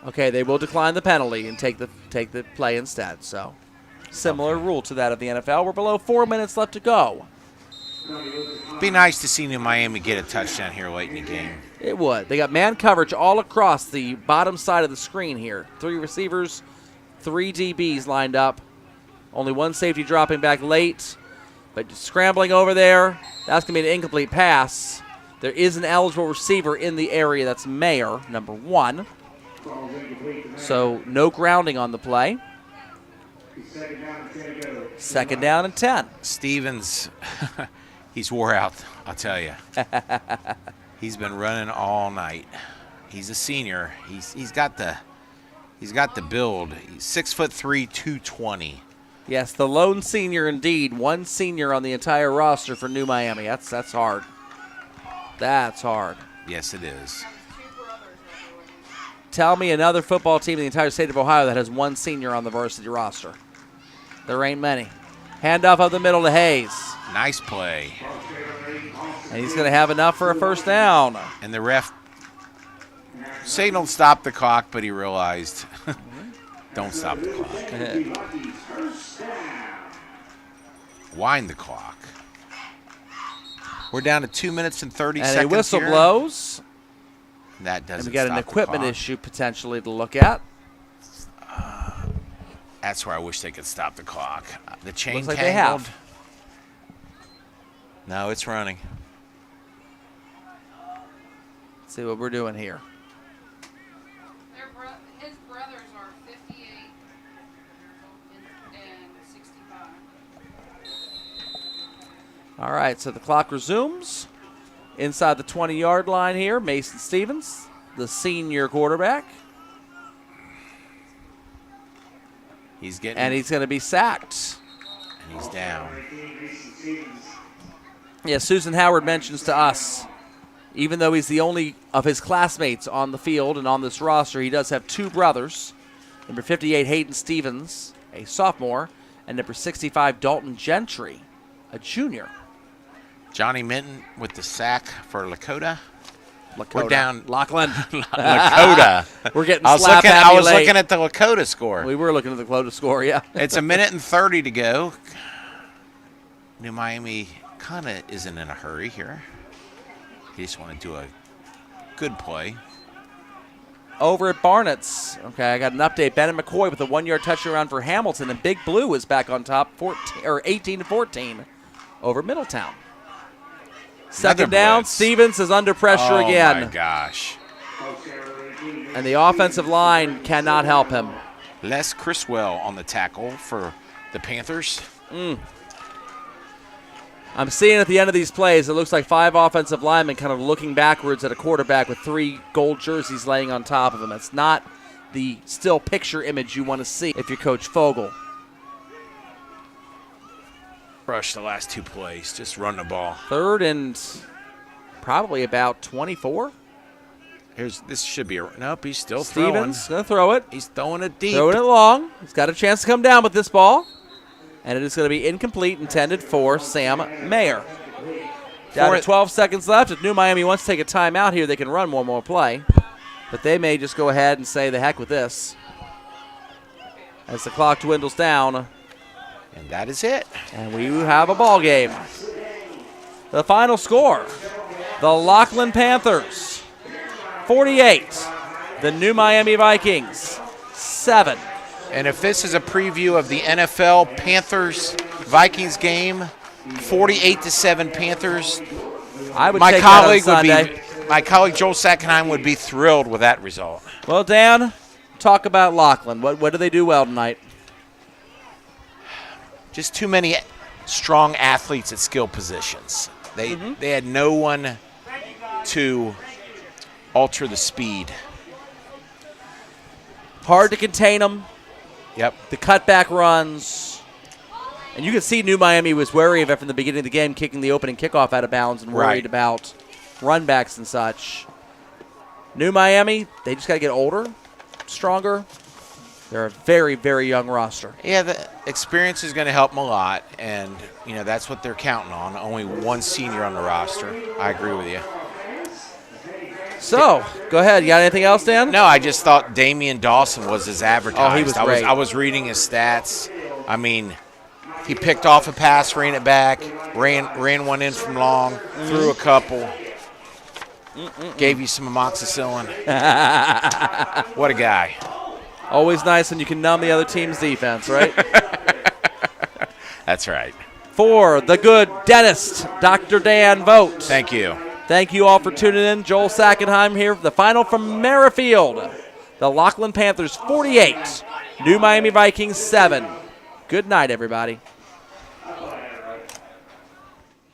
Okay, they will decline the penalty and take the play instead. So, similar rule to that of the NFL. We're below 4 minutes left to go. Be nice to see New Miami get a touchdown here late in the game. It would. They got man coverage all across the bottom side of the screen here. 3 receivers, 3 DBs lined up. Only 1 safety dropping back late. But scrambling over there, that's going to be an incomplete pass. There is an eligible receiver in the area. That's Mayer, number 1. So no grounding on the play. 2nd down and 10. Stevens, he's wore out, I'll tell you. He's been running all night. He's a senior. He's got the build. He's 6'3", 220. Yes, the lone senior indeed. One senior on the entire roster for New Miami. That's hard. That's hard. Yes, it is. Tell me another football team in the entire state of Ohio that has one senior on the varsity roster. There ain't many. Handoff up the middle to Hayes. Nice play. And he's going to have enough for a first down. And the ref signaled stop the clock, but he realized don't stop the clock. Wind the clock. We're down to 2 minutes and 30 seconds. And a whistle here. blows. That doesn't. And we got stop an equipment the clock. issue potentially to look at. That's where I wish they could stop the clock. The chain Looks like tangled. they have. No, it's running. Let's see what we're doing here. His brothers are 58 and 65. All right, so the clock resumes. Inside the 20-yard line here, Mason Stevens, the senior quarterback. He's getting. And he's going to be sacked. And he's down. Yeah, Susan Howard mentions to us, even though he's the only of his classmates on the field and on this roster, he does have two brothers. Number 58, Hayden Stevens, a sophomore, and number 65, Dalton Gentry, a junior. Johnny Minton with the sack for Lakota. Lakota. We're down. Lachlan. Lakota. We're getting I was slap looking. happy I was late. looking at the Lakota score. We were looking at the Lakota score, yeah. It's 1 minute and 30 to go. New Miami kind of isn't in a hurry here. He just want to do a good play. Over at Barnett's. Okay, I got an update. Bennett McCoy with a 1-yard touchdown for Hamilton, and Big Blue is back on top, 18-14 over Middletown. Second down, blitz. Stevens is under pressure again. Oh, my gosh. And the offensive line cannot help him. Les Criswell on the tackle for the Panthers. I'm seeing at the end of these plays, it looks like 5 offensive linemen kind of looking backwards at a quarterback with 3 gold jerseys laying on top of him. It's not the still picture image you want to see if you're Coach Fogel. Rush the last 2 plays. Just run the ball. Third and probably about 24. This should be Nope, he's still Stevens throwing. going to throw it. He's throwing it deep. Throwing it long. He's got a chance to come down with this ball. And it is going to be incomplete, intended for Sam Mayer. Down to 12 seconds left. If New Miami wants to take a timeout here, they can run one more play. But they may just go ahead and say the heck with this. As the clock dwindles down. And that is it. And we have a ball game. The final score, the Lockland Panthers, 48. The New Miami Vikings, 7. And if this is a preview of the NFL Panthers-Vikings game, 48-7 Panthers, I would my take colleague that on would Sunday. be my colleague Joel Sackenheim would be thrilled with that result. Well, Dan, talk about Lockland. What do they do well tonight? Just too many strong athletes at skill positions. They had no one to alter the speed. Hard to contain them. Yep. The cutback runs. And you can see New Miami was wary of it from the beginning of the game, kicking the opening kickoff out of bounds and worried about run backs and such. New Miami, they just got to get older, stronger. They're a very, very young roster. Yeah, the experience is going to help them a lot, and that's what they're counting on. Only one senior on the roster. I agree with you. So, go ahead. You got anything else, Dan? No, I just thought Damian Dawson was as advertised. Oh, he was great. I was reading his stats. I mean, he picked off a pass, ran it back, ran one in from long, threw a couple, gave you some amoxicillin. What a guy. Always nice when you can numb the other team's defense, right? That's right. For the good dentist, Dr. Dan Vogt. Thank you. Thank you all for tuning in. Joel Sackenheim here. The final from Merrifield. The Lockland Panthers 48. New Miami Vikings 7. Good night, everybody.